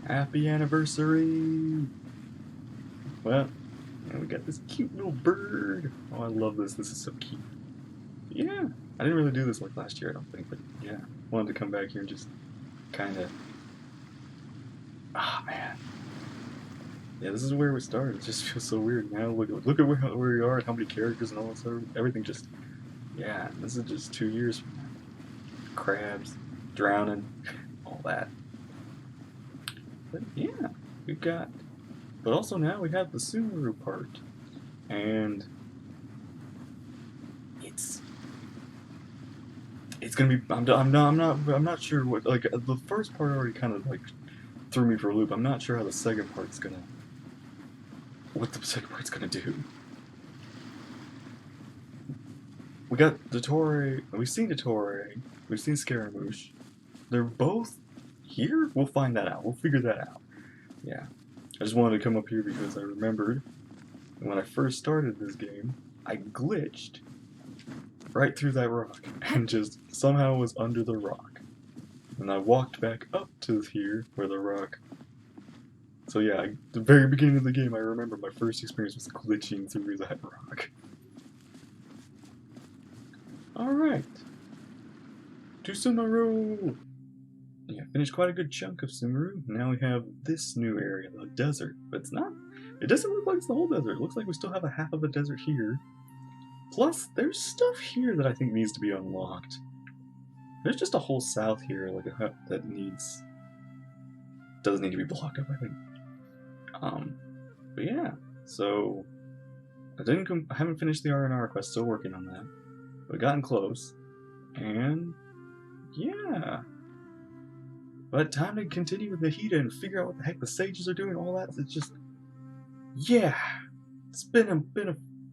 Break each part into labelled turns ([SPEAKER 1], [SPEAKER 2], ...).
[SPEAKER 1] Happy anniversary! Well, and we got this cute little bird. Oh, I love this. This is so cute. Yeah, I didn't really do this like last year, I don't think, but yeah, wanted to come back here and just kind of. Ah, man. Yeah, this is where we started. It just feels so weird now. Look at where we are and how many characters and all that stuff. Everything just. Yeah, this is just 2 years from now. Crabs, drowning, all that. But yeah, we've got. But also now we have the Sumeru part, and it's gonna be. I'm not sure what, like, the first part already kind of like threw me for a loop. I'm not sure how the second part's gonna. What the second part's gonna do. We got Dottore. We've seen Dottore. We've seen Scaramouche. They're both here. We'll find that out. We'll figure that out. Yeah. I just wanted to come up here because I remembered when I first started this game, I glitched right through that rock and just somehow was under the rock. And I walked back up to here where the rock. So yeah, the very beginning of the game, I remember my first experience was glitching through that rock. Alright. To Sumeru! Yeah, finished quite a good chunk of Sumeru. Now we have this new area, the desert. But it's not. It doesn't look like it's the whole desert. It looks like we still have a half of a desert here. Plus, there's stuff here that I think needs to be unlocked. There's just a whole south here, like a hut that doesn't need to be blocked up, I think. But yeah, so I haven't finished the R&R quest. Still working on that, but gotten close, and yeah. But time to continue with the Hida and figure out what the heck the sages are doing. All that. It's just, yeah. It's been a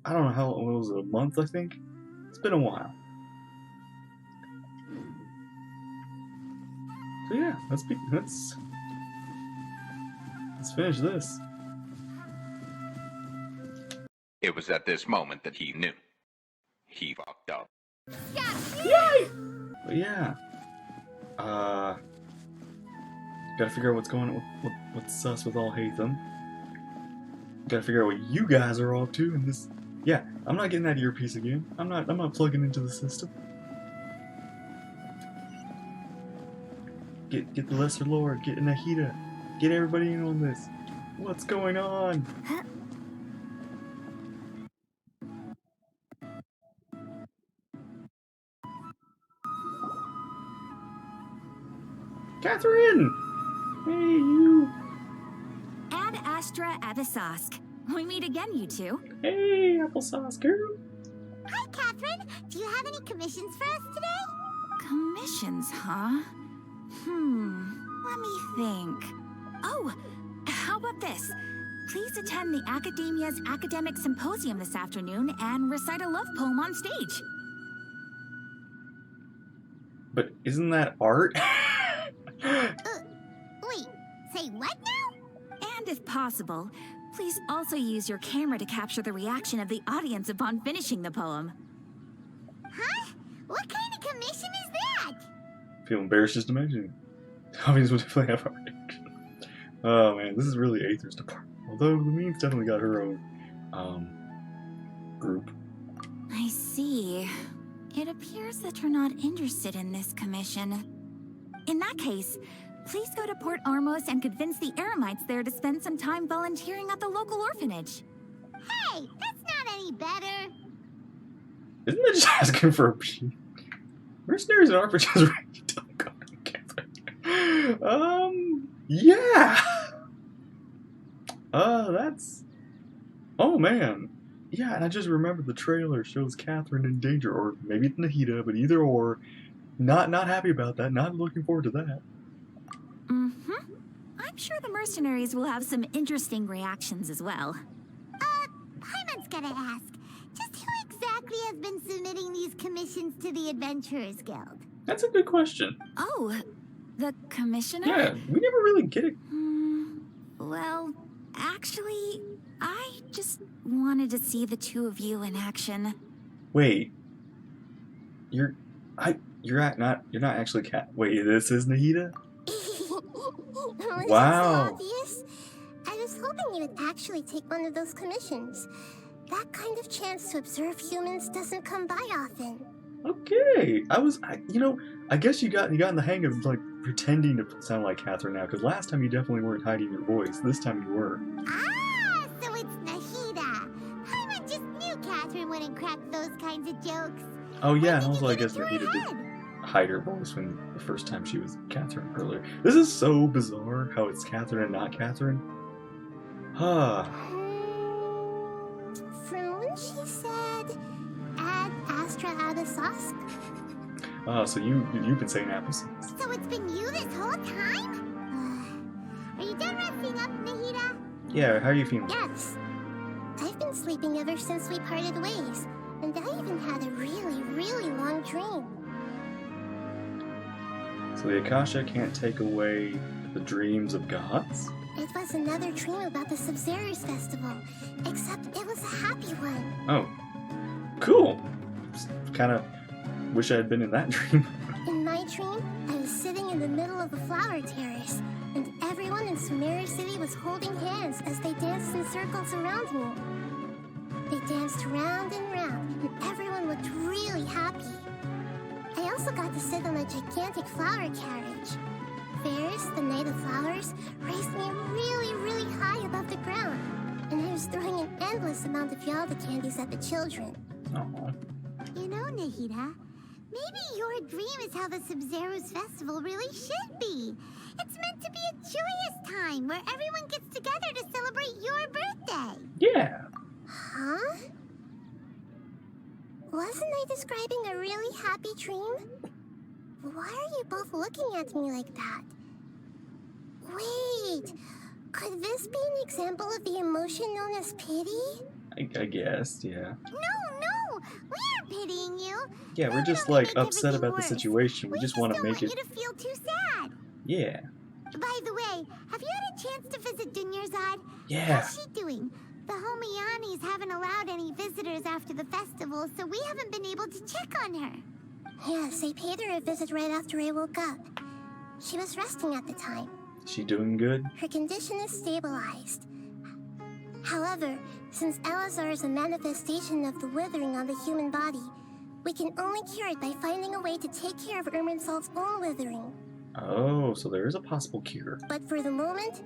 [SPEAKER 1] I don't know how long, was it, a month, I think? It's been a while. So yeah, let's finish this.
[SPEAKER 2] It was at this moment that he knew. He fucked up.
[SPEAKER 1] Yay! But yeah. Gotta figure out what's going on, what's sus with all Hatham. Gotta figure out what you guys are all up to in this. Yeah, I'm not getting that earpiece again. I'm not plugging into the system. Get the Lesser Lord, get Nahida, get everybody in on this. What's going on? Catherine! Hey, you!
[SPEAKER 3] Ad Astra Avisask. We meet again, you two.
[SPEAKER 1] Hey, applesauce girl!
[SPEAKER 4] Hi, Catherine. Do you have any commissions for us today?
[SPEAKER 3] Commissions, huh? Let me think. Oh, how about this? Please attend the Academia's Academic Symposium this afternoon and recite a love poem on stage.
[SPEAKER 1] But isn't that art?
[SPEAKER 4] Wait, say what now?
[SPEAKER 3] And if possible, please also use your camera to capture the reaction of the audience upon finishing the poem.
[SPEAKER 4] Huh? What kind of commission is that?
[SPEAKER 1] I feel embarrassed just to mention it. Audience will definitely have art. Oh man, this is really Aether's department. Although the Mean's definitely got her own group.
[SPEAKER 3] I see. It appears that you're not interested in this commission. In that case, please go to Port Armos and convince the Eremites there to spend some time volunteering at the local orphanage.
[SPEAKER 4] Hey, that's not any better.
[SPEAKER 1] Isn't that just asking for a beat? Mercenaries and orphanages really don't go together. Yeah! That's... Oh, man. Yeah, and I just remembered the trailer shows Catherine in danger, or maybe it's Nahida, but either or. Not happy about that, not looking forward to that.
[SPEAKER 3] I'm sure the mercenaries will have some interesting reactions as well.
[SPEAKER 4] Paimon's gotta ask. Just who exactly has been submitting these commissions to the Adventurers Guild?
[SPEAKER 1] That's a good question.
[SPEAKER 3] Oh, the commissioner?
[SPEAKER 1] Yeah, we never really get it.
[SPEAKER 3] Well, actually, I just wanted to see the two of you in action.
[SPEAKER 1] Wait. You're not actually Cat. Wait, this is Nahida?
[SPEAKER 5] Was
[SPEAKER 1] Wow.
[SPEAKER 5] it so obvious? I was hoping you would actually take one of those commissions. That kind of chance to observe humans doesn't come by often.
[SPEAKER 1] Okay, I guess you got in the hang of like pretending to sound like Catherine now, because last time you definitely weren't hiding your voice. This time you were.
[SPEAKER 4] Ah, so it's Nahida. Paimon just knew Catherine wouldn't crack those kinds of jokes.
[SPEAKER 1] Oh yeah,
[SPEAKER 4] When
[SPEAKER 1] and
[SPEAKER 4] did
[SPEAKER 1] also
[SPEAKER 4] you
[SPEAKER 1] I
[SPEAKER 4] get
[SPEAKER 1] guess
[SPEAKER 4] into her
[SPEAKER 1] Nahida did
[SPEAKER 4] head?
[SPEAKER 1] hide her voice when the first time she was Catherine earlier. This is so bizarre how it's Catherine and not Catherine. Huh.
[SPEAKER 5] From when she said, add Astra out of sauce?
[SPEAKER 1] So you've been saying applesauce.
[SPEAKER 4] So it's been you this whole time? Are you done resting up, Nahida?
[SPEAKER 1] Yeah, how are you feeling?
[SPEAKER 5] Yes. I've been sleeping ever since we parted ways, and I even had a really, really long dream.
[SPEAKER 1] So the Akasha can't take away the dreams of gods?
[SPEAKER 5] It was another dream about the Sumeru festival, except it was a happy one.
[SPEAKER 1] Oh. Cool. Kinda wish I had been in that dream.
[SPEAKER 5] In my dream, I was sitting in the middle of the flower terrace, and everyone in Sumeru City was holding hands as they danced in circles around me. They danced round and round, and everyone looked really happy. I also got to sit on a gigantic flower carriage. Ferris, the Knight of Flowers, raised me really, really high above the ground, and I was throwing an endless amount of Yalda candies at the children.
[SPEAKER 1] Aw.
[SPEAKER 4] You know, Nahida, maybe your dream is how the Sumeru's festival really should be. It's meant to be a joyous time where everyone gets together to celebrate your birthday.
[SPEAKER 1] Yeah.
[SPEAKER 5] Huh? Wasn't I describing a really happy dream? Why are you both looking at me like that? Wait, could this be an example of the emotion known as pity?
[SPEAKER 1] I guess, yeah.
[SPEAKER 4] No, we aren't pitying you.
[SPEAKER 1] Yeah,
[SPEAKER 4] That
[SPEAKER 1] we're
[SPEAKER 4] would
[SPEAKER 1] just
[SPEAKER 4] only
[SPEAKER 1] like
[SPEAKER 4] make
[SPEAKER 1] upset
[SPEAKER 4] everything
[SPEAKER 1] about the
[SPEAKER 4] worse.
[SPEAKER 1] situation. We just want to
[SPEAKER 4] don't
[SPEAKER 1] make
[SPEAKER 4] want
[SPEAKER 1] it.
[SPEAKER 4] you to feel too sad.
[SPEAKER 1] Yeah.
[SPEAKER 4] By the way, have you had a chance to visit Dunyarzad?
[SPEAKER 1] Yeah.
[SPEAKER 4] How's she doing? The Homianis haven't allowed any visitors after the festival, so we haven't been able to check on her.
[SPEAKER 5] Yes, I paid her a visit right after I woke up. She was resting at the time.
[SPEAKER 1] She doing good?
[SPEAKER 5] Her condition is stabilized. However, since Elazar is a manifestation of the withering on the human body, we can only cure it by finding a way to take care of Irminsol's own withering.
[SPEAKER 1] Oh, so there is a possible cure.
[SPEAKER 5] But for the moment,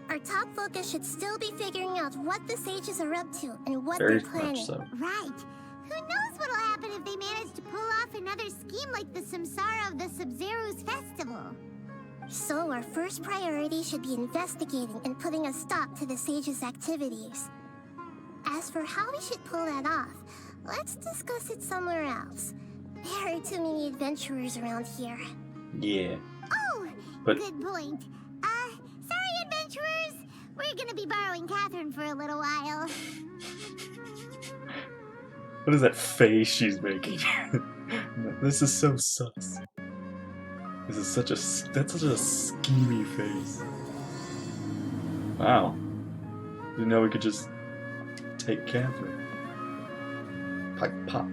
[SPEAKER 5] our top focus should still be figuring out what the sages are up to and what
[SPEAKER 1] Very
[SPEAKER 5] they're planning.
[SPEAKER 1] much so.
[SPEAKER 4] Right. Who knows what'll happen if they manage to pull off another scheme like the Samsara of the Sumeru's festival?
[SPEAKER 5] So our first priority should be investigating and putting a stop to the sages' activities. As for how we should pull that off, let's discuss it somewhere else. There are too many adventurers around here.
[SPEAKER 1] Yeah.
[SPEAKER 4] Oh,
[SPEAKER 1] But-
[SPEAKER 4] good point. Sorry, adventurers. We're gonna be borrowing Catherine for a little while.
[SPEAKER 1] What is that face she's making? This is so sus. This is that's such a schemy face. Wow. Didn't know we could just take Catherine. Pipe pop.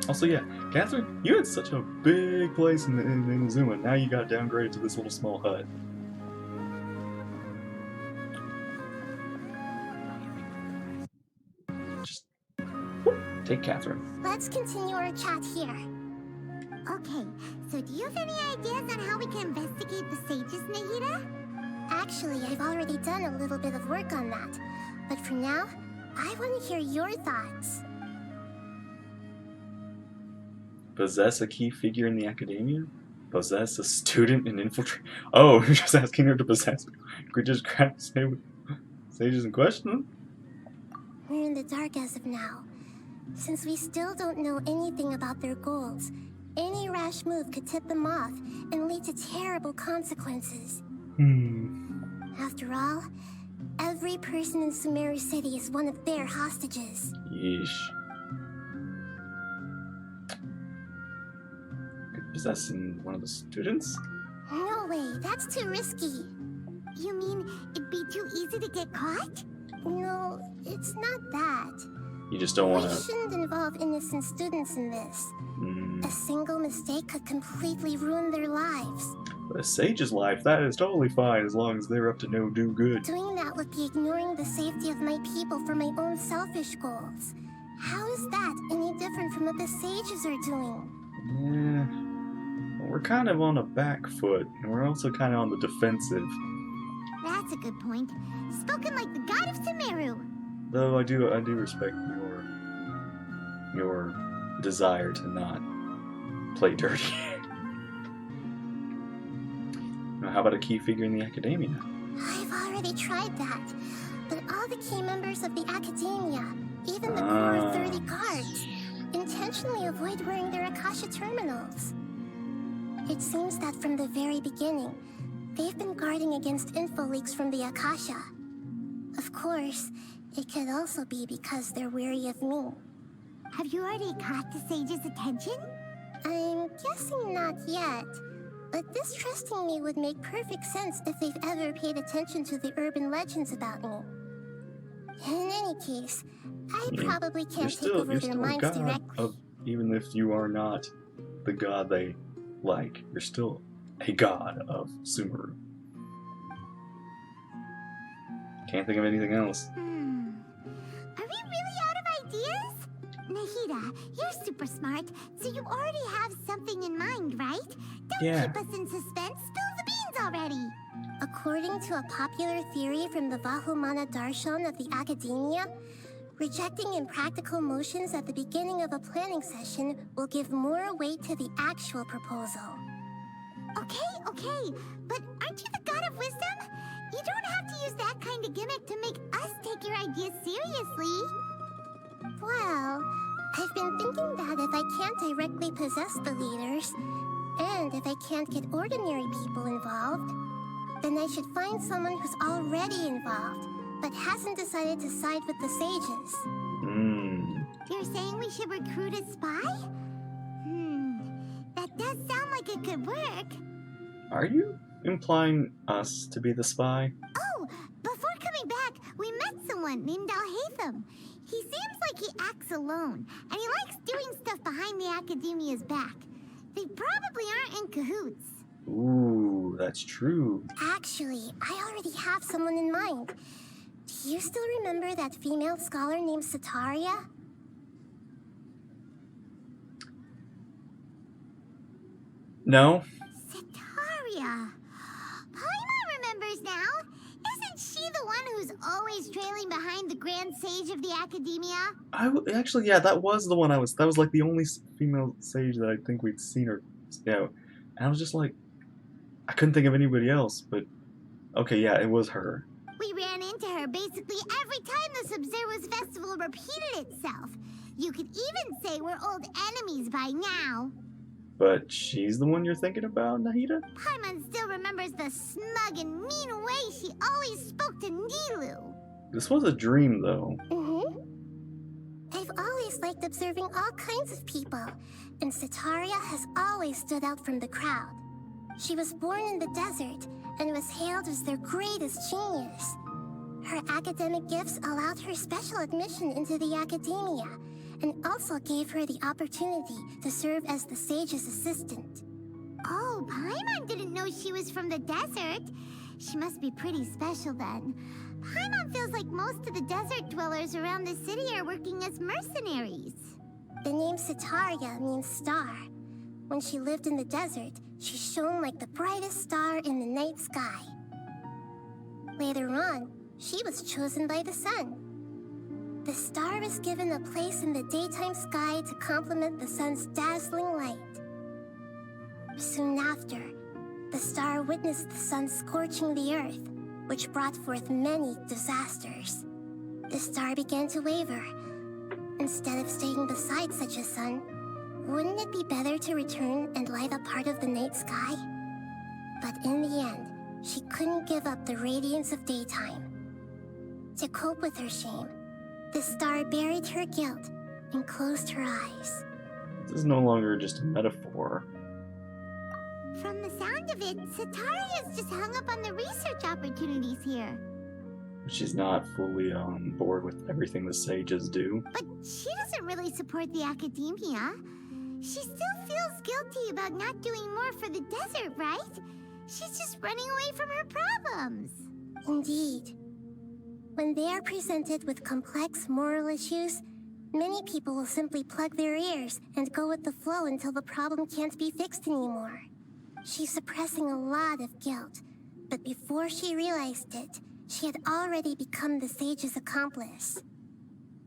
[SPEAKER 1] Also, yeah, Catherine, you had such a big place in Zuma. Now you got downgraded to this little small hut. Just whoop, take Catherine.
[SPEAKER 5] Let's continue our chat here.
[SPEAKER 4] Okay, so do you have any ideas on how we can investigate the sages, Nahida?
[SPEAKER 5] Actually, I've already done a little bit of work on that. But for now, I want to hear your thoughts.
[SPEAKER 1] Possess a key figure in the academia? Possess a student and infiltrate? Oh, you're just asking her to possess. Could just grab sages in question?
[SPEAKER 5] We're in the dark as of now. Since we still don't know anything about their goals, any rash move could tip them off and lead to terrible consequences. After all, every person in Sumeru City is one of their hostages.
[SPEAKER 1] Yeesh. Possessing one of the students?
[SPEAKER 5] No way, that's too risky.
[SPEAKER 4] You mean it'd be too easy to get caught?
[SPEAKER 5] No, it's not that.
[SPEAKER 1] You just don't want
[SPEAKER 5] We
[SPEAKER 1] to.
[SPEAKER 5] shouldn't involve innocent students in this. A single mistake could completely ruin their lives.
[SPEAKER 1] A sage's life, that is totally fine as long as they're up to no do good.
[SPEAKER 5] Doing that would be ignoring the safety of my people for my own selfish goals. How is that any different from what the sages are doing?
[SPEAKER 1] Yeah. Well, we're kind of on a back foot, and we're also kind of on the defensive.
[SPEAKER 4] That's a good point. Spoken like the god of Sumeru.
[SPEAKER 1] Though I do respect your desire to not play dirty. Now, how about a key figure in the academia?
[SPEAKER 5] I've already tried that, but all the key members of the academia, even the core 30 guards, intentionally avoid wearing their Akasha terminals. It seems that from the very beginning, they've been guarding against info leaks from the Akasha. Of course, it could also be because they're wary of me.
[SPEAKER 4] Have you already caught the sage's attention?
[SPEAKER 5] I'm guessing not yet, but distrusting me would make perfect sense if they've ever paid attention to the urban legends about me. In any case, I probably can't take over their minds directly.
[SPEAKER 1] Even if you are not the god they like, you're still a god of Sumeru. Can't think of anything else.
[SPEAKER 4] Are we really out of ideas? Nahida, you're super smart, so you already have something in mind, right? Don't keep us in suspense. Spill the beans already.
[SPEAKER 5] According to a popular theory from the Vahumana Darshan of the Academia, rejecting impractical motions at the beginning of a planning session will give more weight to the actual proposal.
[SPEAKER 4] Okay, but aren't you the god of wisdom? You don't have to use that kind of gimmick to make us take your ideas seriously.
[SPEAKER 5] Well, I've been thinking that if I can't directly possess the leaders, and if I can't get ordinary people involved, then I should find someone who's already involved, but hasn't decided to side with the sages.
[SPEAKER 4] You're saying we should recruit a spy? That does sound like it could work.
[SPEAKER 1] Are you implying us to be the spy?
[SPEAKER 4] Oh, before coming back, we met someone named Alhaitham. He seems like he acts alone, and he likes doing stuff behind the Academia's back. They probably aren't in cahoots.
[SPEAKER 1] Ooh, that's true.
[SPEAKER 5] Actually, I already have someone in mind. Do you still remember that female scholar named Sataria?
[SPEAKER 1] No.
[SPEAKER 4] Sataria. Paimon remembers now. Isn't she the one who's always trailing behind the Grand Sage of the Academia?
[SPEAKER 1] Actually, yeah, that was the one that was like the only female sage that I think we'd seen her, and I was just like, I couldn't think of anybody else, but okay, yeah, it was her.
[SPEAKER 4] We ran into her basically every time the Sumeru's festival repeated itself. You could even say we're old enemies by now.
[SPEAKER 1] But she's the one you're thinking about, Nahida?
[SPEAKER 4] Paimon still remembers the smug and mean way she always spoke to Nilou.
[SPEAKER 1] This was a dream, though.
[SPEAKER 5] I've always liked observing all kinds of people, and Sataria has always stood out from the crowd. She was born in the desert and was hailed as their greatest genius. Her academic gifts allowed her special admission into the academia, and also gave her the opportunity to serve as the sage's assistant.
[SPEAKER 4] Oh, Paimon didn't know she was from the desert. She must be pretty special then. Paimon feels like most of the desert dwellers around the city are working as mercenaries.
[SPEAKER 5] The name Sataria means star. When she lived in the desert, she shone like the brightest star in the night sky. Later on, she was chosen by the sun. The star was given a place in the daytime sky to complement the sun's dazzling light. Soon after, the star witnessed the sun scorching the earth, which brought forth many disasters. The star began to waver. Instead of staying beside such a sun, wouldn't it be better to return and light up part of the night sky? But in the end, she couldn't give up the radiance of daytime. To cope with her shame, the star buried her guilt and closed her eyes.
[SPEAKER 1] This is no longer just a metaphor.
[SPEAKER 4] From the sound of it, Sataria's just hung up on the research opportunities here.
[SPEAKER 1] She's not fully on board with everything the sages do.
[SPEAKER 4] But she doesn't really support the academia. She still feels guilty about not doing more for the desert, right? She's just running away from her problems.
[SPEAKER 5] Indeed. When they are presented with complex moral issues, many people will simply plug their ears and go with the flow until the problem can't be fixed anymore. She's suppressing a lot of guilt, but before she realized it, she had already become the sage's accomplice.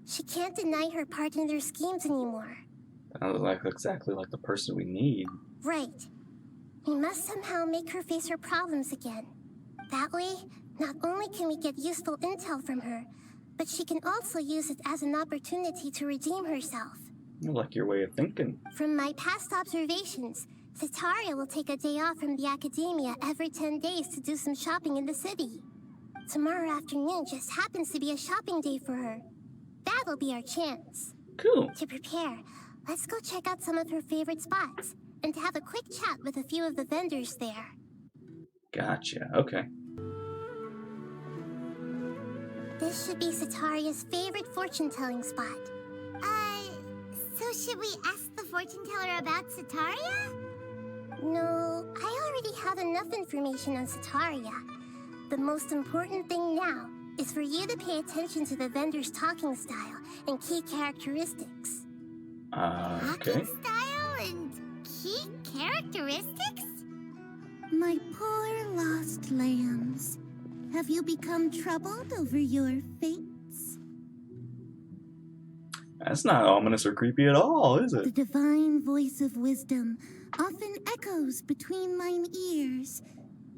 [SPEAKER 5] She can't deny her part in their schemes anymore.
[SPEAKER 1] Sounds like exactly like the person we need.
[SPEAKER 5] Right. We must somehow make her face her problems again. That way, not only can we get useful intel from her, but she can also use it as an opportunity to redeem herself.
[SPEAKER 1] I like your way of thinking.
[SPEAKER 5] From my past observations, Sataria will take a day off from the academia every 10 days to do some shopping in the city. Tomorrow afternoon just happens to be a shopping day for her. That'll be our chance.
[SPEAKER 1] Cool.
[SPEAKER 5] To prepare, let's go check out some of her favorite spots and have a quick chat with a few of the vendors there.
[SPEAKER 1] Gotcha. Okay.
[SPEAKER 5] This should be Sataria's favorite fortune-telling spot.
[SPEAKER 4] So should we ask the fortune teller about Sataria?
[SPEAKER 5] No, I already have enough information on Sataria. The most important thing now is for you to pay attention to the vendor's talking style and key characteristics.
[SPEAKER 1] Okay.
[SPEAKER 4] Talking style and key characteristics?
[SPEAKER 6] My poor lost lambs. Have you become troubled over your fates?
[SPEAKER 1] That's not ominous or creepy at all, is
[SPEAKER 6] The
[SPEAKER 1] it?
[SPEAKER 6] divine voice of wisdom often echoes between mine ears.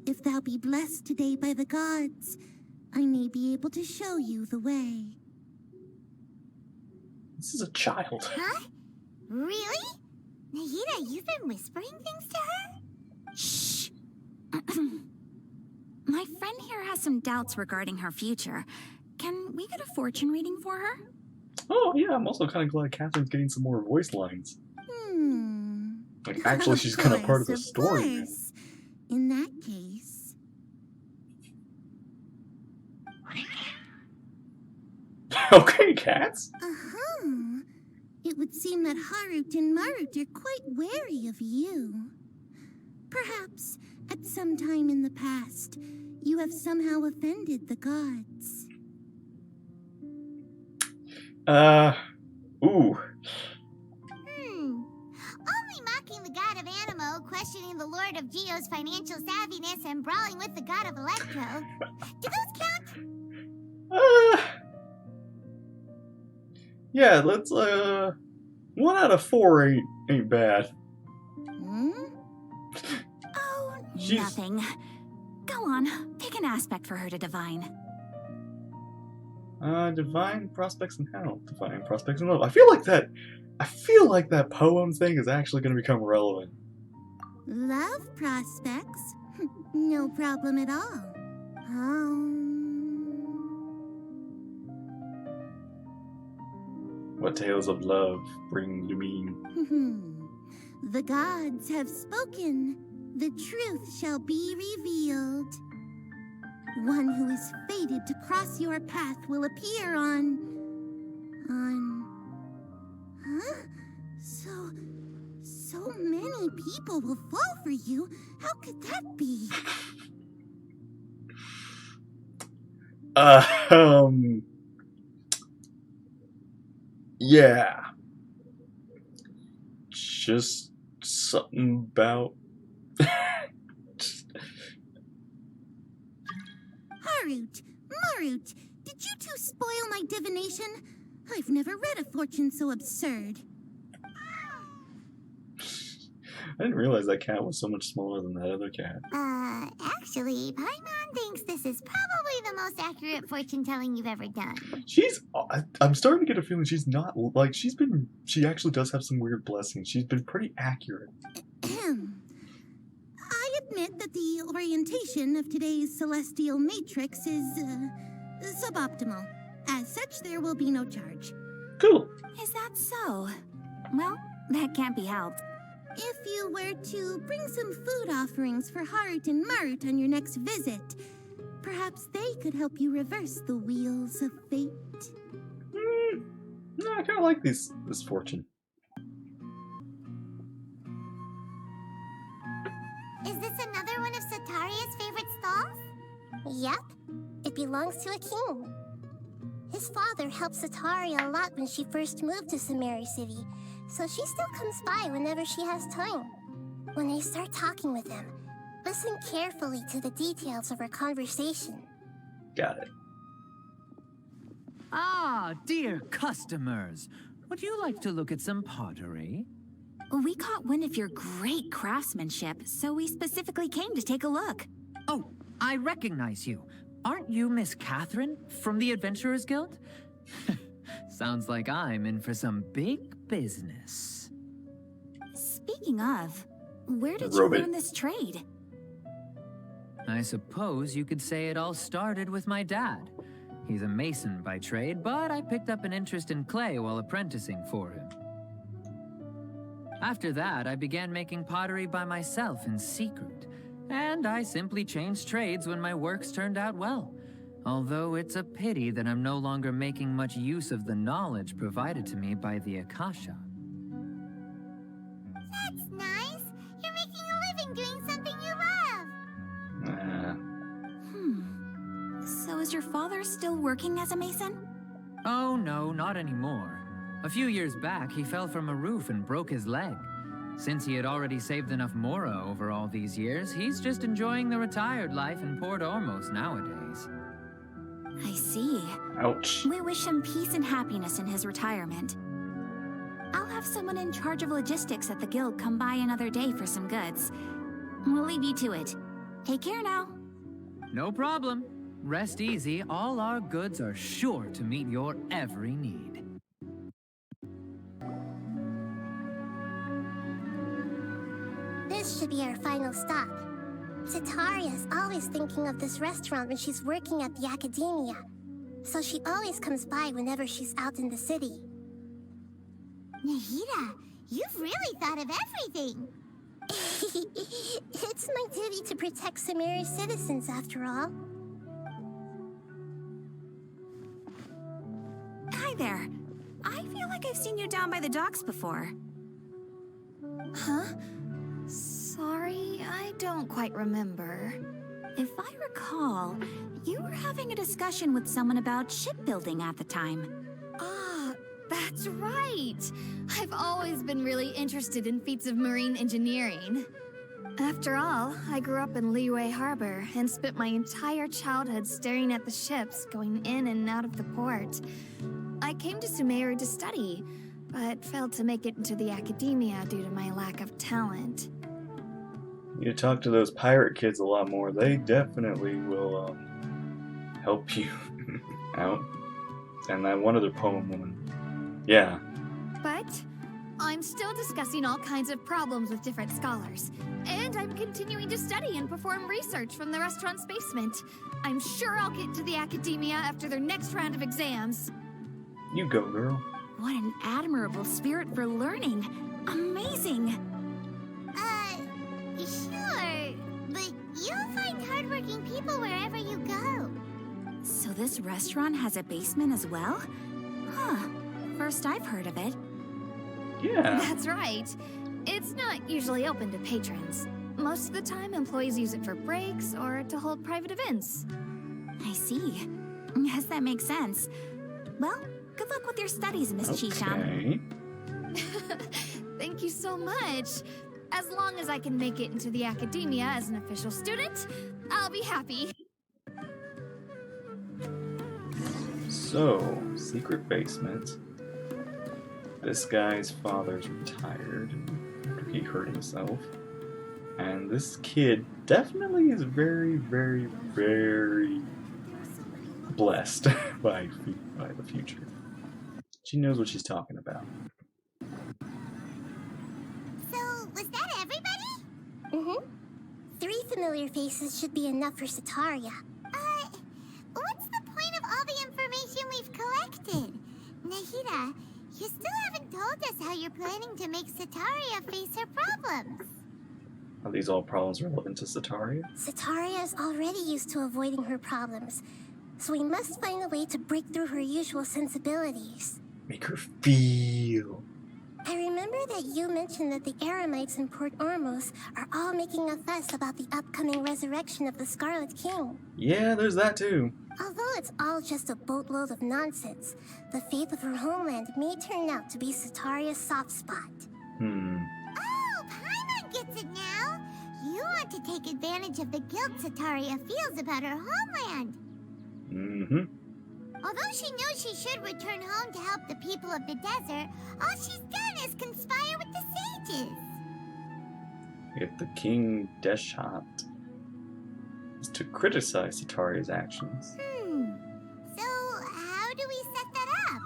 [SPEAKER 6] If thou be blessed today by the gods, I may be able to show you the way.
[SPEAKER 1] This is a child.
[SPEAKER 4] Huh? Really? Nahida, you've been whispering things to her?
[SPEAKER 3] Shh. My friend here has some doubts regarding her future. Can we get a fortune reading for her?
[SPEAKER 1] Oh, yeah, I'm also kind of glad Catherine's getting some more voice lines. Like, actually, she's kind of part of the story.
[SPEAKER 6] Course. In that case...
[SPEAKER 1] Okay, cats.
[SPEAKER 6] Uh-huh. It would seem that Harut and Marut are quite wary of you. Perhaps, at some time in the past, you have somehow offended the gods.
[SPEAKER 1] Ooh.
[SPEAKER 4] Only mocking the god of Animo, questioning the lord of Geo's financial savviness, and brawling with the god of Electro. Do those count?
[SPEAKER 1] Yeah, let's, 1 out of 4 ain't bad.
[SPEAKER 3] Oh,
[SPEAKER 1] She's-
[SPEAKER 3] nothing. Go on, pick an aspect for her to divine.
[SPEAKER 1] Divine prospects and hell. Divine prospects and love. I feel like that poem thing is actually going to become relevant.
[SPEAKER 6] Love prospects? No problem at all.
[SPEAKER 1] What tales of love bring Lumine?
[SPEAKER 6] The gods have spoken. The truth shall be revealed. One who is fated to cross your path will appear on... Huh? So many people will fall for you. How could that be?
[SPEAKER 1] Yeah. Just something about...
[SPEAKER 6] Harut, Marut, did you two spoil my divination? I've never read a fortune so absurd.
[SPEAKER 1] I didn't realize that cat was so much smaller than that other cat.
[SPEAKER 4] Actually, Paimon thinks this is probably the most accurate fortune telling you've ever done.
[SPEAKER 1] I'm starting to get a feeling she's not, like, she actually does have some weird blessings. She's been pretty accurate.
[SPEAKER 6] I admit that the orientation of today's celestial matrix is, suboptimal. As such, there will be no charge.
[SPEAKER 1] Cool.
[SPEAKER 3] Is that so? Well, that can't be helped.
[SPEAKER 6] If you were to bring some food offerings for Harut and Marut on your next visit, perhaps they could help you reverse the wheels of fate.
[SPEAKER 1] No, I kind of like this fortune.
[SPEAKER 4] Is this another one of Setaria's favorite stalls?
[SPEAKER 5] Yep, it belongs to a king. His father helped Setaria a lot when she first moved to Sumeru City, so she still comes by whenever she has time. When I start talking with him, listen carefully to the details of our conversation.
[SPEAKER 1] Got it.
[SPEAKER 7] Ah, dear customers. Would you like to look at some pottery?
[SPEAKER 3] We caught wind of your great craftsmanship, so we specifically came to take a look.
[SPEAKER 7] Oh, I recognize you. Aren't you Miss Catherine from the Adventurers Guild? Sounds like I'm in for some big business.
[SPEAKER 3] Speaking of, where did
[SPEAKER 1] Robot.
[SPEAKER 3] you learn this trade?
[SPEAKER 7] I suppose you could say it all started with my dad. He's a mason by trade, but I picked up an interest in clay while apprenticing for him. After that, I began making pottery by myself in secret, and I simply changed trades when my works turned out well. Although it's a pity that I'm no longer making much use of the knowledge provided to me by the Akasha.
[SPEAKER 4] That's nice. You're making a living doing something you love.
[SPEAKER 3] So is your father still working as a mason?
[SPEAKER 7] Oh no, not anymore. A few years back, he fell from a roof and broke his leg. Since he had already saved enough mora over all these years, he's just enjoying the retired life in Port Ormos nowadays.
[SPEAKER 3] I see.
[SPEAKER 1] Ouch.
[SPEAKER 3] We wish him peace and happiness in his retirement. I'll have someone in charge of logistics at the guild come by another day for some goods. We'll leave you to it. Take care now.
[SPEAKER 7] No problem. Rest easy, all our goods are sure to meet your every need.
[SPEAKER 5] This should be our final stop. Setaria is always thinking of this restaurant when she's working at the academia, so she always comes by whenever she's out in the city.
[SPEAKER 4] Nahida, you've really thought of everything.
[SPEAKER 5] It's my duty to protect Sumeru's citizens, after all.
[SPEAKER 3] Hi there. I feel like I've seen you down by the docks before.
[SPEAKER 8] Huh? Sorry, I don't quite remember.
[SPEAKER 3] If I recall, you were having a discussion with someone about shipbuilding at the time.
[SPEAKER 8] Ah, that's right! I've always been really interested in feats of marine engineering. After all, I grew up in Liyue Harbor and spent my entire childhood staring at the ships going in and out of the port. I came to Sumeru to study, but failed to make it into the academia due to my lack of talent.
[SPEAKER 1] You talk to those pirate kids a lot more. They definitely will help you out. And that one other poem woman. Yeah.
[SPEAKER 8] But I'm still discussing all kinds of problems with different scholars. And I'm continuing to study and perform research from the restaurant's basement. I'm sure I'll get to the academia after their next round of exams.
[SPEAKER 1] You go, girl.
[SPEAKER 3] What an admirable spirit for learning. Amazing.
[SPEAKER 4] Sure, but you'll find hardworking people wherever you go.
[SPEAKER 3] So this restaurant has a basement as well? Huh. First I've heard of it.
[SPEAKER 1] Yeah.
[SPEAKER 8] That's right. It's not usually open to patrons. Most of the time, employees use it for breaks or to hold private events.
[SPEAKER 3] I see. Yes, that makes sense. Well, good luck with your studies, Miss Chishan.
[SPEAKER 1] Okay.
[SPEAKER 8] Thank you so much. As long as I can make it into the academia as an official student, I'll be happy.
[SPEAKER 1] So, secret basement. This guy's father's retired after he hurt himself. And this kid definitely is very, very, very blessed by the future. She knows what she's talking about.
[SPEAKER 4] So, was that everybody?
[SPEAKER 5] Mm-hmm. 3 familiar faces should be enough for Setaria.
[SPEAKER 4] What's the point of all the information we've collected? Nahida, you still haven't told us how you're planning to make Setaria face her problems.
[SPEAKER 1] Are these all problems relevant to Setaria?
[SPEAKER 5] Setaria is already used to avoiding her problems, so we must find a way to break through her usual sensibilities.
[SPEAKER 1] Make her feel.
[SPEAKER 5] I remember that you mentioned that the Eremites in Port Ormos are all making a fuss about the upcoming resurrection of the Scarlet King.
[SPEAKER 1] Yeah, there's that too.
[SPEAKER 5] Although it's all just a boatload of nonsense, the fate of her homeland may turn out to be Sataria's soft spot.
[SPEAKER 4] Oh, Paimon gets it now! You want to take advantage of the guilt Sataria feels about her homeland.
[SPEAKER 1] Mm-hmm.
[SPEAKER 4] Although she knows she should return home to help the people of the desert, all she's done is conspire with the sages.
[SPEAKER 1] If the King Deshat is to criticize Sataria's actions.
[SPEAKER 4] So, how do we set that up?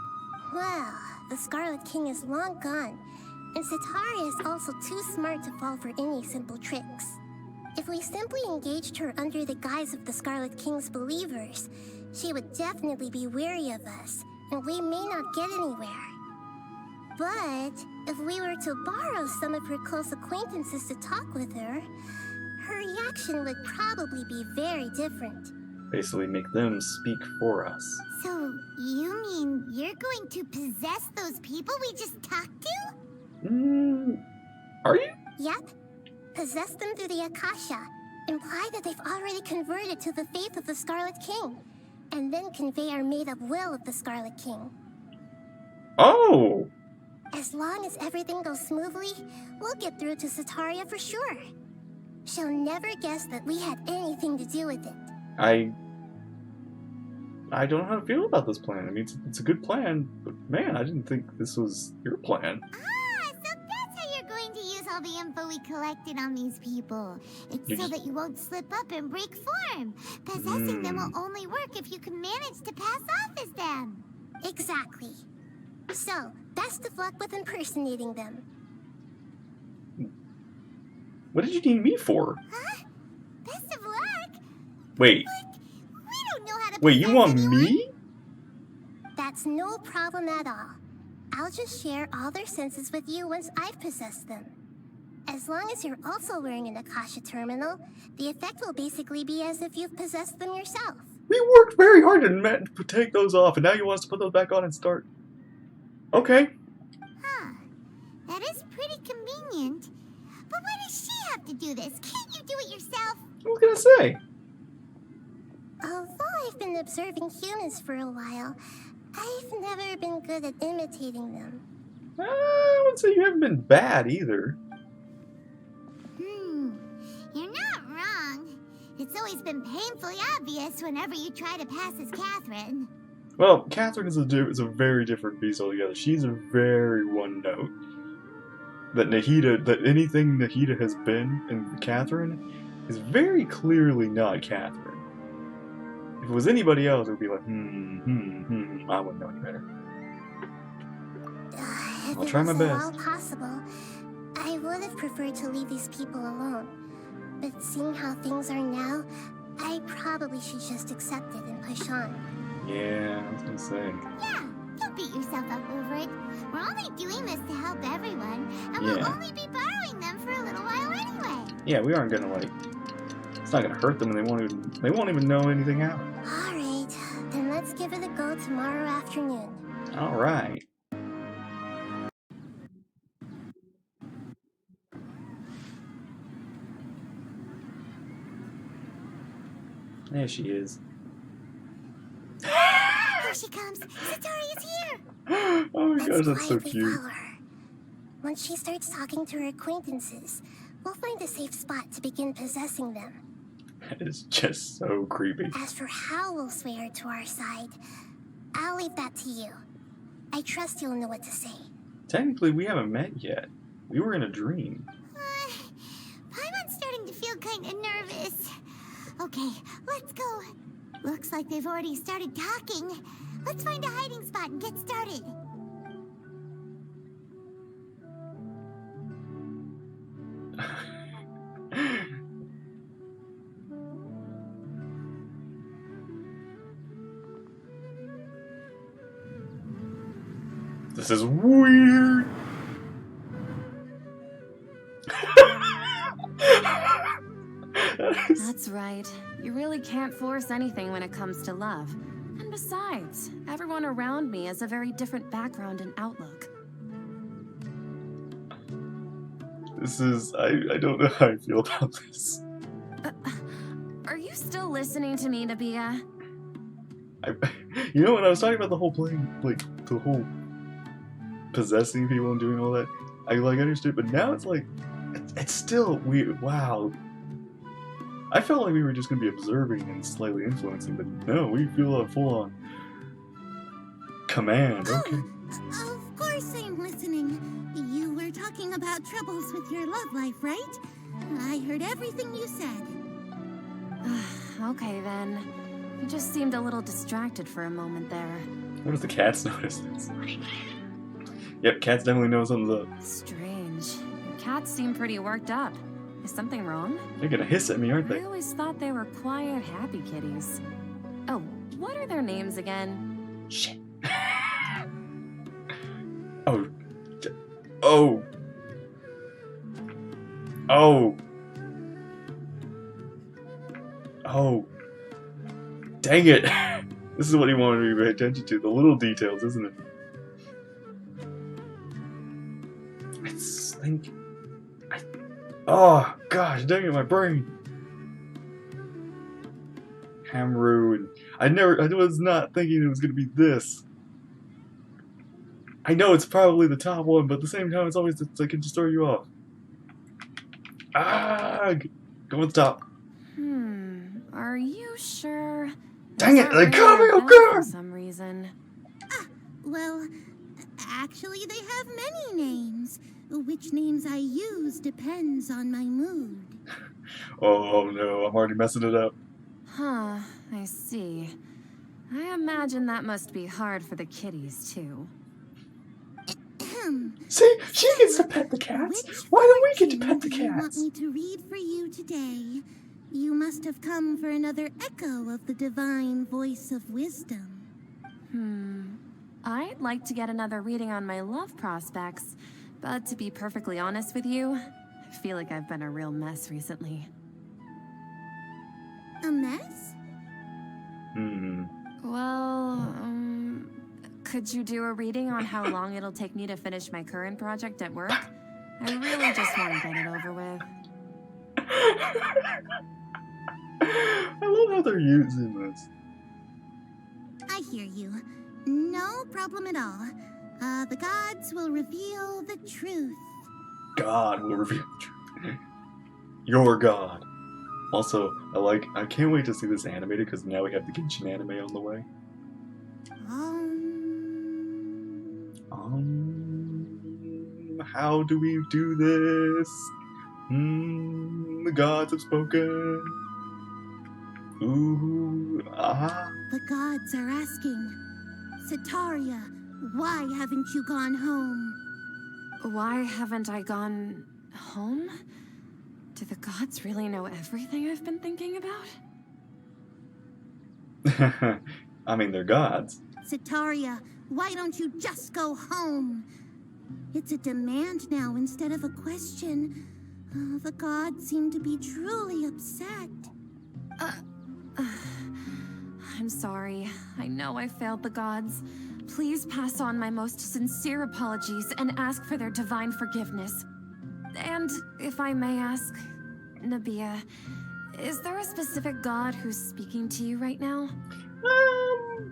[SPEAKER 5] Well, the Scarlet King is long gone, and Sataria is also too smart to fall for any simple tricks. If we simply engaged her under the guise of the Scarlet King's believers, she would definitely be wary of us, and we may not get anywhere. But if we were to borrow some of her close acquaintances to talk with her, her reaction would probably be very different.
[SPEAKER 1] Basically make them speak for us.
[SPEAKER 4] So, you mean you're going to possess those people we just talked to?
[SPEAKER 1] Are you?
[SPEAKER 5] Yep. Possess them through the Akasha. Imply that they've already converted to the faith of the Scarlet King. And then convey our made-up will of the Scarlet King.
[SPEAKER 1] Oh!
[SPEAKER 5] As long as everything goes smoothly, we'll get through to Sataria for sure. She'll never guess that we had anything to do with it.
[SPEAKER 1] I don't know how to feel about this plan. I mean, it's a good plan, but man, I didn't think this was your plan.
[SPEAKER 4] So that's how you're going to use all the info we collected on these people. It's so that you won't slip up and break form. Possessing them will only work if you can manage to pass off as them.
[SPEAKER 5] Exactly. So, best of luck with impersonating them.
[SPEAKER 1] What did you need me for?
[SPEAKER 4] Huh? Best of luck?
[SPEAKER 1] Wait.
[SPEAKER 4] But we don't know how to
[SPEAKER 1] Wait, you
[SPEAKER 4] possess
[SPEAKER 1] want
[SPEAKER 4] anyone.
[SPEAKER 1] me?
[SPEAKER 5] That's no problem at all. I'll just share all their senses with you once I've possessed them. As long as you're also wearing an Akasha terminal, the effect will basically be as if you've possessed them yourself.
[SPEAKER 1] We worked very hard to take those off, and now you want us to put those back on and start. Okay.
[SPEAKER 4] Huh. That is pretty convenient. But why does she have to do this? Can't you do it yourself?
[SPEAKER 1] I was gonna say.
[SPEAKER 5] Although I've been observing humans for a while, I've never been good at imitating them.
[SPEAKER 1] I wouldn't say you haven't been bad either.
[SPEAKER 4] You're not wrong. It's always been painfully obvious whenever you try to pass as Catherine.
[SPEAKER 1] Well, Catherine is a very different beast altogether. She's a very one note. That anything Nahida has been in Catherine is very clearly not Catherine. If it was anybody else, it would be like, I wouldn't know any better. I'll try my
[SPEAKER 5] If it was at all
[SPEAKER 1] best.
[SPEAKER 5] possible, I would have preferred to leave these people alone. But seeing how things are now, I probably should just accept it and push on.
[SPEAKER 1] Yeah, I was gonna say.
[SPEAKER 4] Yeah, don't beat yourself up over it. We're only doing this to help everyone, and we'll
[SPEAKER 1] Yeah.
[SPEAKER 4] only be borrowing them for a little while anyway.
[SPEAKER 1] Yeah, we aren't gonna it's not gonna hurt them, and they won't even know anything out.
[SPEAKER 5] Alright, then let's give it a go tomorrow afternoon.
[SPEAKER 1] All right. There she is.
[SPEAKER 4] Here she comes. Sataria's here.
[SPEAKER 1] Oh my gosh,
[SPEAKER 5] Let's
[SPEAKER 1] that's so
[SPEAKER 5] quietly
[SPEAKER 1] cute.
[SPEAKER 5] follow her. Once she starts talking to her acquaintances, we'll find a safe spot to begin possessing them.
[SPEAKER 1] That is just so creepy.
[SPEAKER 5] As for how we'll sway her to our side, I'll leave that to you. I trust you'll know what to say.
[SPEAKER 1] Technically, we haven't met yet. We were in a dream.
[SPEAKER 4] Paimon's starting to feel kind of nervous. Okay, let's go. Looks like they've already started talking. Let's find a hiding spot and get started.
[SPEAKER 1] This is weird.
[SPEAKER 9] That's right. You really can't force anything when it comes to love. And besides, everyone around me has a very different background and outlook.
[SPEAKER 1] This is... I don't know how I feel about this.
[SPEAKER 9] Are you still listening to me, Nabia?
[SPEAKER 1] You know, when I was talking about the whole playing, like, the whole possessing people and doing all that, I, like, understood, but now it's like, it's still weird. Wow. I felt like we were just going to be observing and slightly influencing, but no, we feel a full-on command. Okay.
[SPEAKER 6] Of course I'm listening. You were talking about troubles with your love life, right? I heard everything you said.
[SPEAKER 9] Okay then. You just seemed a little distracted for a moment there.
[SPEAKER 1] What if the cats notice this? Yep, cats definitely know something's up.
[SPEAKER 9] Strange. Your cats seem pretty worked up. Is something wrong?
[SPEAKER 1] They're gonna hiss at me, aren't
[SPEAKER 9] I
[SPEAKER 1] they?
[SPEAKER 9] always thought they were quiet, happy kitties. Oh, what are their names again?
[SPEAKER 1] Shit. Oh. Oh. Oh. Oh. Dang it. This is what he wanted me to pay attention to. The little details, isn't it? Oh, gosh, dang it, my brain. Hamru. I was not thinking it was going to be this. I know it's probably the top one, but at the same time, it's always, I can just throw you off. Ah, go with the top.
[SPEAKER 9] Are you sure?
[SPEAKER 1] Dang it, they caught me off guard!
[SPEAKER 9] For some reason.
[SPEAKER 6] Well, actually they have many names. Which names I use depends on my mood.
[SPEAKER 1] Oh no, I'm already messing it up.
[SPEAKER 9] Huh, I see. I imagine that must be hard for the kitties, too.
[SPEAKER 1] See? She gets to pet the cats. Why don't we get to pet the
[SPEAKER 6] cats? You want
[SPEAKER 1] cats?
[SPEAKER 6] me to read for you today? You must have come for another echo of the divine voice of wisdom.
[SPEAKER 9] I'd like to get another reading on my love prospects, but to be perfectly honest with you, I feel like I've been a real mess recently.
[SPEAKER 6] A mess?
[SPEAKER 9] Well, could you do a reading on how long it'll take me to finish my current project at work? I really just want to get it over with.
[SPEAKER 1] I love how they're using this.
[SPEAKER 6] I hear you. No problem at all. The gods will reveal the truth.
[SPEAKER 1] God will reveal the truth. Your God. Also, I can't wait to see this animated because now we have the Genshin anime on the way. How do we do this? The gods have spoken. Ooh,
[SPEAKER 6] The gods are asking, Sataria, why haven't you gone home?
[SPEAKER 9] Why haven't I gone home? Do the gods really know everything I've been thinking about?
[SPEAKER 1] I mean, they're gods.
[SPEAKER 6] Sataria, why don't you just go home? It's a demand now instead of a question. The gods seem to be truly upset.
[SPEAKER 9] I'm sorry. I know I failed the gods. Please pass on my most sincere apologies and ask for their divine forgiveness. And if I may ask, Nabia, is there a specific god who's speaking to you right now?
[SPEAKER 1] Oh.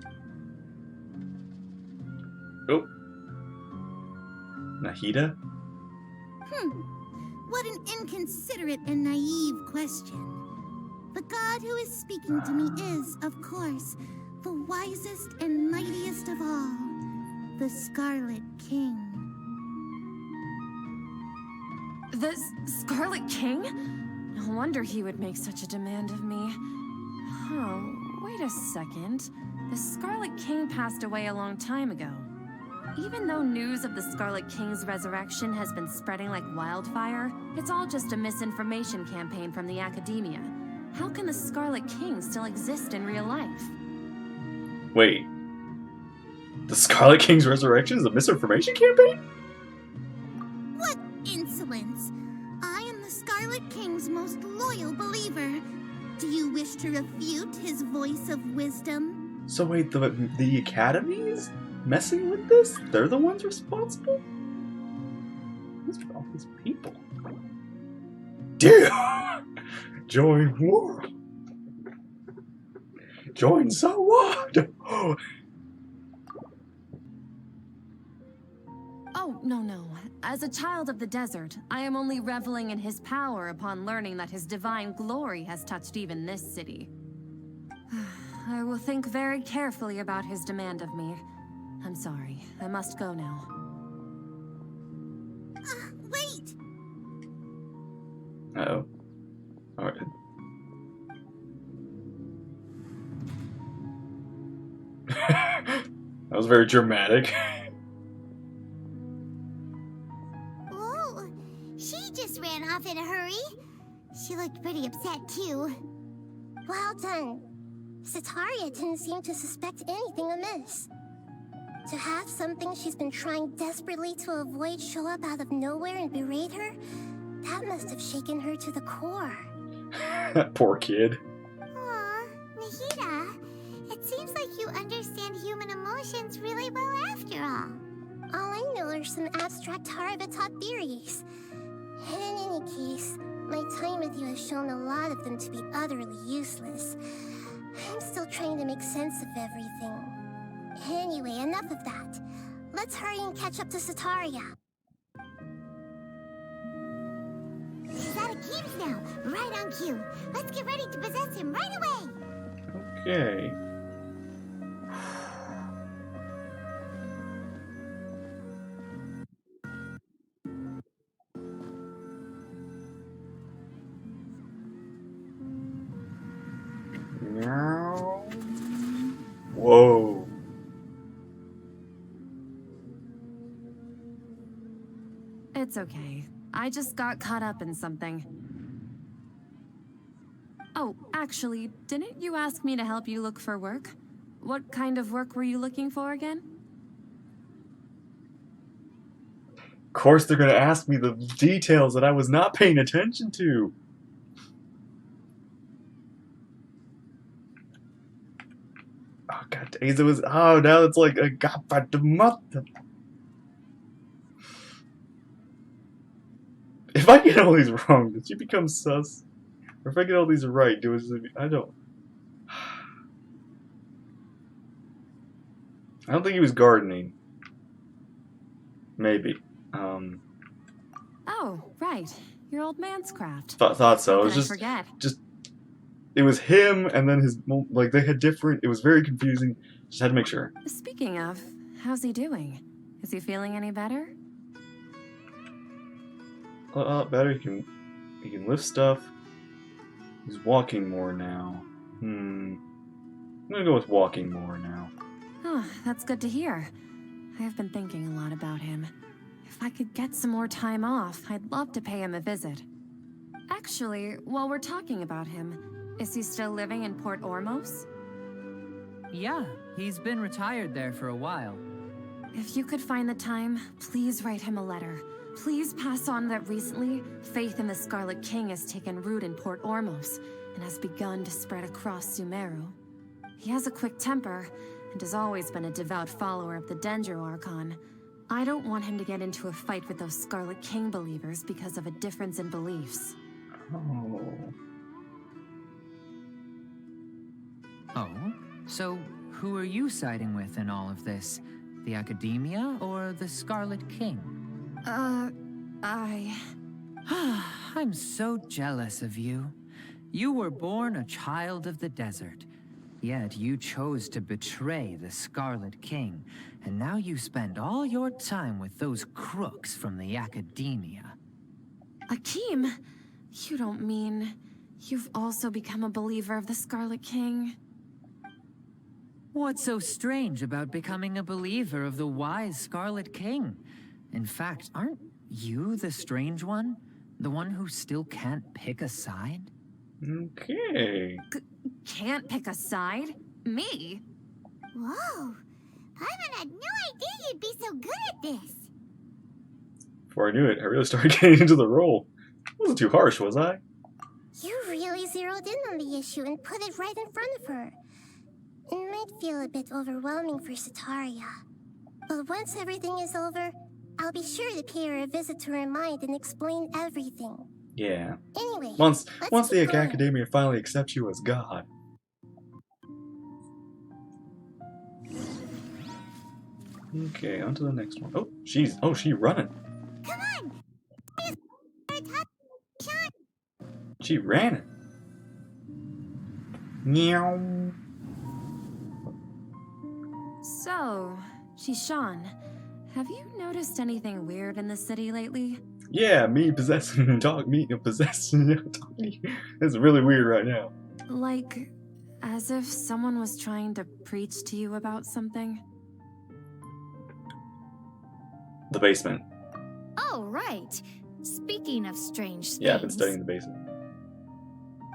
[SPEAKER 1] Nahida?
[SPEAKER 6] What an inconsiderate and naive question. The god who is speaking to me is, of course, the wisest and mightiest of all, the Scarlet King.
[SPEAKER 9] The Scarlet King? No wonder he would make such a demand of me. Oh, wait a second. The Scarlet King passed away a long time ago. Even though news of the Scarlet King's resurrection has been spreading like wildfire, it's all just a misinformation campaign from the academia. How can the Scarlet King still exist in real life?
[SPEAKER 1] Wait. The Scarlet King's resurrection is a misinformation campaign?
[SPEAKER 6] What insolence! I am the Scarlet King's most loyal believer. Do you wish to refute his voice of wisdom?
[SPEAKER 1] So wait, the Academy's messing with this? They're the ones responsible? What's with all these people? Dear, join war. Join so what?
[SPEAKER 9] Oh, no. As a child of the desert, I am only reveling in his power upon learning that his divine glory has touched even this city. I will think very carefully about his demand of me. I'm sorry. I must go now.
[SPEAKER 6] Wait!
[SPEAKER 1] Uh-oh. Alright. That was very dramatic.
[SPEAKER 4] Oh, she just ran off in a hurry. She looked pretty upset, too.
[SPEAKER 5] Well done. Sataria didn't seem to suspect anything amiss. To have something she's been trying desperately to avoid show up out of nowhere and berate her, that must have shaken her to the core.
[SPEAKER 1] That poor kid.
[SPEAKER 4] Aw, Nahida, it seems like you understand human emotions really well after all.
[SPEAKER 5] All I know are some abstract Haravatot theories. And in any case, my time with you has shown a lot of them to be utterly useless. I'm still trying to make sense of everything. Anyway, enough of that. Let's hurry and catch up to Sataria.
[SPEAKER 4] He's out of games now, right on cue. Let's get ready to possess him right away.
[SPEAKER 1] Okay. Whoa.
[SPEAKER 9] It's okay. I just got caught up in something. Oh, actually, didn't you ask me to help you look for work? What kind of work were you looking for again?
[SPEAKER 1] Of course they're gonna ask me the details that I was not paying attention to. Oh god, it was. Oh, now it's like a god, but the mother. If I get all these wrong, does she become sus? Or if I get all these right, I don't. I don't think he was gardening. Maybe.
[SPEAKER 9] Oh, right. Your old man's craft.
[SPEAKER 1] Thought so.
[SPEAKER 9] How
[SPEAKER 1] It was
[SPEAKER 9] could I
[SPEAKER 1] just
[SPEAKER 9] forget?
[SPEAKER 1] it was him, and then his, like, they had different. It was very confusing. Just had to make sure.
[SPEAKER 9] Speaking of, how's he doing? Is he feeling any better?
[SPEAKER 1] A lot better. He can lift stuff. He's walking more now. I'm gonna go with walking more now.
[SPEAKER 9] Oh, that's good to hear. I have been thinking a lot about him. If I could get some more time off, I'd love to pay him a visit. Actually, while we're talking about him, is he still living in Port Ormos?
[SPEAKER 7] Yeah, he's been retired there for a while.
[SPEAKER 9] If you could find the time, please write him a letter. Please pass on that recently, faith in the Scarlet King has taken root in Port Ormos and has begun to spread across Sumeru. He has a quick temper and has always been a devout follower of the Dendro Archon. I don't want him to get into a fight with those Scarlet King believers because of a difference in beliefs.
[SPEAKER 7] Oh, so who are you siding with in all of this? The Academia or the Scarlet King? I'm so jealous of you. You were born a child of the desert, yet you chose to betray the Scarlet King, and now you spend all your time with those crooks from the Academia.
[SPEAKER 9] Akeem, you don't mean you've also become a believer of the Scarlet King?
[SPEAKER 7] What's so strange about becoming a believer of the wise Scarlet King? In fact, aren't you the strange one? The one who still can't pick a side?
[SPEAKER 1] Okay.
[SPEAKER 9] Can't pick a side? Me?
[SPEAKER 4] Whoa, Paimon had no idea you'd be so good at this.
[SPEAKER 1] Before I knew it, I really started getting into the role. I wasn't too harsh, was I?
[SPEAKER 5] You really zeroed in on the issue and put it right in front of her. It might feel a bit overwhelming for Sataria. But once everything is over, I'll be sure to pay her a visit to her mind and explain everything.
[SPEAKER 1] Yeah.
[SPEAKER 5] Anyway,
[SPEAKER 1] Once
[SPEAKER 5] let's
[SPEAKER 1] the
[SPEAKER 5] keep going.
[SPEAKER 1] academia finally accepts you as God. Okay, on to the next one. Oh, she's running.
[SPEAKER 4] Come on!
[SPEAKER 1] She ran it. Meow.
[SPEAKER 9] So, Shishan, have you noticed anything weird in the city lately?
[SPEAKER 1] Yeah, me possessing dog meat and possessing doggy. It's really weird right now.
[SPEAKER 9] Like, as if someone was trying to preach to you about something?
[SPEAKER 1] The basement.
[SPEAKER 8] Oh, right. Speaking of strange things.
[SPEAKER 1] Yeah, I've been studying the basement.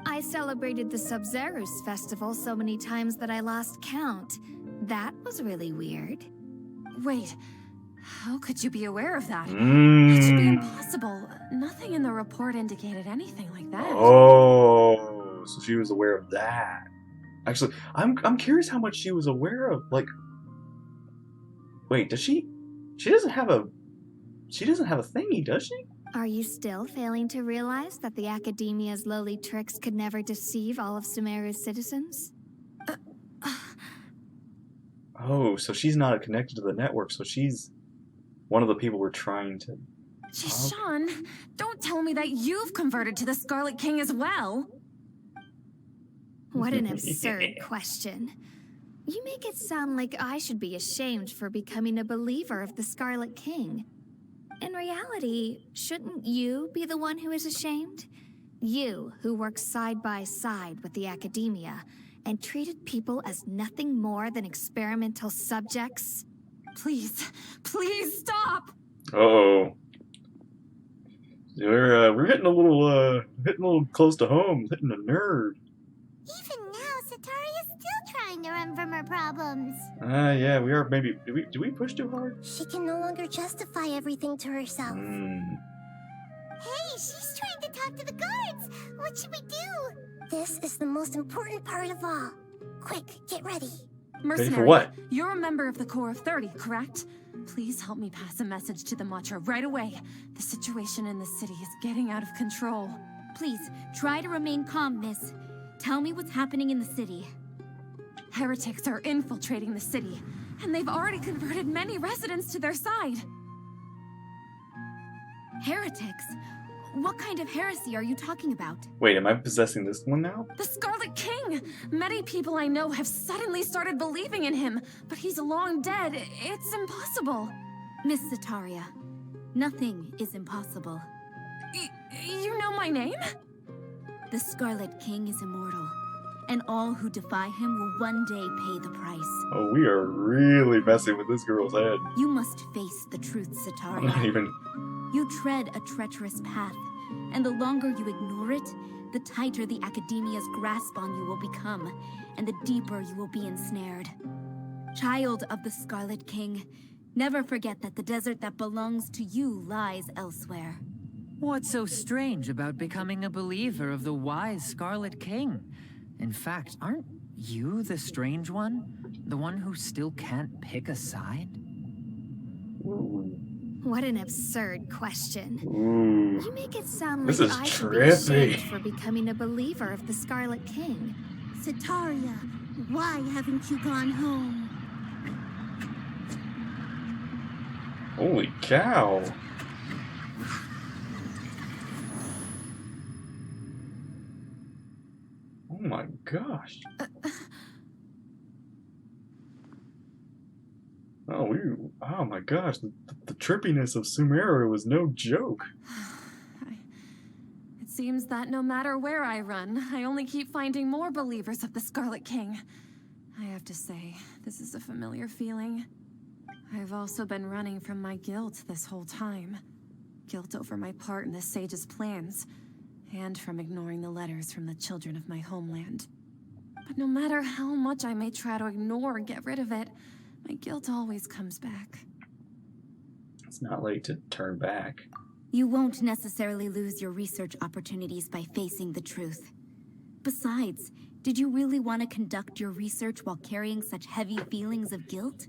[SPEAKER 8] I celebrated the Sub-Zerus festival so many times that I lost count. That was really weird.
[SPEAKER 9] Wait, how could you be aware of that? It should be
[SPEAKER 1] Mm.
[SPEAKER 9] impossible. Nothing in the report indicated anything like that.
[SPEAKER 1] Oh, so she was aware of that. Actually, I'm curious how much she was aware of. Like, wait, does she? She doesn't have a thingy, does she?
[SPEAKER 8] Are you still failing to realize that the Academia's lowly tricks could never deceive all of Sumeru's citizens?
[SPEAKER 1] Oh, so she's not connected to the network. So she's one of the people we're trying to.
[SPEAKER 9] Shishan, don't tell me that you've converted to the Scarlet King as well.
[SPEAKER 8] What an absurd question. You make it sound like I should be ashamed for becoming a believer of the Scarlet King. In reality, shouldn't you be the one who is ashamed? You, who works side by side with the Academia and treated people as nothing more than experimental subjects?
[SPEAKER 9] Please, please stop!
[SPEAKER 1] Uh-oh. We're hitting a little close to home, hitting a nerve.
[SPEAKER 4] Even now, Satari is still trying to run from her problems.
[SPEAKER 1] Yeah, we are. Maybe do we push too hard?
[SPEAKER 5] She can no longer justify everything to herself.
[SPEAKER 4] Hey, she's trying to talk to the guards. What should we do?
[SPEAKER 5] This is the most important part of all. Quick, get ready.
[SPEAKER 9] Mercenary,
[SPEAKER 1] for what?
[SPEAKER 9] You're a member of the Corps of 30, correct? Please help me pass a message to the Matcha right away. The situation in the city is getting out of control.
[SPEAKER 3] Please, try to remain calm, miss. Tell me what's happening in the city.
[SPEAKER 9] Heretics are infiltrating the city, and they've already converted many residents to their side.
[SPEAKER 3] Heretics? What kind of heresy are you talking about?
[SPEAKER 1] Wait, am I possessing this one now?
[SPEAKER 9] The Scarlet King! Many people I know have suddenly started believing in him, but he's long dead. It's impossible.
[SPEAKER 3] Miss Sataria, nothing is impossible.
[SPEAKER 9] You know my name?
[SPEAKER 3] The Scarlet King is immortal, and all who defy him will one day pay the price.
[SPEAKER 1] Oh, we are really messing with this girl's head.
[SPEAKER 3] You must face the truth,
[SPEAKER 1] I'm not
[SPEAKER 3] Sataria.
[SPEAKER 1] even.
[SPEAKER 3] You tread a treacherous path, and the longer you ignore it, the tighter the Academia's grasp on you will become, and the deeper you will be ensnared. Child of the Scarlet King, never forget that the desert that belongs to you lies elsewhere.
[SPEAKER 7] What's so strange about becoming a believer of the wise Scarlet King? In fact, aren't you the strange one? The one who still can't pick a side?
[SPEAKER 8] What an absurd question.
[SPEAKER 1] Ooh.
[SPEAKER 8] You make it sound
[SPEAKER 1] This
[SPEAKER 8] like
[SPEAKER 1] is
[SPEAKER 8] I should be
[SPEAKER 1] trippy.
[SPEAKER 8] ashamed for becoming a believer of the Scarlet King.
[SPEAKER 6] Sataria, why haven't you gone home?
[SPEAKER 1] Holy cow. Oh my gosh. Oh my gosh, the trippiness of Sumeru was no joke.
[SPEAKER 9] It seems that no matter where I run, I only keep finding more believers of the Scarlet King. I have to say, this is a familiar feeling. I've also been running from my guilt this whole time. Guilt over my part in the Sage's plans, and from ignoring the letters from the children of my homeland. But no matter how much I may try to ignore or get rid of it, my guilt always comes back.
[SPEAKER 1] It's not late to turn back.
[SPEAKER 3] You won't necessarily lose your research opportunities by facing the truth. Besides, did you really want to conduct your research while carrying such heavy feelings of guilt?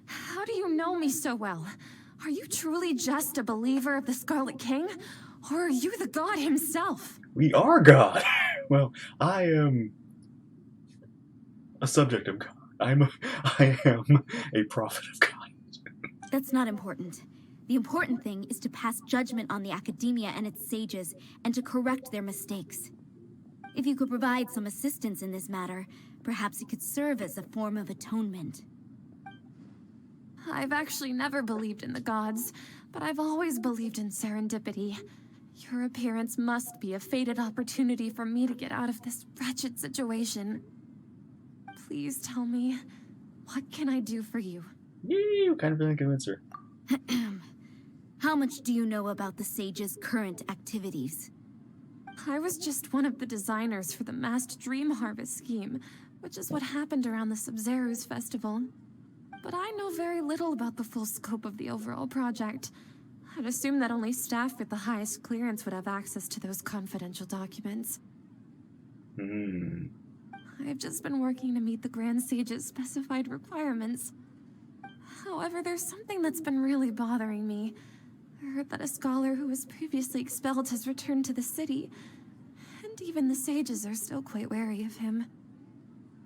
[SPEAKER 9] How do you know me so well? Are you truly just a believer of the Scarlet King? Or are you the god himself?
[SPEAKER 1] We are God. Well, I am a subject of God. I am a prophet of God.
[SPEAKER 3] That's not important. The important thing is to pass judgment on the academia and its sages, and to correct their mistakes. If you could provide some assistance in this matter, perhaps it could serve as a form of atonement.
[SPEAKER 9] I've actually never believed in the gods, but I've always believed in serendipity. Your appearance must be a fated opportunity for me to get out of this wretched situation. Please tell me, what can I do for you?
[SPEAKER 1] You kind of didn't convince her.
[SPEAKER 3] How much do you know about the sage's current activities?
[SPEAKER 9] I was just one of the designers for the masked dream harvest scheme, which is what happened around the Sumeru's festival. But I know very little about the full scope of the overall project. I'd assume that only staff with the highest clearance would have access to those confidential documents. I've just been working to meet the Grand Sage's specified requirements. However, there's something that's been really bothering me. I heard that a scholar who was previously expelled has returned to the city, and even the sages are still quite wary of him.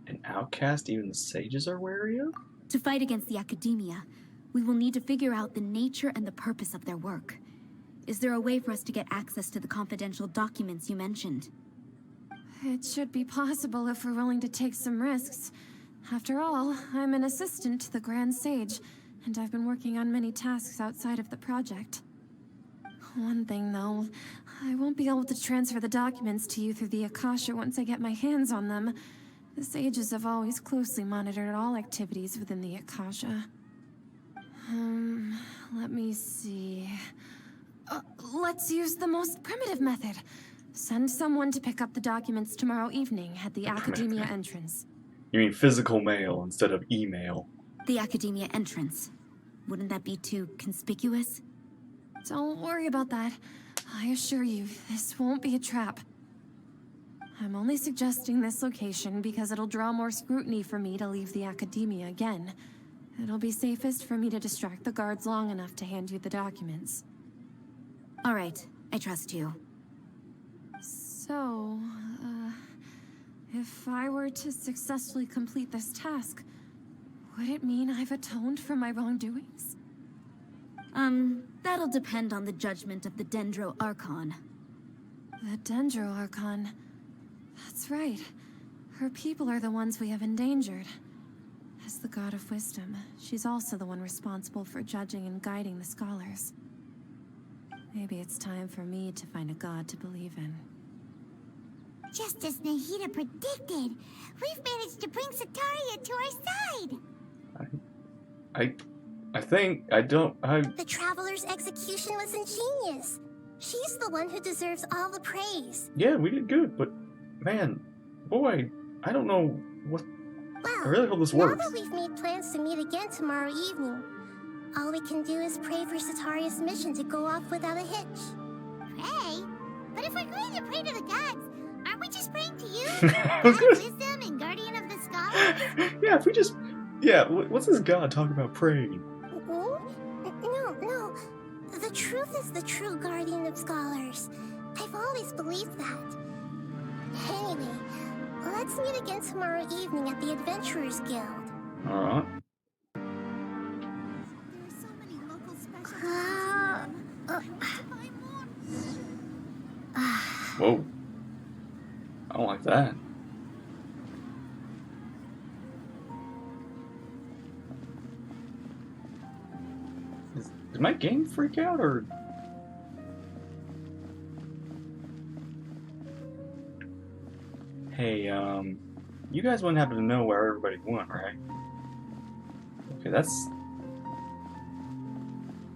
[SPEAKER 1] An outcast even the sages are wary of?
[SPEAKER 3] To fight against the academia, we will need to figure out the nature and the purpose of their work. Is there a way for us to get access to the confidential documents you mentioned?
[SPEAKER 9] It should be possible if we're willing to take some risks. After all, I'm an assistant to the Grand Sage, and I've been working on many tasks outside of the project. One thing, though, I won't be able to transfer the documents to you through the Akasha once I get my hands on them. The sages have always closely monitored all activities within the Akasha. Let me see... let's use the most primitive method. Send someone to pick up the documents tomorrow evening at the Academia entrance.
[SPEAKER 1] You mean physical mail instead of email?
[SPEAKER 3] The Academia entrance. Wouldn't that be too conspicuous?
[SPEAKER 9] Don't worry about that. I assure you, this won't be a trap. I'm only suggesting this location because it'll draw more scrutiny for me to leave the Academia again. It'll be safest for me to distract the guards long enough to hand you the documents.
[SPEAKER 3] All right, I trust you.
[SPEAKER 9] So, if I were to successfully complete this task, would it mean I've atoned for my wrongdoings?
[SPEAKER 3] That'll depend on the judgment of the Dendro Archon.
[SPEAKER 9] The Dendro Archon. That's right. Her people are the ones we have endangered. As the God of Wisdom, she's also the one responsible for judging and guiding the scholars. Maybe it's time for me to find a god to believe in.
[SPEAKER 4] Just as Nahida predicted, we've managed to bring Sataria to our side.
[SPEAKER 5] The Traveler's execution was ingenious. She's the one who deserves all the praise.
[SPEAKER 1] Yeah, we did good, but man, boy, I don't know what...
[SPEAKER 5] Well,
[SPEAKER 1] I really hope this works.
[SPEAKER 5] Now that we've made plans to meet again tomorrow evening, all we can do is pray for Sataria's mission to go off without a hitch.
[SPEAKER 4] Pray? But if we're going to pray to the gods, aren't we just praying to you? God of Wisdom and Guardian of the Scholars?
[SPEAKER 1] Yeah, if we just... Yeah, what's this god talking about praying?
[SPEAKER 5] No. The truth is the true Guardian of Scholars. I've always believed that. Anyway, let's meet again tomorrow evening at the Adventurers Guild.
[SPEAKER 1] Alright. Whoa. I don't like that. Did my game freak out, or... Hey, you guys wouldn't happen to know where everybody went, right? Okay, that's...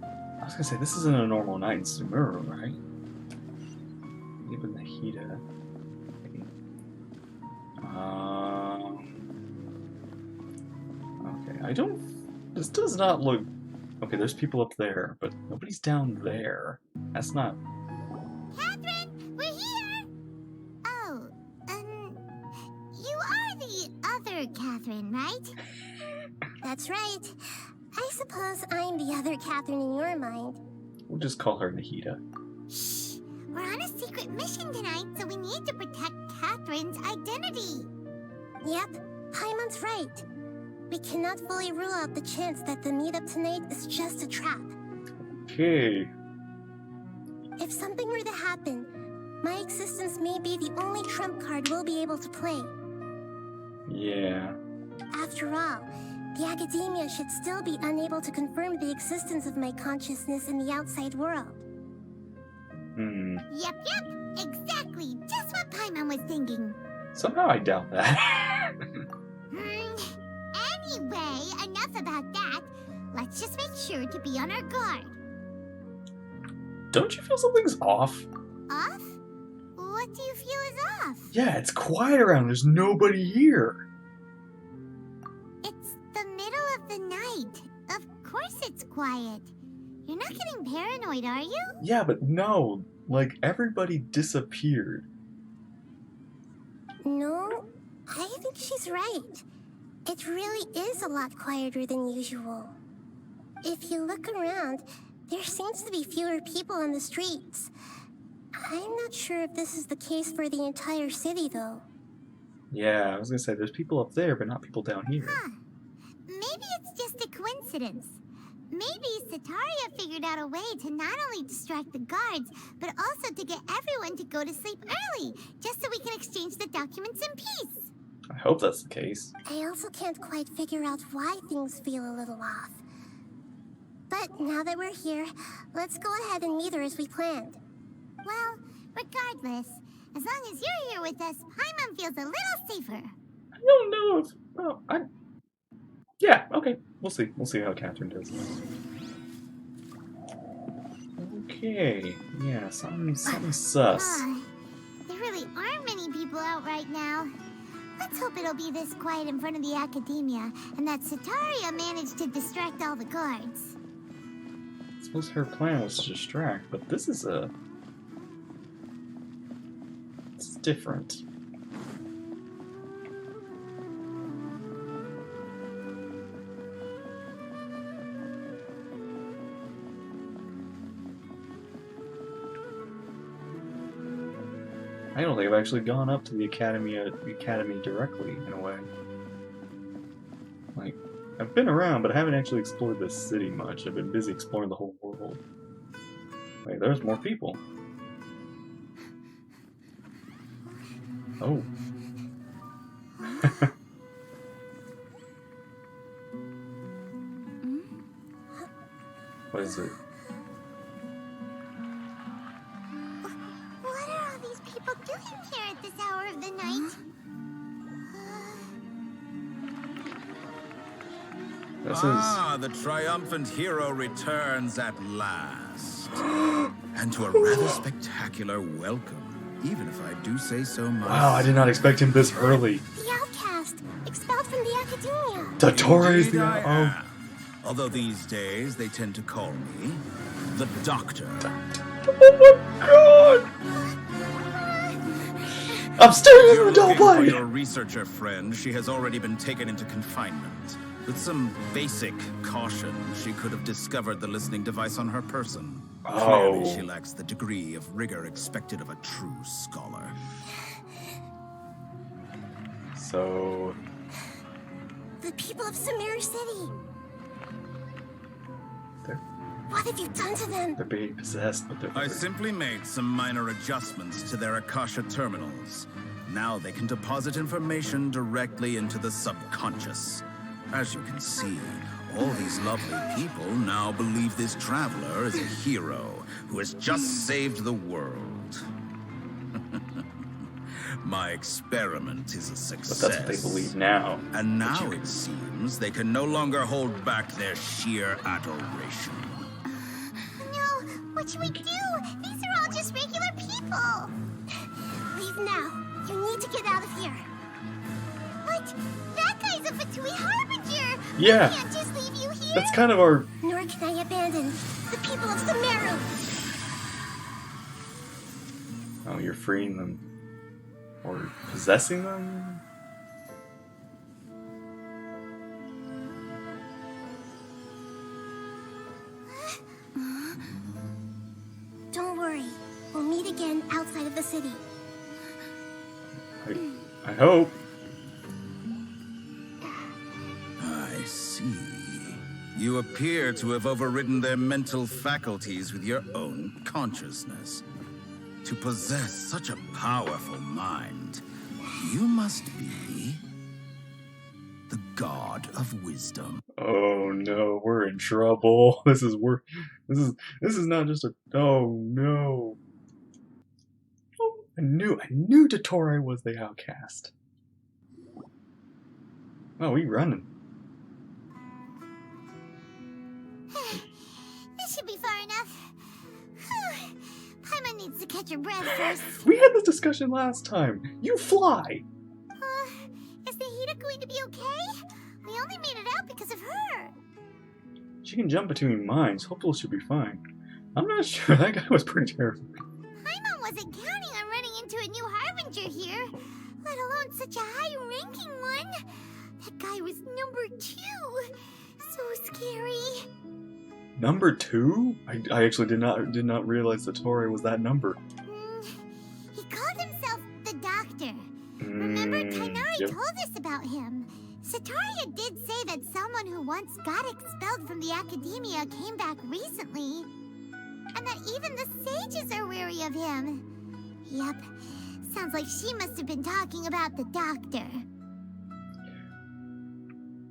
[SPEAKER 1] I was gonna say, this isn't a normal night in Sumeru, right? Even Nahida. Okay, I don't... This does not look... Okay, there's people up there, but nobody's down there. That's not...
[SPEAKER 4] Catherine, we're here! Oh, you are the other Catherine, right?
[SPEAKER 5] That's right. I suppose I'm the other Catherine in your mind.
[SPEAKER 1] We'll just call her Nahida.
[SPEAKER 4] Shh! We're on a secret mission tonight, so we need to protect Catherine's identity.
[SPEAKER 5] Yep, Paimon's right. We cannot fully rule out the chance that the meetup tonight is just a trap.
[SPEAKER 1] Okay.
[SPEAKER 5] If something were to happen, my existence may be the only trump card we'll be able to play.
[SPEAKER 1] Yeah.
[SPEAKER 5] After all, the academia should still be unable to confirm the existence of my consciousness in the outside world.
[SPEAKER 4] Yep, exactly. Just what Paimon was thinking.
[SPEAKER 1] Somehow I doubt that.
[SPEAKER 4] Anyway, enough about that. Let's just make sure to be on our guard.
[SPEAKER 1] Don't you feel something's off?
[SPEAKER 4] Off? What do you feel is off?
[SPEAKER 1] Yeah, it's quiet around. There's nobody here.
[SPEAKER 4] It's the middle of the night. Of course it's quiet. You're not getting paranoid, are you?
[SPEAKER 1] Yeah, but no. Like, everybody disappeared.
[SPEAKER 5] No, I think she's right. It really is a lot quieter than usual. If you look around, there seems to be fewer people on the streets. I'm not sure if this is the case for the entire city, though.
[SPEAKER 1] Yeah, I was gonna say, there's people up there, but not people down here.
[SPEAKER 4] Huh. Maybe it's just a coincidence. Maybe Sataria figured out a way to not only distract the guards, but also to get everyone to go to sleep early, just so we can exchange the documents in peace.
[SPEAKER 1] I hope that's the case.
[SPEAKER 5] I also can't quite figure out why things feel a little off. But now that we're here, let's go ahead and meet her as we planned.
[SPEAKER 4] Well, regardless, as long as you're here with us, Paimon feels a little safer.
[SPEAKER 1] I don't know if... Oh, yeah, okay. We'll see. We'll see how Catherine does. Okay. Yeah, something sus.
[SPEAKER 4] There really aren't many people out right now. Let's hope it'll be this quiet in front of the academia, and that Sataria managed to distract all the guards.
[SPEAKER 1] I suppose her plan was to distract, but this is it's different. I don't think I've actually gone up to the academy directly, in a way. Like, I've been around, but I haven't actually explored this city much. I've been busy exploring the whole world. Wait, there's more people. Oh. What is it?
[SPEAKER 4] What are all these people doing here at this hour of the night?
[SPEAKER 10] The triumphant hero returns at last. And to a rather spectacular welcome, even if I do say so myself.
[SPEAKER 1] Wow, I did not expect him this early.
[SPEAKER 5] The outcast, expelled from the academia.
[SPEAKER 1] Dottore is the
[SPEAKER 10] Although these days they tend to call me the Doctor.
[SPEAKER 1] Oh my god! I'm staring at the doll
[SPEAKER 10] For
[SPEAKER 1] blade!
[SPEAKER 10] your researcher friend, she has already been taken into confinement. With some basic caution, she could have discovered the listening device on her person. Clearly, she lacks the degree of rigor expected of a true scholar.
[SPEAKER 1] So...
[SPEAKER 5] The people of Sumeru City.
[SPEAKER 1] They're,
[SPEAKER 5] What have you done to them?
[SPEAKER 1] they're being possessed, but they're...
[SPEAKER 10] I simply made some minor adjustments to their Akasha terminals. Now they can deposit information directly into the subconscious. As you can see, all these lovely people now believe this traveler is a hero who has just saved the world. My experiment is a success.
[SPEAKER 1] But that's what they believe now.
[SPEAKER 10] And now it seems they can no longer hold back their sheer adoration.
[SPEAKER 4] No, what should we do? These are all just regular people.
[SPEAKER 5] Leave now. You need to get out of here.
[SPEAKER 4] What? That guy's a Fatui Harbinger.
[SPEAKER 1] Yeah.
[SPEAKER 4] We can't just leave you here.
[SPEAKER 1] That's kind of our...
[SPEAKER 5] Nor can I abandon the people of Sumeru.
[SPEAKER 1] Oh, you're freeing them. Or possessing them?
[SPEAKER 5] the city.
[SPEAKER 1] I hope.
[SPEAKER 10] I see. You appear to have overridden their mental faculties with your own consciousness. To possess such a powerful mind, you must be the god of wisdom.
[SPEAKER 1] Oh no, we're in trouble. This is not just a oh no. Oh, I knew Dottore was the outcast. Oh, we running.
[SPEAKER 4] This should be far enough. Whew. Paimon needs to catch her breath first.
[SPEAKER 1] We had this discussion last time. You fly.
[SPEAKER 4] Is Nahida going to be okay? We only made it out because of her.
[SPEAKER 1] She can jump between mines. Hopefully she'll be fine. I'm not sure. That guy was pretty terrifying.
[SPEAKER 4] Paimon wasn't counting on running into a new Harbinger here, let alone such a high-ranking one. That guy was number 2. So scary.
[SPEAKER 1] Number 2? I actually did not realize that Dottore was that number.
[SPEAKER 4] He called himself the Doctor. Remember, Kainari
[SPEAKER 1] Yep.
[SPEAKER 4] told us about him. Sataria did say that someone who once got expelled from the Academia came back recently. And that even the sages are wary of him. Yep. Sounds like she must have been talking about the Doctor.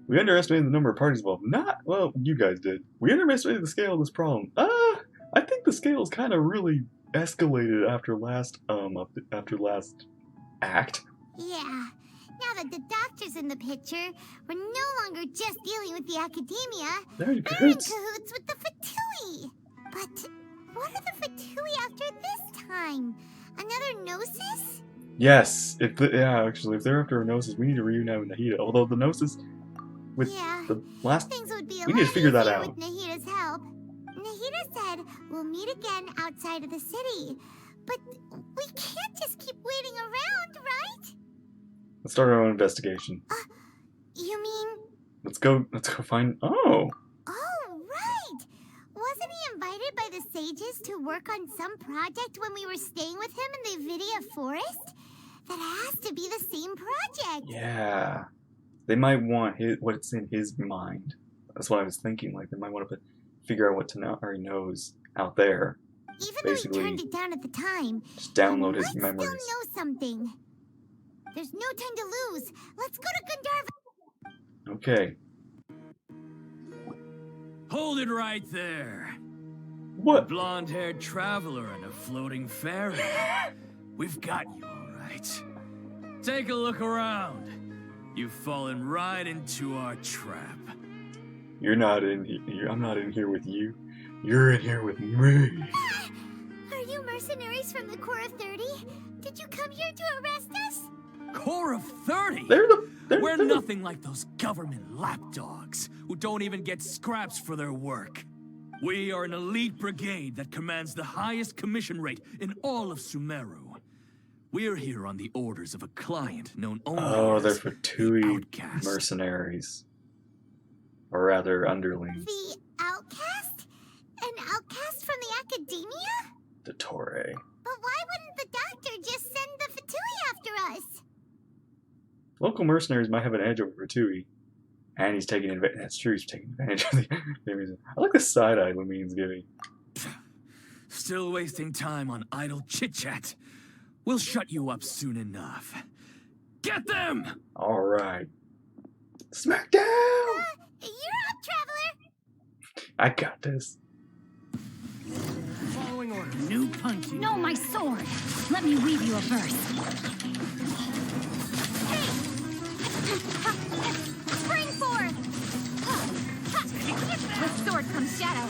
[SPEAKER 1] We underestimated the number of parties involved. Well, you guys did. We underestimated the scale of this problem. I think the scale's kind of really escalated after last act.
[SPEAKER 4] Yeah. Now that the Doctor's in the picture, we're no longer just dealing with the Academia.
[SPEAKER 1] They're
[SPEAKER 4] We're
[SPEAKER 1] in
[SPEAKER 4] in
[SPEAKER 1] cahoots.
[SPEAKER 4] cahoots with the Fatui. But what are the Fatui after this time? Another Gnosis?
[SPEAKER 1] Yes. If they're after a Gnosis, we need to reunite with Nahida. Although the Gnosis with
[SPEAKER 4] Yeah.
[SPEAKER 1] the last
[SPEAKER 4] Things would be a
[SPEAKER 1] we
[SPEAKER 4] lot
[SPEAKER 1] need to figure that
[SPEAKER 4] easier
[SPEAKER 1] out.
[SPEAKER 4] with Nahida's help. Nahida said we'll meet again outside of the city. But we can't just keep waiting around, right?
[SPEAKER 1] Let's start our own investigation.
[SPEAKER 4] You mean...
[SPEAKER 1] Let's go find Oh!
[SPEAKER 4] Oh, right! Wasn't he invited by the sages to work on some project when we were staying with him in the Vidia forest? That has to be the same project!
[SPEAKER 1] Yeah. They might want what's in his mind. That's what I was thinking. Like, they might want to figure out what Tanari knows out there.
[SPEAKER 4] Even
[SPEAKER 1] Basically,
[SPEAKER 4] though he turned it down at the time,
[SPEAKER 1] Just download
[SPEAKER 4] he
[SPEAKER 1] his
[SPEAKER 4] might
[SPEAKER 1] memories.
[SPEAKER 4] still know something. There's no time to lose. Let's go to Gandharva.
[SPEAKER 1] Okay.
[SPEAKER 11] Hold it right there.
[SPEAKER 1] What?
[SPEAKER 11] Blonde-haired traveler and a floating fairy. We've got you, all right. Take a look around. You've fallen right into our trap.
[SPEAKER 1] You're not in here. I'm not in here with you. You're in here with me.
[SPEAKER 4] Are you mercenaries from the Corps of 30? Did you come here to arrest us?
[SPEAKER 11] Corps of 30?
[SPEAKER 1] We're
[SPEAKER 11] nothing like those government lapdogs who don't even get scraps for their work. We are an elite brigade that commands the highest commission rate in all of Sumeru. We're here on the orders of a client known only as
[SPEAKER 1] they're Fatui
[SPEAKER 11] Outcast.
[SPEAKER 1] mercenaries. Or rather, underlings.
[SPEAKER 4] The outcast? An outcast from the Academia?
[SPEAKER 1] Dottore.
[SPEAKER 4] But why wouldn't the Doctor just send the Fatui after us?
[SPEAKER 1] Local mercenaries might have an edge over Fatui. And he's taking advantage. That's true, he's taking advantage of the... I like the side-eye Lumine's giving.
[SPEAKER 11] Still wasting time on idle chit-chat. We'll shut you up soon enough. Get them!
[SPEAKER 1] Alright. Smackdown!
[SPEAKER 4] You're up, Traveler!
[SPEAKER 1] I got this.
[SPEAKER 11] Following order. New punching.
[SPEAKER 3] No, my sword! Let me weave you a verse. Spring forth! With sword comes shadow.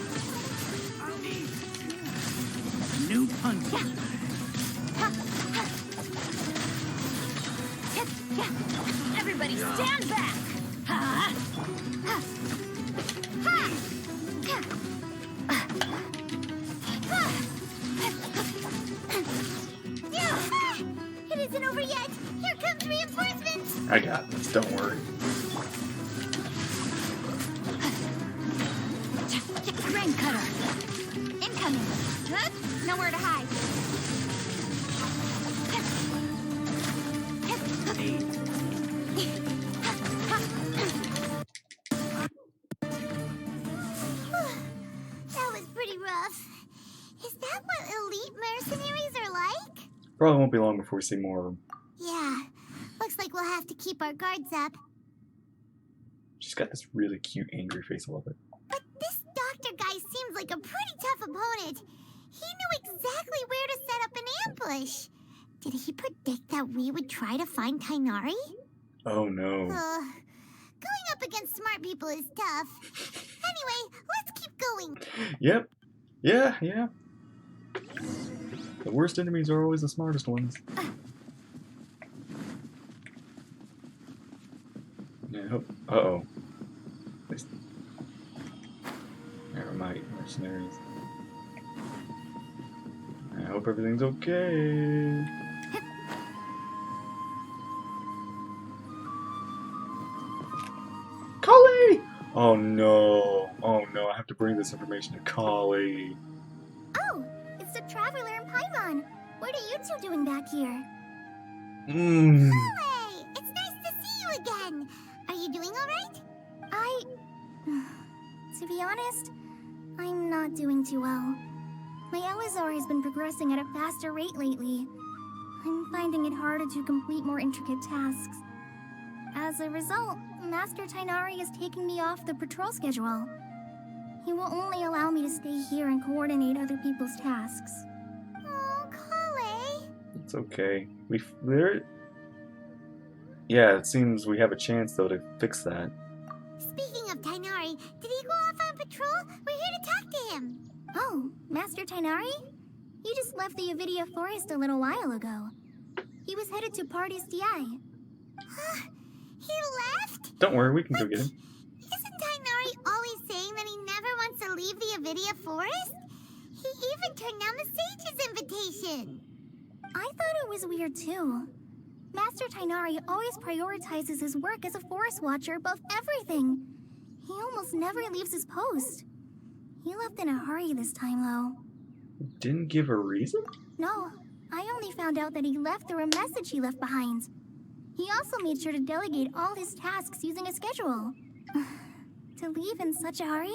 [SPEAKER 11] New punching.
[SPEAKER 3] Everybody stand back!
[SPEAKER 4] It isn't over yet! Here comes reinforcements!
[SPEAKER 1] I got this, don't worry.
[SPEAKER 3] Grain cutter! Incoming! Nowhere to hide!
[SPEAKER 4] That was pretty rough. Is that what elite mercenaries are like?
[SPEAKER 1] Probably won't be long before we see more of them.
[SPEAKER 4] Yeah. Looks like we'll have to keep our guards up.
[SPEAKER 1] She's got this really cute, angry face. I love it.
[SPEAKER 4] But this doctor guy seems like a pretty tough opponent. He knew exactly where to set up an ambush. Did he predict that we would try to find Tainari?
[SPEAKER 1] Oh no.
[SPEAKER 4] Going up against smart people is tough. Anyway, let's keep going.
[SPEAKER 1] Yep. Yeah, yeah. The worst enemies are always the smartest ones. Yeah, hope. Uh-oh. Aramite mercenaries. I hope everything's okay. Kali! Oh no. Oh no, I have to bring this information to Kali.
[SPEAKER 5] Oh, it's the Traveler and Paimon. What are you two doing back here?
[SPEAKER 4] Kale, it's nice to see you again. Are you doing alright?
[SPEAKER 5] To be honest, I'm not doing too well. My Elazar has been progressing at a faster rate lately. I'm finding it harder to complete more intricate tasks. As a result, Master Tainari is taking me off the patrol schedule. He will only allow me to stay here and coordinate other people's tasks.
[SPEAKER 4] Oh, Kale.
[SPEAKER 1] It's okay. Yeah, it seems we have a chance though to fix that.
[SPEAKER 4] Speaking of Tainari, did he go off on patrol? We're here to talk to him.
[SPEAKER 5] Oh, Master Tainari? He just left the Avidia Forest a little while ago. He was headed to Party's DI.
[SPEAKER 4] He left?
[SPEAKER 1] Don't worry, we can go get him.
[SPEAKER 4] Isn't Tainari always saying that he never wants to leave the Avidia Forest? He even turned down the Sage's invitation.
[SPEAKER 5] I thought it was weird too. Master Tainari always prioritizes his work as a forest watcher above everything. He almost never leaves his post. He left in a hurry this time, though.
[SPEAKER 1] Didn't give a reason?
[SPEAKER 5] No, I only found out that he left through a message he left behind. He also made sure to delegate all his tasks using a schedule. To leave in such a hurry?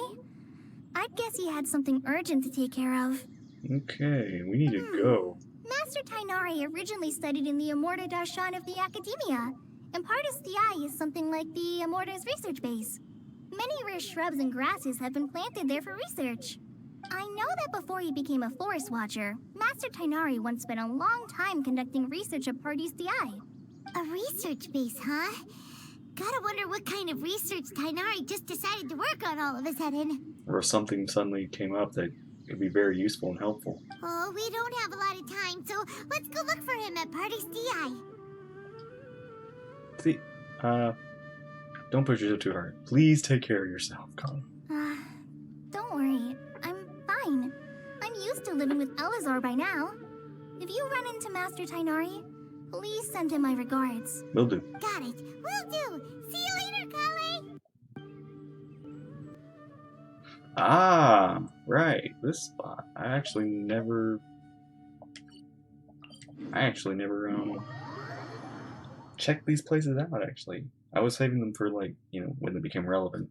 [SPEAKER 5] I'd guess he had something urgent to take care of.
[SPEAKER 1] Okay, we need to go.
[SPEAKER 5] Master Tainari originally studied in the Amorta Darshan of the Academia, and Partis DI is something like the Amorta's research base. Many rare shrubs and grasses have been planted there for research. I know that before he became a forest watcher, Master Tainari once spent a long time conducting research at Partis DI.
[SPEAKER 4] A research base, huh? Gotta wonder what kind of research Tainari just decided to work on all of a sudden.
[SPEAKER 1] Or if something suddenly came up that could be very useful and helpful.
[SPEAKER 4] Oh, we don't have a lot of time, so let's go look for him at Party's DI.
[SPEAKER 1] See, don't push yourself too hard. Please take care of yourself, Colin.
[SPEAKER 5] Don't worry. I'm fine. I'm used to living with Elazar by now. If you run into Master Tainari, please send him my regards.
[SPEAKER 1] Will do.
[SPEAKER 4] Got it. Will do. See you later, Kale.
[SPEAKER 1] Ah, right. This spot. I actually never checked these places out, actually. I was saving them for, like, you know, when they became relevant.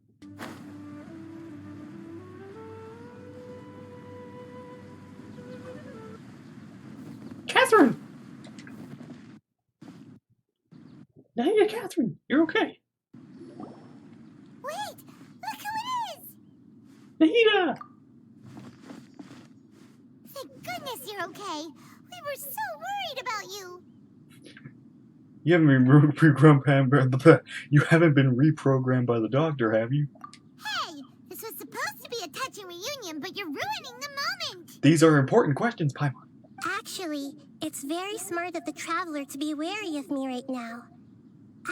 [SPEAKER 1] Catherine! Hey, Catherine! You're okay.
[SPEAKER 4] Wait! Look who it is!
[SPEAKER 1] Nahida!
[SPEAKER 4] Thank goodness you're okay. We were so worried about you.
[SPEAKER 1] You haven't been reprogrammed. You haven't been reprogrammed by the doctor, have you?
[SPEAKER 4] Hey, this was supposed to be a touching reunion, but you're ruining the moment.
[SPEAKER 1] These are important questions, Paimon.
[SPEAKER 5] Actually, it's very smart of the Traveler to be wary of me right now.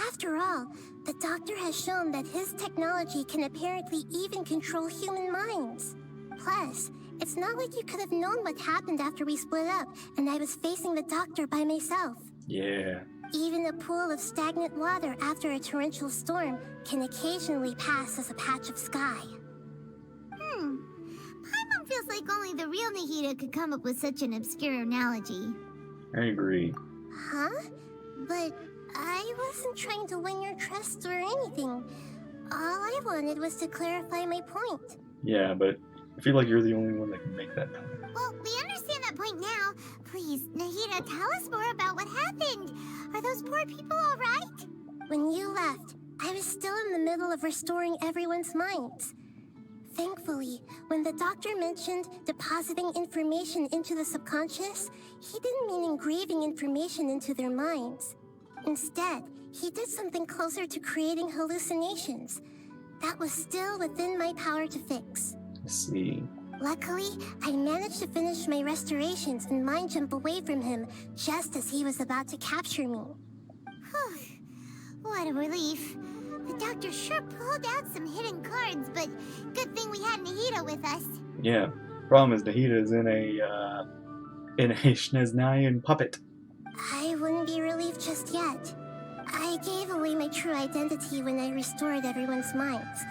[SPEAKER 5] After all, the Doctor has shown that his technology can apparently even control human minds. Plus, it's not like you could have known what happened after we split up and I was facing the Doctor by myself.
[SPEAKER 1] Yeah.
[SPEAKER 5] Even a pool of stagnant water after a torrential storm can occasionally pass as a patch of sky.
[SPEAKER 4] Paimon feels like only the real Nahida could come up with such an obscure analogy.
[SPEAKER 1] I agree.
[SPEAKER 5] Huh? But I wasn't trying to win your trust or anything. All I wanted was to clarify my point.
[SPEAKER 1] Yeah, but I feel like you're the only one that can make that point.
[SPEAKER 4] Well, we understand that point now. Please, Nahida, tell us more about what happened. Are those poor people all right?
[SPEAKER 5] When you left, I was still in the middle of restoring everyone's minds. Thankfully, when the doctor mentioned depositing information into the subconscious, he didn't mean engraving information into their minds. Instead, he did something closer to creating hallucinations. That was still within my power to fix.
[SPEAKER 1] I see.
[SPEAKER 5] Luckily, I managed to finish my restorations and mind jump away from him just as he was about to capture me.
[SPEAKER 4] Whew. What a relief. The doctor sure pulled out some hidden cards, but good thing we had Nahida with us.
[SPEAKER 1] Yeah. Problem is Nahida is in a Schneznayan puppet.
[SPEAKER 5] I wouldn't be relieved just yet. I gave away my true identity when I restored everyone's minds,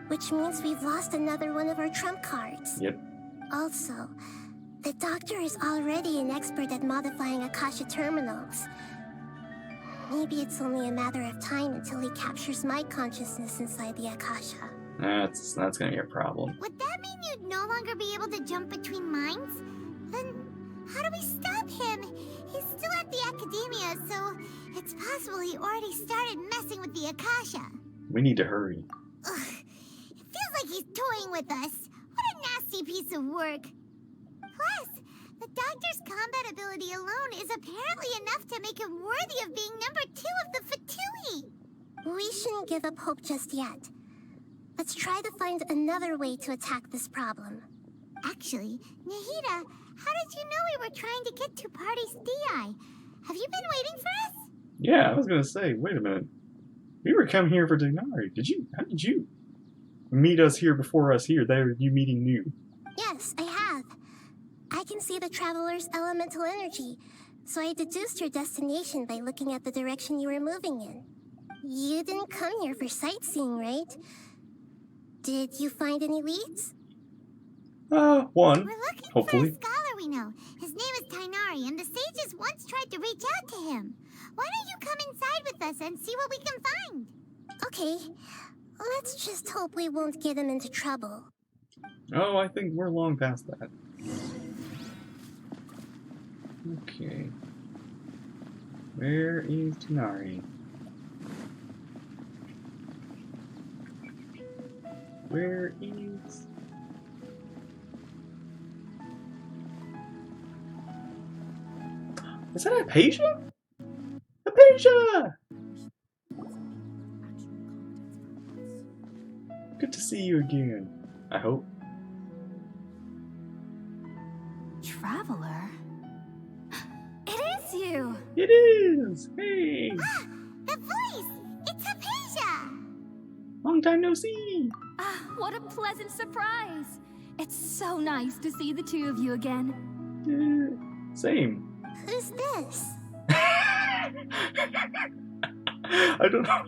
[SPEAKER 5] which means we've lost another one of our trump cards.
[SPEAKER 1] Yep.
[SPEAKER 5] Also, the doctor is already an expert at modifying Akasha terminals. Maybe it's only a matter of time until he captures my consciousness inside the Akasha.
[SPEAKER 1] That's gonna be a problem.
[SPEAKER 4] Would that mean you'd no longer be able to jump between minds? Then how do we stop him? He's still at the academia, so it's possible he already started messing with the Akasha.
[SPEAKER 1] We need to hurry.
[SPEAKER 4] Ugh, it feels like he's toying with us. What a nasty piece of work. Plus, the doctor's combat ability alone is apparently enough to make him worthy of being number 2 of the Fatui.
[SPEAKER 5] We shouldn't give up hope just yet. Let's try to find another way to attack this problem.
[SPEAKER 4] Actually, Nahida, how did you know we were trying to get to Party's DI? Have you been waiting for us?
[SPEAKER 1] Yeah, I was gonna say, wait a minute. We were coming here for Dignari. How did you meet us here before us here? There, you meeting new.
[SPEAKER 5] Yes, I have. I can see the traveler's elemental energy, so I deduced your destination by looking at the direction you were moving in. You didn't come here for sightseeing, right? Did you find any leads?
[SPEAKER 1] One,
[SPEAKER 4] We're looking
[SPEAKER 1] hopefully.
[SPEAKER 4] for a scholar we know. His name is Tainari, and the sages once tried to reach out to him. Why don't you come inside with us and see what we can find?
[SPEAKER 5] Okay, let's just hope we won't get him into trouble.
[SPEAKER 1] Oh, I think we're long past that. Okay. Where is Tanari? Where is... Is that Apasia? Apasia! Good to see you again, I hope.
[SPEAKER 3] Traveler? It is you!
[SPEAKER 1] It is! Hey!
[SPEAKER 4] Ah, the voice! It's Apasia!
[SPEAKER 1] Long time no see!
[SPEAKER 3] Ah, what a pleasant surprise! It's so nice to see the two of you again.
[SPEAKER 1] Same.
[SPEAKER 5] Who's this?
[SPEAKER 1] I don't know.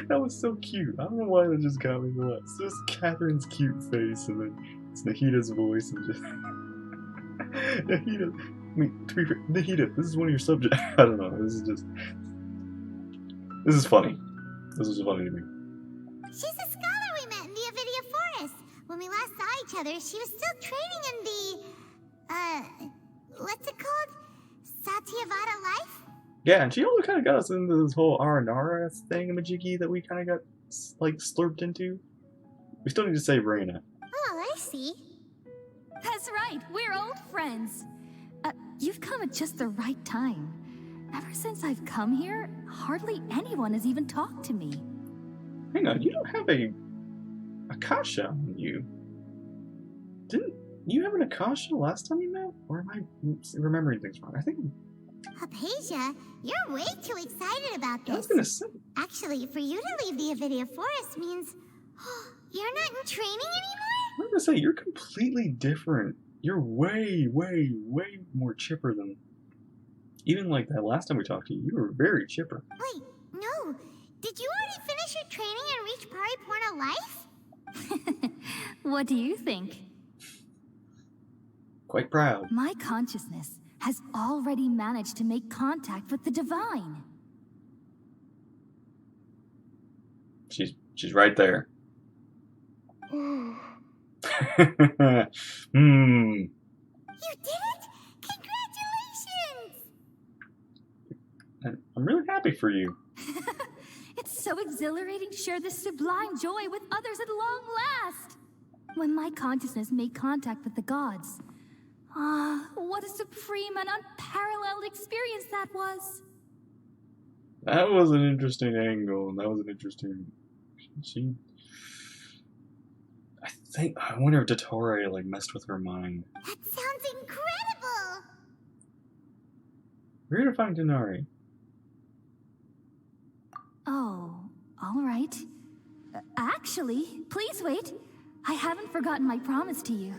[SPEAKER 1] That was so cute. I don't know why that just got me the It's just Catherine's cute face, and then it's Nahida's voice, and just Nahida. I mean, to be fair, Nahida, this is one of your subjects. I don't know. This is funny. This is funny to me.
[SPEAKER 4] She's a scholar we met in the Avidia Forest. When we last saw each other, she was still training in the, what's it called? Satyavada life?
[SPEAKER 1] Yeah, and she also kind of got us into this whole Aranara thingamajiggy that we kind of got, like, slurped into. We still need to save Reina.
[SPEAKER 5] Oh, I see.
[SPEAKER 3] That's right, we're old friends. You've come at just the right time. Ever since I've come here, hardly anyone has even talked to me.
[SPEAKER 1] Hang on, you don't have a Akasha on you. Didn't you have an Akasha last time you met? Or am I remembering things wrong? I think...
[SPEAKER 4] Apasia, you're way too excited about
[SPEAKER 1] I was
[SPEAKER 4] this.
[SPEAKER 1] gonna say...
[SPEAKER 4] Actually, for you to leave the Avidia Forest means you're not in training anymore?
[SPEAKER 1] I was gonna say, you're completely different. You're way, way, way more chipper than... Even like that last time we talked to you, you were very chipper.
[SPEAKER 4] Wait, no. Did you already finish your training and reach Paripurna life?
[SPEAKER 3] What do you think?
[SPEAKER 1] Quite proud.
[SPEAKER 3] My consciousness has already managed to make contact with the divine.
[SPEAKER 1] She's right there.
[SPEAKER 4] You
[SPEAKER 1] Hmm.
[SPEAKER 4] did it! Congratulations!
[SPEAKER 1] I'm really happy for you.
[SPEAKER 3] It's so exhilarating to share this sublime joy with others at long last. When my consciousness made contact with the gods. Ah, what a supreme and unparalleled experience that was.
[SPEAKER 1] That was an interesting angle, and that was an interesting... I wonder if Dottore, like, messed with her mind.
[SPEAKER 4] That sounds incredible!
[SPEAKER 1] We're gonna find Denari.
[SPEAKER 3] Oh, all right. Actually, please wait. I haven't forgotten my promise to you.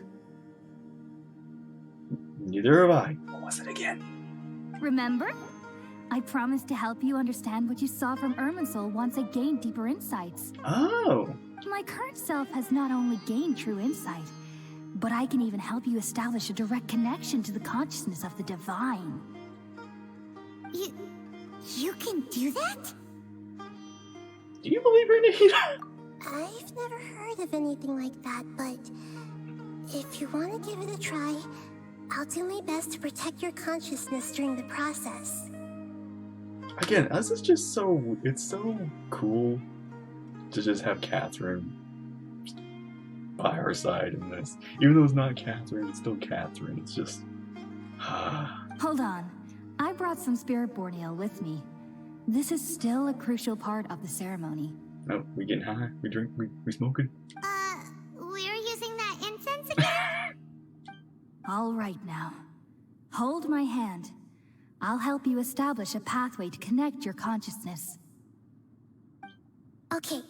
[SPEAKER 1] Neither have I. What was it again?
[SPEAKER 3] Remember? I promised to help you understand what you saw from Irminsul once I gained deeper insights.
[SPEAKER 1] Oh!
[SPEAKER 3] My current self has not only gained true insight, but I can even help you establish a direct connection to the consciousness of the divine.
[SPEAKER 4] You can do that?
[SPEAKER 1] Do you believe her, Nikita?
[SPEAKER 5] I've never heard of anything like that, but if you want to give it a try, I'll do my best to protect your consciousness during the process.
[SPEAKER 1] Again, this is just so... It's so cool to just have Catherine by our side in this. Even though it's not Catherine, it's still Catherine. It's just...
[SPEAKER 3] Hold on. I brought some spirit borneo with me. This is still a crucial part of the ceremony.
[SPEAKER 1] Oh, we getting high? We drink? We smoking?
[SPEAKER 4] We're using that incense again?
[SPEAKER 3] All right now. Hold my hand. I'll help you establish a pathway to connect your consciousness.
[SPEAKER 5] Okay.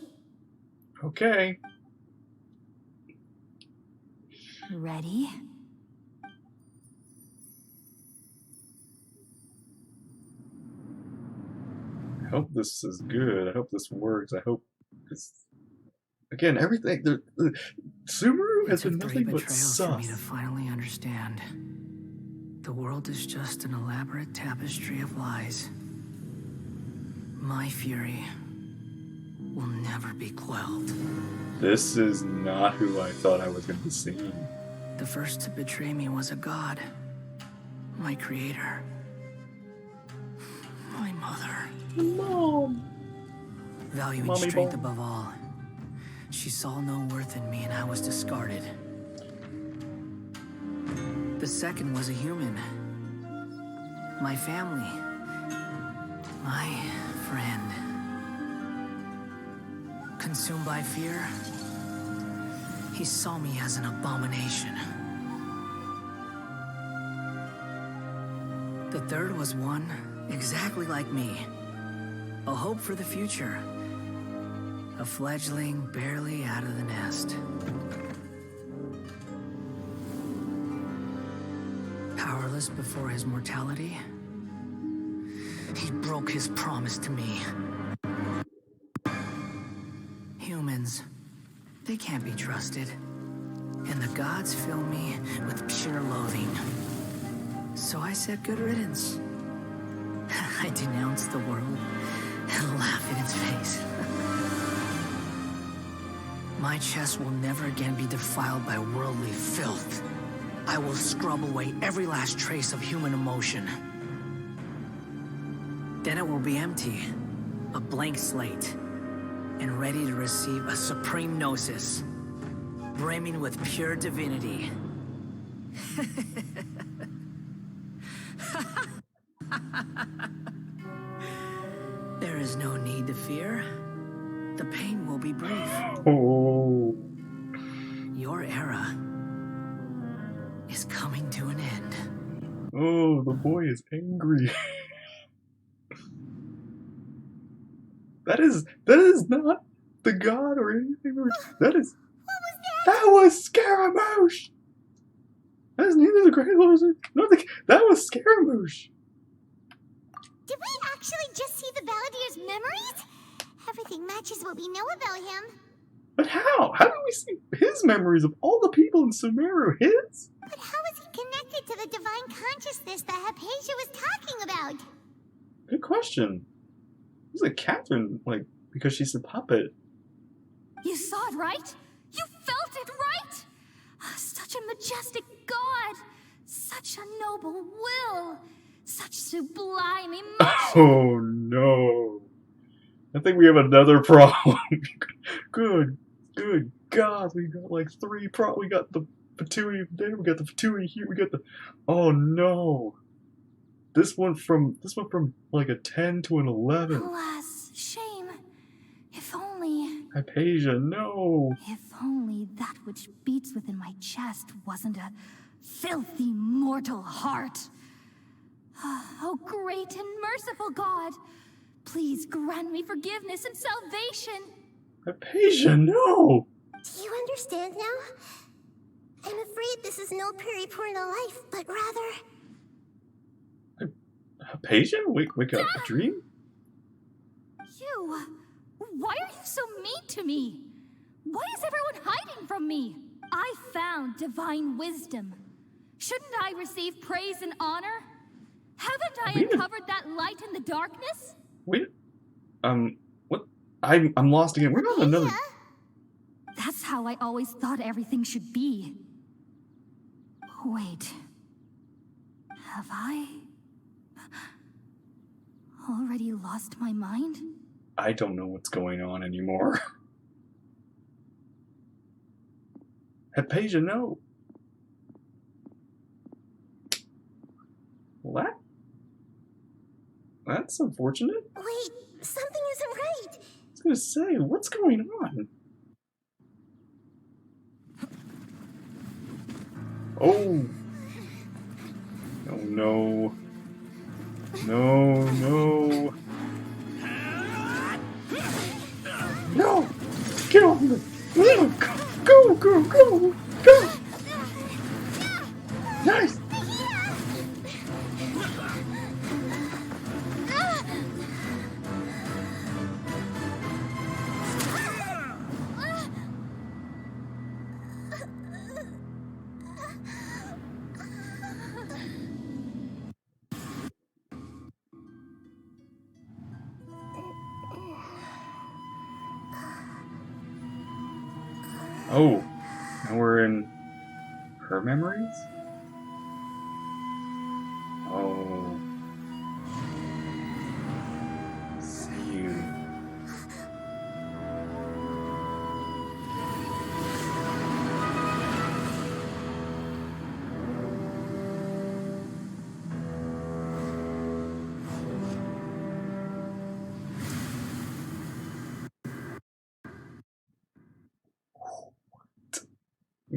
[SPEAKER 1] Okay.
[SPEAKER 3] Ready?
[SPEAKER 1] I hope this is good. I hope this works. I hope it's... Again, everything... Sumeru has been nothing but sus.
[SPEAKER 12] For me to finally understand. The world is just an elaborate tapestry of lies. My fury will never be quelled.
[SPEAKER 1] This is not who I thought I was going to be seeing.
[SPEAKER 12] The first to betray me was a god. My creator. My mother.
[SPEAKER 1] Mom!
[SPEAKER 12] Valuing
[SPEAKER 1] Mommy
[SPEAKER 12] strength
[SPEAKER 1] bone.
[SPEAKER 12] above all. She saw no worth in me and I was discarded. The second was a human. My family. My friend. Consumed by fear, he saw me as an abomination. The third was one exactly like me. A hope for the future. A fledgling barely out of the nest. Powerless before his mortality, he broke his promise to me. Humans, they can't be trusted. And the gods fill me with pure loathing. So I said good riddance. I denounced the world and laughed in its face. My chest will never again be defiled by worldly filth. I will scrub away every last trace of human emotion. Then it will be empty, a blank slate, and ready to receive a supreme gnosis, brimming with pure divinity. There is no need to fear. The pain will be brief.
[SPEAKER 1] Oh.
[SPEAKER 12] Your era is coming to an end.
[SPEAKER 1] Oh, the boy is angry. That is not the god or anything. That is...
[SPEAKER 4] What was that?
[SPEAKER 1] That was Scaramouche! That is neither the Great Lord nor the... That was Scaramouche!
[SPEAKER 4] Did we actually just see the Baladier's memories? Everything matches what we know about him.
[SPEAKER 1] But how? How did we see his memories of all the people in Sumeru? His?
[SPEAKER 4] But how is he connected to the divine consciousness that Hypatia was talking about?
[SPEAKER 1] Good question. It was like Catherine, like, because she's a puppet.
[SPEAKER 3] You saw it, right? You felt it, right? Such a majestic god! Such a noble will! Such sublime emotion!
[SPEAKER 1] Oh no. I think we have another problem. Good God, we got like 3 we got the Fatui there, we got the Fatui here, we got the... Oh no. This went from like a 10 to an 11.
[SPEAKER 3] Alas, shame. If only...
[SPEAKER 1] Hypatia, no.
[SPEAKER 3] If only that which beats within my chest wasn't a filthy mortal heart. Oh, great and merciful God, please grant me forgiveness and salvation.
[SPEAKER 1] Hypatia, no.
[SPEAKER 5] Do you understand now? I'm afraid this is no periportal life, but rather...
[SPEAKER 1] Hypatia? Wake up, a dream?
[SPEAKER 3] You, why are you so mean to me? Why is everyone hiding from me? I found divine wisdom. Shouldn't I receive praise and honor? Haven't I uncovered that light in the darkness?
[SPEAKER 1] Wait, what? I'm lost again. We're not another...
[SPEAKER 3] That's how I always thought everything should be. Wait. Have I already lost my mind?
[SPEAKER 1] I don't know what's going on anymore. Hypatia, no. What? That's unfortunate.
[SPEAKER 5] Wait, something isn't right.
[SPEAKER 1] I was gonna say, what's going on? Oh. Oh no. No, no. No! Get off me! No! Go, go, go, go! Nice! Oh, now we're in her memories? Oh. See you.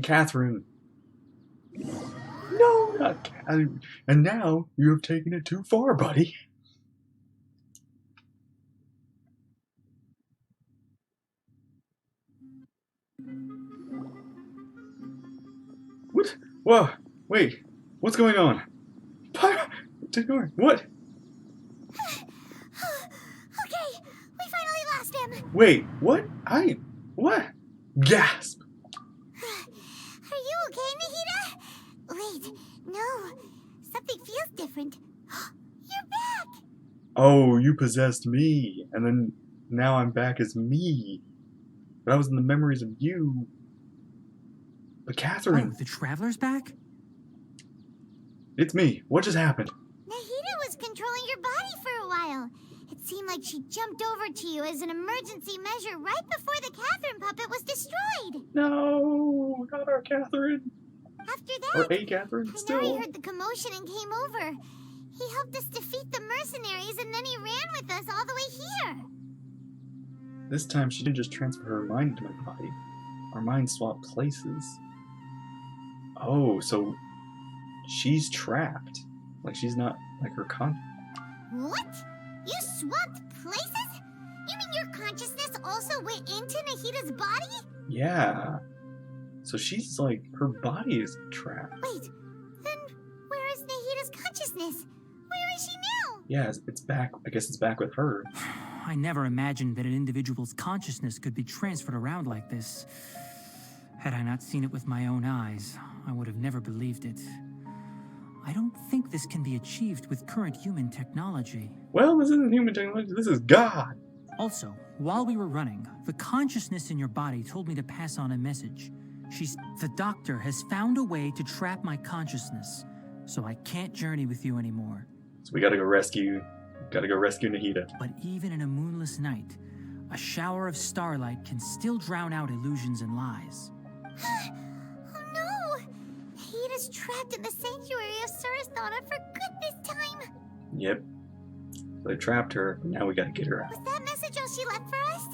[SPEAKER 1] Catherine. No, not Catherine. And now you have taken it too far, buddy. What? Whoa, wait. What's going on? What?
[SPEAKER 4] Okay, we finally lost him.
[SPEAKER 1] Wait, what? What? Gasp.
[SPEAKER 4] Are you okay, Nahida? Wait, no. Something feels different. You're back!
[SPEAKER 1] Oh, you possessed me, and then now I'm back as me. But I was in the memories of you. But Catherine...
[SPEAKER 13] Oh, the Traveler's back?
[SPEAKER 1] It's me. What just happened?
[SPEAKER 4] Nahida was controlling your body for a while. It seemed like she jumped over to you as an emergency measure right before the Catherine puppet was destroyed.
[SPEAKER 1] No, not our Catherine.
[SPEAKER 4] After that,
[SPEAKER 1] Or a Catherine, still.
[SPEAKER 4] Canary heard the commotion and came over. He helped us defeat the mercenaries, and then he ran with us all the way here.
[SPEAKER 1] This time she didn't just transfer her mind into my body. Our minds swapped places. Oh, so she's trapped. Like she's not like her
[SPEAKER 4] What? You swapped places? You mean your consciousness also went into Nahida's body?
[SPEAKER 1] Yeah. So she's like, her body is trapped.
[SPEAKER 4] Wait, then where is Nahida's consciousness? Where is she now?
[SPEAKER 1] Yeah, it's back. I guess it's back with her.
[SPEAKER 13] I never imagined that an individual's consciousness could be transferred around like this. Had I not seen it with my own eyes, I would have never believed it. I don't think this can be achieved with current human technology.
[SPEAKER 1] Well, this isn't human technology, this is God.
[SPEAKER 13] Also, while we were running, the consciousness in your body told me to pass on a message. The doctor has found a way to trap my consciousness, so I can't journey with you anymore.
[SPEAKER 1] So we gotta go rescue Nahida.
[SPEAKER 13] But even in a moonless night, a shower of starlight can still drown out illusions and lies.
[SPEAKER 4] Oh no! Nahida's trapped in the sanctuary of Sumeru for good this time.
[SPEAKER 1] Yep. They trapped her, but now we gotta get her out.
[SPEAKER 4] Was that message all she left for us?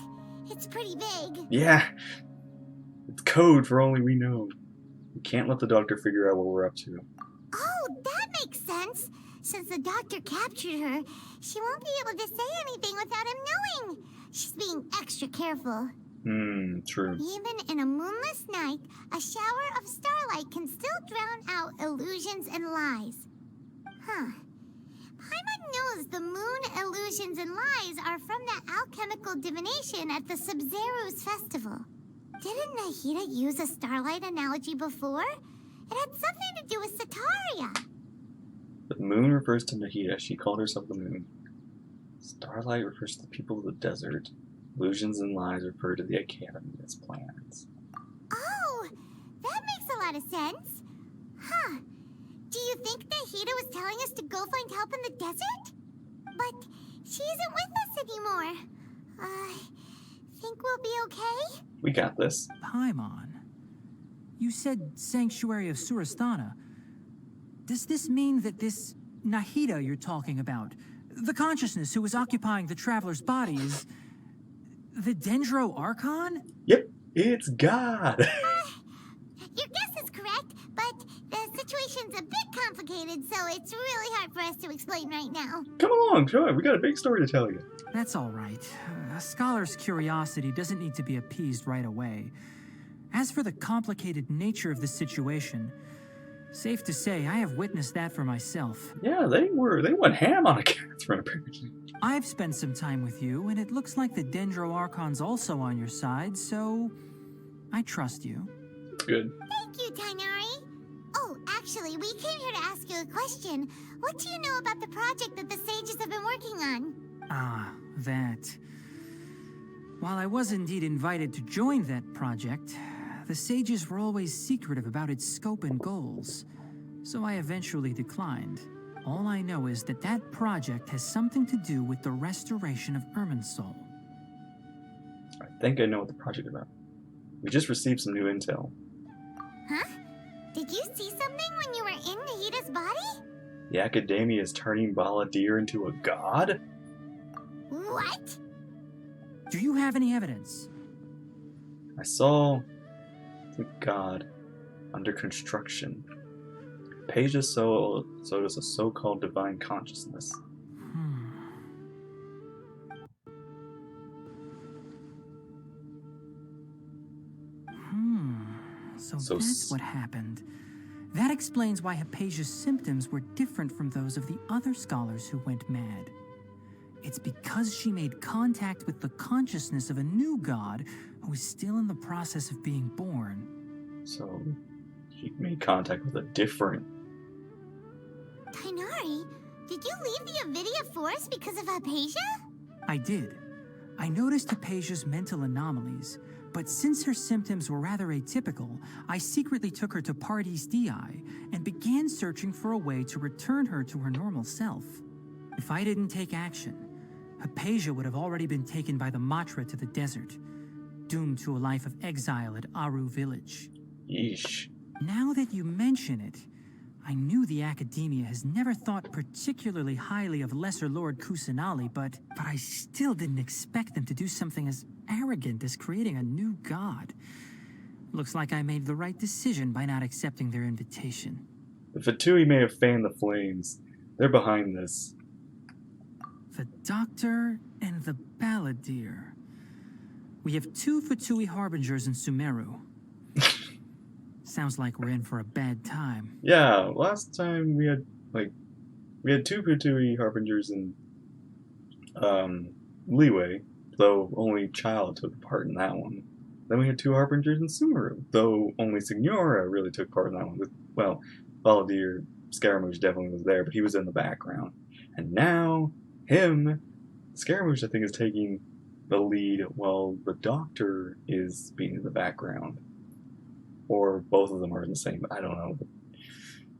[SPEAKER 4] It's pretty vague.
[SPEAKER 1] Yeah! It's code for only we know. We can't let the doctor figure out what we're up to.
[SPEAKER 4] Oh, that makes sense. Since the doctor captured her, she won't be able to say anything without him knowing. She's being extra careful.
[SPEAKER 1] True.
[SPEAKER 4] Even in a moonless night, a shower of starlight can still drown out illusions and lies. Huh. Paimon knows the moon illusions and lies are from that alchemical divination at the Sumeru's festival. Didn't Nahida use a starlight analogy before? It had something to do with Sataria.
[SPEAKER 1] The moon refers to Nahida. She called herself the moon. Starlight refers to the people of the desert. Illusions and lies refer to the academy as planets.
[SPEAKER 4] Oh, that makes a lot of sense. Huh. Do you think Nahida was telling us to go find help in the desert? But she isn't with us anymore. Think we'll be okay?
[SPEAKER 1] We got this.
[SPEAKER 13] Paimon, you said Sanctuary of Sumeru. Does this mean that this Nahida you're talking about, the consciousness who was occupying the traveler's body, is the Dendro Archon?
[SPEAKER 1] Yep, it's God.
[SPEAKER 4] Your guess is correct, but the situation's a bit complicated, so it's really hard for us to explain right now.
[SPEAKER 1] Come along, Troy. We got a big story to tell you.
[SPEAKER 13] That's all right. A scholar's curiosity doesn't need to be appeased right away. As for the complicated nature of the situation, safe to say I have witnessed that for myself.
[SPEAKER 1] Yeah, they went ham on a Catherine, apparently.
[SPEAKER 13] I've spent some time with you, and it looks like the Dendro Archon's also on your side, so I trust you.
[SPEAKER 1] Good.
[SPEAKER 4] Thank you, Tainari. Oh, actually, we came here to ask you a question. What do you know about the project that the sages have been working on?
[SPEAKER 13] Ah, that. While I was indeed invited to join that project, the sages were always secretive about its scope and goals, so I eventually declined. All I know is that that project has something to do with the restoration of Irminsul.
[SPEAKER 1] I think I know what the project is about. We just received some new intel.
[SPEAKER 4] Huh? Did you see something when you were in Nahida's body?
[SPEAKER 1] The Academia is turning Baladir into a god?
[SPEAKER 4] What?
[SPEAKER 13] Do you have any evidence?
[SPEAKER 1] I saw the god under construction. Pages showed us a so-called divine consciousness.
[SPEAKER 13] So that's what happened. That explains why Hypatia's symptoms were different from those of the other scholars who went mad. It's because she made contact with the consciousness of a new god who is still in the process of being born.
[SPEAKER 1] So, she made contact with a different...
[SPEAKER 4] Tainari, did you leave the Avidia Forest because of Hypatia?
[SPEAKER 13] I did. I noticed Hypatia's mental anomalies, but since her symptoms were rather atypical, I secretly took her to Pardis Dii and began searching for a way to return her to her normal self. If I didn't take action, Hypatia would have already been taken by the Matra to the desert, doomed to a life of exile at Aru village.
[SPEAKER 1] Yeesh.
[SPEAKER 13] Now that you mention it, I knew the Academia has never thought particularly highly of Lesser Lord Kusanali, but I still didn't expect them to do something as arrogant as creating a new god. Looks like I made the right decision by not accepting their invitation.
[SPEAKER 1] The Fatui may have fanned the flames. They're behind this.
[SPEAKER 13] The Doctor and the Balladeer. We have 2 Fatui Harbingers in Sumeru. Sounds like we're in for a bad time.
[SPEAKER 1] Yeah, last time we had 2 Fatui Harbingers in Leeway, though only Child took part in that one. Then we had 2 Harbingers in Sumeru, though only Signora really took part in that one. Well, Balladeer, Scaramouche definitely was there, but he was in the background. And now, Scaramouche I think is taking the lead while the Doctor is being in the background. Or both of them are in the same, I don't know.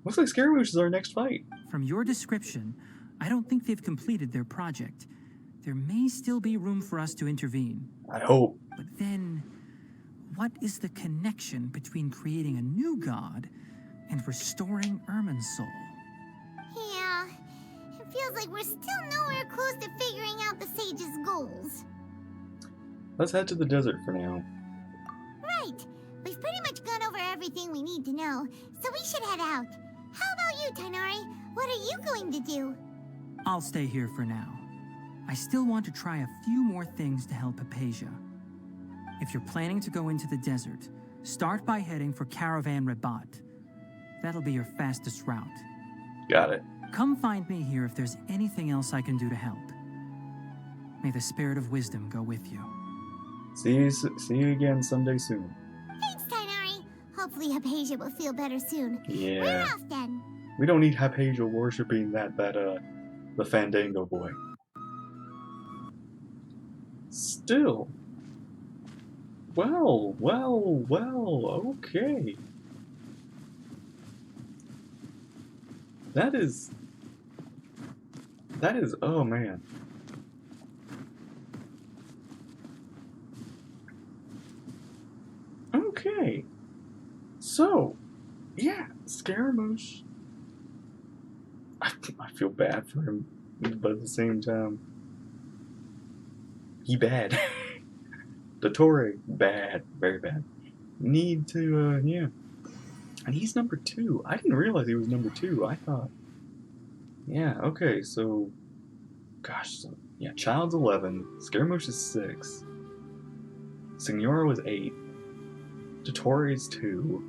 [SPEAKER 1] Looks like Scaramouche is our next fight.
[SPEAKER 13] From your description, I don't think they've completed their project. There may still be room for us to intervene.
[SPEAKER 1] I hope.
[SPEAKER 13] But then, what is the connection between creating a new god and restoring Irmin's soul?
[SPEAKER 4] Yeah, it feels like we're still nowhere close to figuring out the Sage's goals.
[SPEAKER 1] Let's head to the desert for now.
[SPEAKER 4] Right. We've pretty much gone over everything we need to know, so we should head out. How about you, Tighnari? What are you going to do?
[SPEAKER 13] I'll stay here for now. I still want to try a few more things to help Hypatia. If you're planning to go into the desert, start by heading for Caravan Rabat. That'll be your fastest route.
[SPEAKER 1] Got it.
[SPEAKER 13] Come find me here if there's anything else I can do to help. May the spirit of wisdom go with you.
[SPEAKER 1] See you again someday soon.
[SPEAKER 4] Thanks, Tighnari. Hopefully Hypatia will feel better soon.
[SPEAKER 1] Yeah.
[SPEAKER 4] We're off then.
[SPEAKER 1] We don't need Hypatia worshipping the Fandango boy. Still. Well, okay. That is, oh man. Okay. So, yeah, Scaramouche. I feel bad for him, but at the same time, he bad. Dottore, bad, very bad. Need to, yeah. And he's number 2. I didn't realize he was number 2. I thought, yeah, okay, so, gosh, so, yeah, Child's 11, Scaramouche is 6, Signora was 8, Dottore is 2.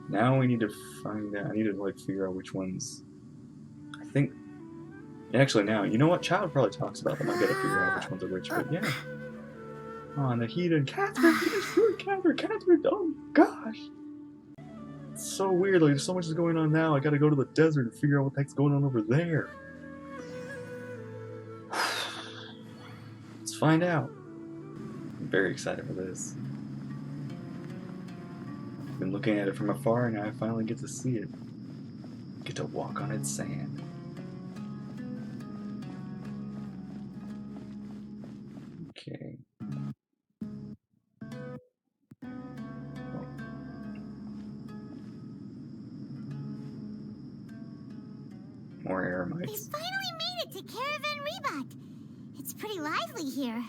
[SPEAKER 1] Now we need to find out, I need to, like, figure out which ones, I think, actually now, you know what, Child probably talks about them, I gotta figure out which ones are which, but yeah. Oh, Nahida and Catherine, Catherine, oh gosh. It's so weird, like, there's so much is going on now, I gotta go to the desert and figure out what the heck's going on over there. Let's find out. I'm very excited for this. I've been looking at it from afar and now I finally get to see it. Get to walk on its sand. Okay. More Eremites.
[SPEAKER 4] We finally made it to Caravan Rabat. It's pretty lively here.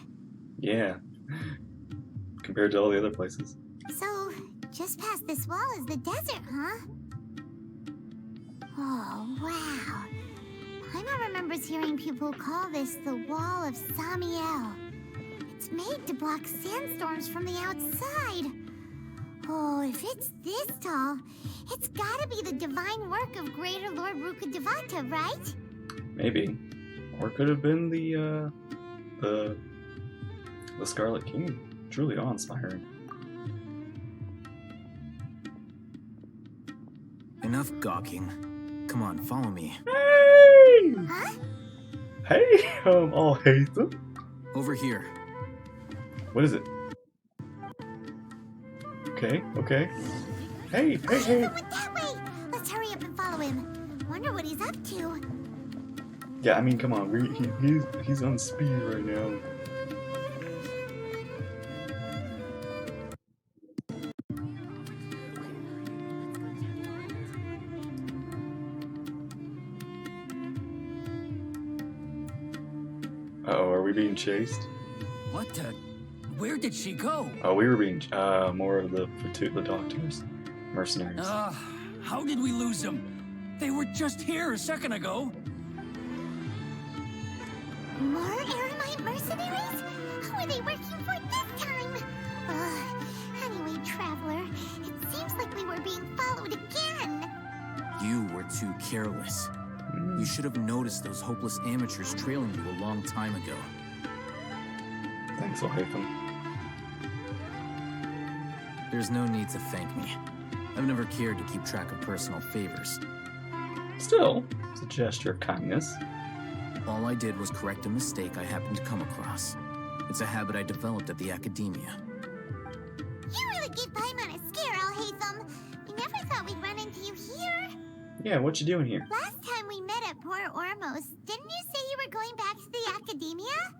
[SPEAKER 1] Yeah. Compared to all the other places.
[SPEAKER 4] So, just past this wall is the desert, huh? Oh, wow. Paimon remembers hearing people call this the Wall of Samiel. It's made to block sandstorms from the outside. Oh, if it's this tall, it's gotta be the divine work of Greater Lord Rukkhadevata, right?
[SPEAKER 1] Maybe. Or it could have been the Scarlet King. Truly awe-inspiring.
[SPEAKER 10] Enough gawking. Come on, follow me.
[SPEAKER 1] Hey!
[SPEAKER 4] Huh?
[SPEAKER 1] Hey, all Hatham.
[SPEAKER 10] Over here.
[SPEAKER 1] What is it? Okay. Hey!
[SPEAKER 4] Went that way! Let's hurry up and follow him. Wonder what he's up to.
[SPEAKER 1] Yeah, I mean, come on. He's on speed right now. Uh-oh, are we being chased?
[SPEAKER 11] What the? Where did she go?
[SPEAKER 1] Oh, we were being, more of the Doctors. Mercenaries.
[SPEAKER 11] How did we lose them? They were just here a second ago.
[SPEAKER 4] More Eremite mercenaries? Who are they working for this time? Anyway, Traveler, it seems like we were being followed again.
[SPEAKER 10] You were too careless. You should have noticed those hopeless amateurs trailing you a long time ago.
[SPEAKER 1] Thanks, Hatham.
[SPEAKER 10] There's no need to thank me. I've never cared to keep track of personal favors.
[SPEAKER 1] Still, it's a gesture of kindness.
[SPEAKER 10] All I did was correct a mistake I happened to come across.
[SPEAKER 12] It's a habit I developed at the academia.
[SPEAKER 4] You really gave Paimon a scare, Al-Haytham. We never thought we'd run into you here.
[SPEAKER 1] Yeah, what you doing here?
[SPEAKER 4] Last time we met at Port Ormos, didn't you say you were going back to the academia?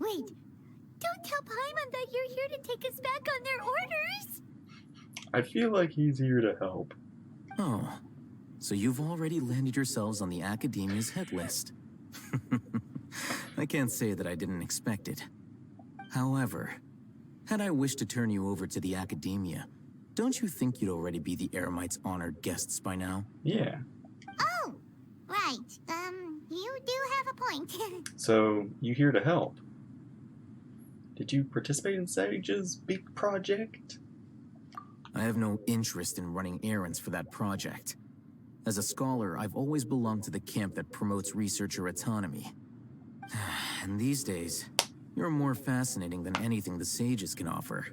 [SPEAKER 4] Wait, don't tell Paimon that you're here to take us back on their orders.
[SPEAKER 1] I feel like he's here to help.
[SPEAKER 12] Oh, so you've already landed yourselves on the academia's hit list. I can't say that I didn't expect it. However, had I wished to turn you over to the academia, don't you think you'd already be the Eremites' honored guests by now?
[SPEAKER 1] Yeah.
[SPEAKER 4] Oh, right. You do have a point.
[SPEAKER 1] So, you here to help? Did you participate in Sage's big project?
[SPEAKER 12] I have no interest in running errands for that project. As a scholar, I've always belonged to the camp that promotes researcher autonomy. And these days, you're more fascinating than anything the sages can offer.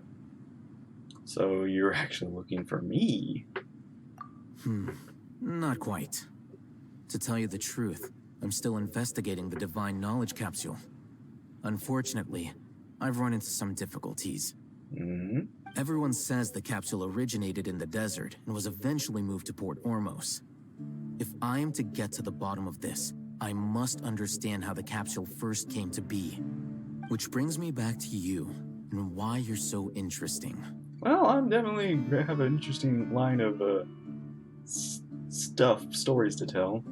[SPEAKER 1] So you're actually looking for me?
[SPEAKER 12] Not quite. To tell you the truth, I'm still investigating the Divine Knowledge Capsule. Unfortunately, I've run into some difficulties. Everyone says the capsule originated in the desert and was eventually moved to Port Ormos. If I am to get to the bottom of this, I must understand how the capsule first came to be. Which brings me back to you, and why you're so interesting.
[SPEAKER 1] Well, I'm definitely have an interesting line of stories to tell.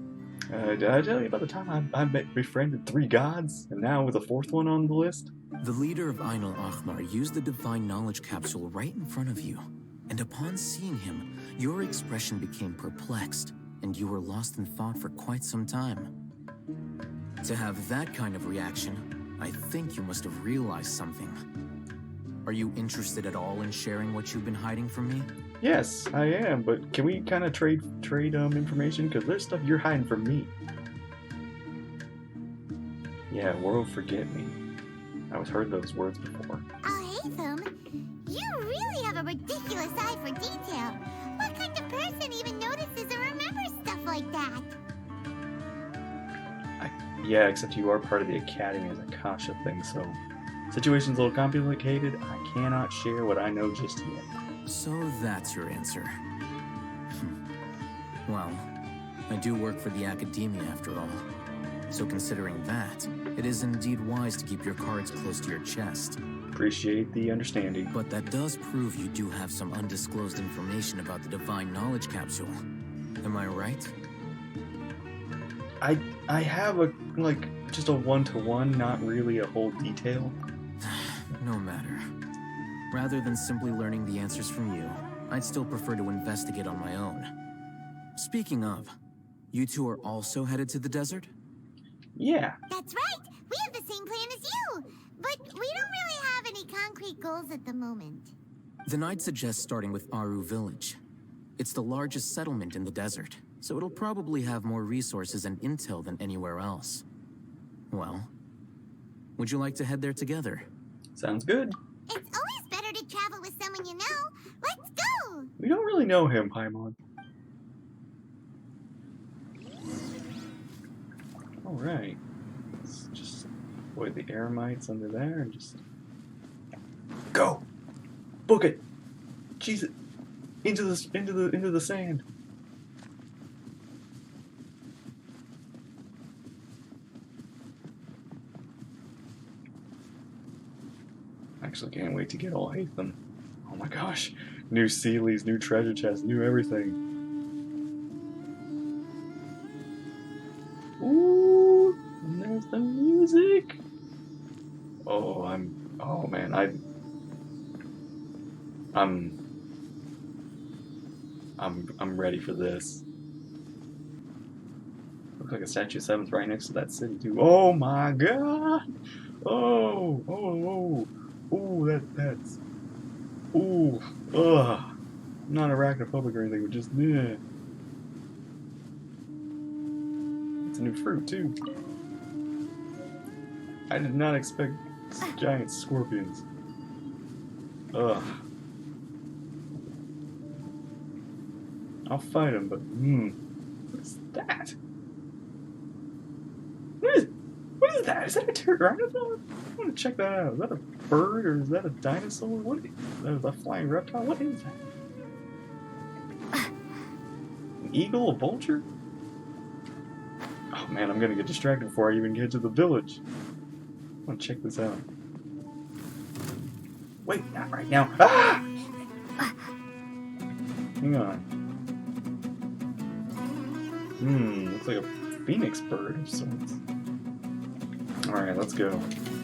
[SPEAKER 1] Did I tell you about the time I befriended 3 gods, and now with a 4th one on the list?
[SPEAKER 12] The leader of Ain al-Ahmar used the Divine Knowledge Capsule right in front of you, and upon seeing him, your expression became perplexed, and you were lost in thought for quite some time. To have that kind of reaction, I think you must have realized something. Are you interested at all in sharing what you've been hiding from me?
[SPEAKER 1] Yes, I am, but can we kind of trade information? Because there's stuff you're hiding from me. Yeah, world forget me. I always heard those words before.
[SPEAKER 4] Al-Haytham, you really have a ridiculous eye for detail. What kind of person even notices or remembers stuff like that?
[SPEAKER 1] Yeah, except you are part of the Academy as a Kasha thing, so... Situation's a little complicated. I cannot share what I know just yet.
[SPEAKER 12] So that's your answer. Well, I do work for the Academia after all. So considering that, it is indeed wise to keep your cards close to your chest.
[SPEAKER 1] Appreciate the understanding.
[SPEAKER 12] But that does prove you do have some undisclosed information about the Divine Knowledge Capsule. Am I right?
[SPEAKER 1] I have just a one-to-one, not really a whole detail.
[SPEAKER 12] No matter. Rather than simply learning the answers from you, I'd still prefer to investigate on my own. Speaking of, you two are also headed to the desert?
[SPEAKER 1] Yeah.
[SPEAKER 4] That's right! We have the same plan as you! But we don't really have any concrete goals at the moment.
[SPEAKER 12] Then I'd suggest starting with Aru Village. It's the largest settlement in the desert, so it'll probably have more resources and intel than anywhere else. Well, would you like to head there together?
[SPEAKER 1] Sounds good.
[SPEAKER 4] It's always better to travel with someone you know. Let's go!
[SPEAKER 1] We don't really know him, Paimon. Alright. Let's just avoid the Eremites under there and just... Go! Book it! Cheese it! Into the sand! Actually can't wait to get Al-Haytham. Oh my gosh. New Sealies, new treasure chests, new everything. Ooh, and there's the music. Oh, I'm ready for this. Looks like a Statue 7's right next to that city too. Oh my god! Oh, that's... Ooh, ugh. I'm not arachnophobic or anything, but just, yeah. It's a new fruit, too. I did not expect giant scorpions. Ugh. I'll fight them, but, what is that? What is is that? Is that a pterodactyl? I want to check that out. Is that a bird or is that a dinosaur? What is that? A flying reptile? What is that? An eagle? A vulture? Oh man, I'm gonna get distracted before I even get to the village. I want to check this out. Wait, not right now. Ah! Hang on. Looks like a phoenix bird of sorts. Alright, let's go.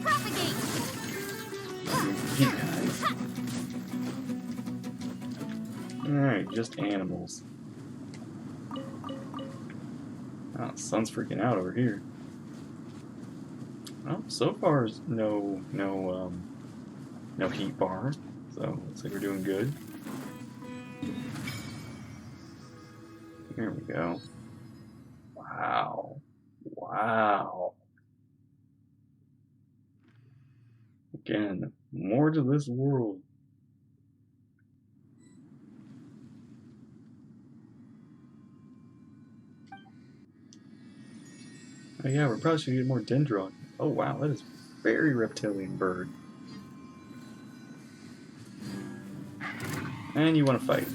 [SPEAKER 4] Propagate!
[SPEAKER 1] You guys. Alright, just animals. Oh, the sun's freaking out over here. Well, so far no heat bar, so looks like we're doing good. Here we go. Wow. Wow. Again, more to this world. Oh yeah, we're probably should get more dendron. Oh wow, that is very reptilian bird. And you want to fight.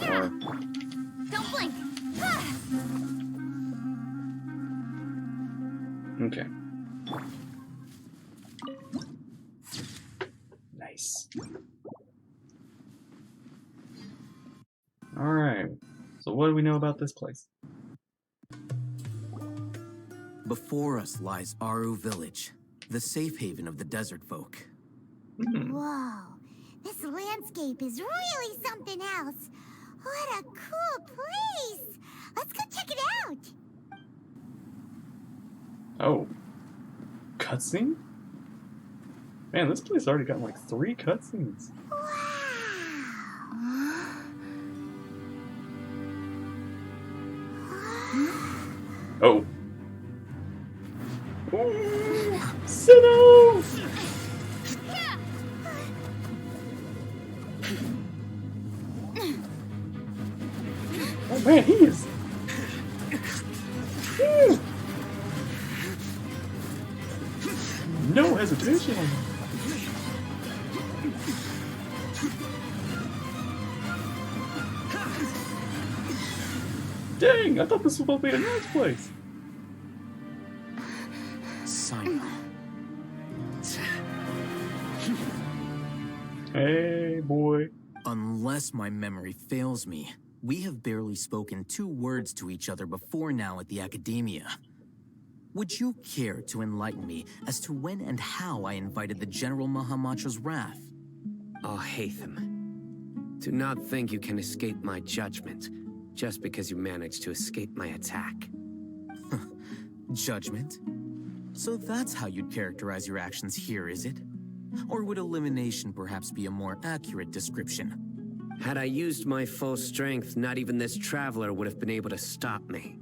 [SPEAKER 1] Or...
[SPEAKER 4] Don't blink.
[SPEAKER 1] Okay. Nice. Alright. So what do we know about this place?
[SPEAKER 14] Before us lies Aru Village, the safe haven of the desert folk.
[SPEAKER 4] Whoa. This landscape is really something else. What a cool place! Let's go check it out!
[SPEAKER 1] Oh. Cutscene? Man, this place already got like 3 cutscenes. Oh. Ooh, Sumeru! Oh man, he is. No hesitation. Dang, I thought this was supposed to be a nice place.
[SPEAKER 14] Simon.
[SPEAKER 1] Hey, boy.
[SPEAKER 14] Unless my memory fails me, we have barely spoken 2 words to each other before now at the Academia. Would you care to enlighten me as to when and how I invited the General Mahamatra's wrath?
[SPEAKER 15] Oh, Hatham. Do not think you can escape my judgment just because you managed to escape my attack.
[SPEAKER 14] Judgment? So that's how you'd characterize your actions here, is it? Or would elimination perhaps be a more accurate description?
[SPEAKER 15] Had I used my full strength, not even this traveler would have been able to stop me.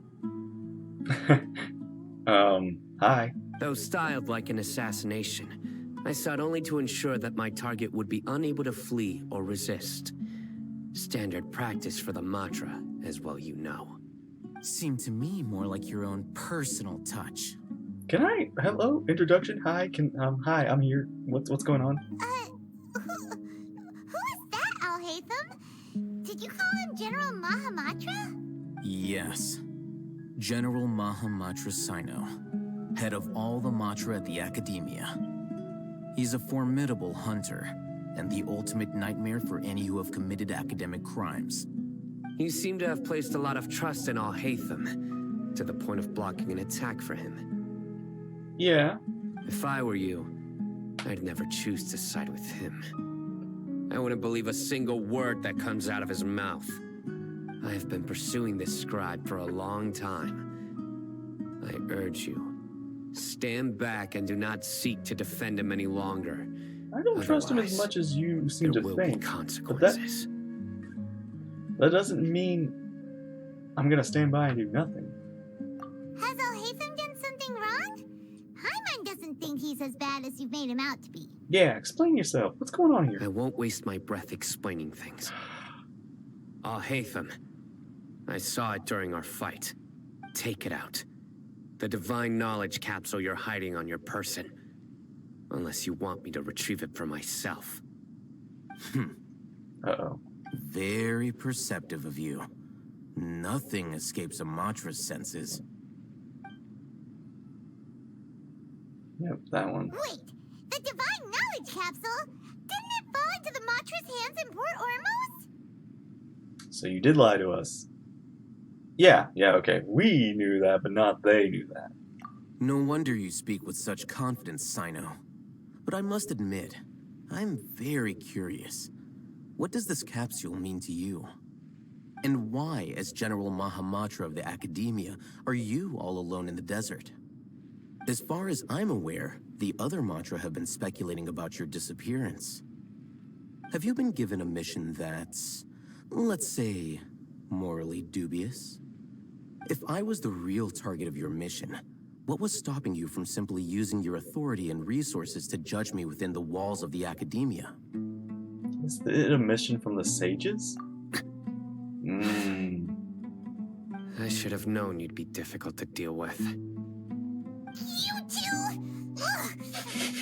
[SPEAKER 1] Hi.
[SPEAKER 15] Though styled like an assassination, I sought only to ensure that my target would be unable to flee or resist. Standard practice for the Matra, as well you know.
[SPEAKER 14] Seemed to me more like your own personal touch.
[SPEAKER 1] Can I? Hello? Introduction? Hi, hi, I'm here. What's going on?
[SPEAKER 4] Who is that, Al-Hatham? Did you call him General Mahamatra?
[SPEAKER 14] Yes. General Mahamatra Sino, head of all the Matra at the Academia. He's a formidable hunter, and the ultimate nightmare for any who have committed academic crimes.
[SPEAKER 15] You seem to have placed a lot of trust in Al-Hatham, to the point of blocking an attack for him.
[SPEAKER 1] Yeah.
[SPEAKER 15] If I were you, I'd never choose to side with him. I wouldn't believe a single word that comes out of his mouth. I have been pursuing this scribe for a long time. I urge you, stand back and do not seek to defend him any longer.
[SPEAKER 1] I don't trust him as much as you seem to think.
[SPEAKER 15] Consequences.
[SPEAKER 1] But that doesn't mean I'm gonna stand by and do nothing.
[SPEAKER 4] Has Al-Hatham done something wrong? Hyman doesn't think he's as bad as you've made him out to be.
[SPEAKER 1] Yeah, explain yourself. What's going on here?
[SPEAKER 15] I won't waste my breath explaining things. Al-Hatham, I saw it during our fight. take it out. The divine knowledge capsule you're hiding on your person. Unless you want me to retrieve it for myself.
[SPEAKER 1] Uh-oh.
[SPEAKER 14] Very perceptive of you. Nothing escapes a Matra's senses.
[SPEAKER 1] Yep, that one.
[SPEAKER 4] Wait, the divine knowledge capsule? Didn't it fall into the Matra's hands in Port Ormos?
[SPEAKER 1] So you did lie to us. Yeah, okay. We knew that, but not they knew that.
[SPEAKER 14] No wonder you speak with such confidence, Sino. But I must admit, I'm very curious. What does this capsule mean to you? And why, as General Mahamatra of the Academia, are you all alone in the desert? As far as I'm aware, the other Matra have been speculating about your disappearance. Have you been given a mission that's, let's say, morally dubious? If I was the real target of your mission, what was stopping you from simply using your authority and resources to judge me within the walls of the Academia?
[SPEAKER 1] Is it a mission from the sages?
[SPEAKER 15] I should have known you'd be difficult to deal with.
[SPEAKER 4] You two? Ugh.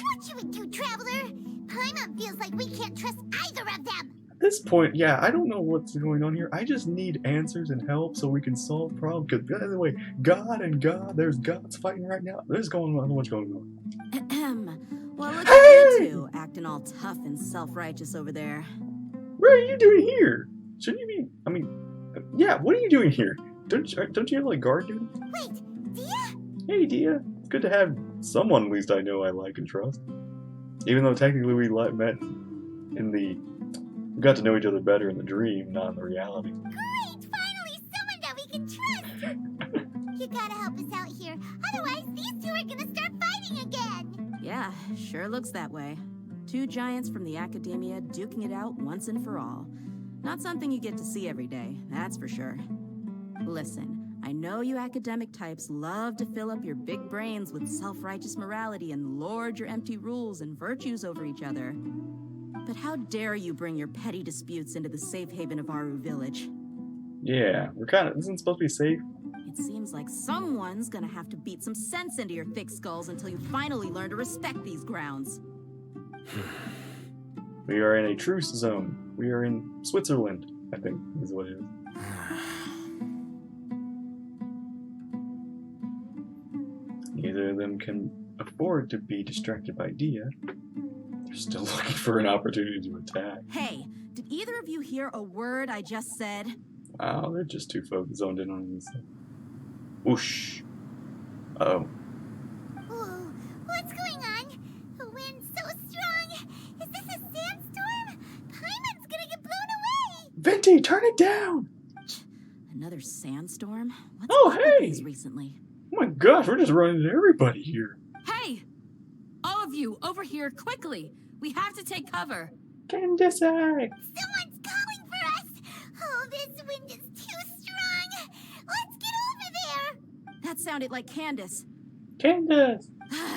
[SPEAKER 4] What should we do, Traveler? Paimon feels like we can't trust either of them.
[SPEAKER 1] At this point, yeah, I don't know what's going on here. I just need answers and help so we can solve problems. Because, by the way, there's gods fighting right now. There's going on, what's going on?
[SPEAKER 16] Well, look at you two, acting all tough and self-righteous over there.
[SPEAKER 1] What are you doing here? Shouldn't you be, yeah, what are you doing here? Don't you have, like, guard duty?
[SPEAKER 4] Wait, Dia?
[SPEAKER 1] Hey, Dia. It's good to have someone, at least I know I like and trust. Even though technically we met in the... We got to know each other better in the dream, not in the reality.
[SPEAKER 4] Great! Finally, someone that we can trust! You gotta help us out here. Otherwise, these two are gonna start fighting again!
[SPEAKER 16] Yeah, sure looks that way. Two giants from the Academia duking it out once and for all. Not something you get to see every day, that's for sure. Listen, I know you academic types love to fill up your big brains with self-righteous morality and lord your empty rules and virtues over each other. But how dare you bring your petty disputes into the safe haven of Aru Village?
[SPEAKER 1] Yeah, isn't it supposed to be safe?
[SPEAKER 16] It seems like someone's gonna have to beat some sense into your thick skulls until you finally learn to respect these grounds.
[SPEAKER 1] We are in a truce zone. We are in Switzerland, I think, is what it is. Neither of them can afford to be distracted by Dia. They're still looking for an opportunity to attack.
[SPEAKER 16] Hey, did either of you hear a word I just said?
[SPEAKER 1] Wow, they're just too focused zoned in on this. Whoosh. Uh-oh.
[SPEAKER 4] Whoa, what's going on? The wind's so strong. Is this a sandstorm? Paimon's gonna get blown away.
[SPEAKER 1] Venti, turn it down!
[SPEAKER 16] Another sandstorm? What's
[SPEAKER 1] Oh,
[SPEAKER 16] up with
[SPEAKER 1] hey!
[SPEAKER 16] these recently?
[SPEAKER 1] Oh my gosh, we're just running into everybody here.
[SPEAKER 9] Hey! All of you, over here, quickly! We have to take cover!
[SPEAKER 1] Candace!
[SPEAKER 4] Someone's calling for us. Oh, this wind is too strong. Let's get over there.
[SPEAKER 16] That sounded like Candace.
[SPEAKER 1] Candace!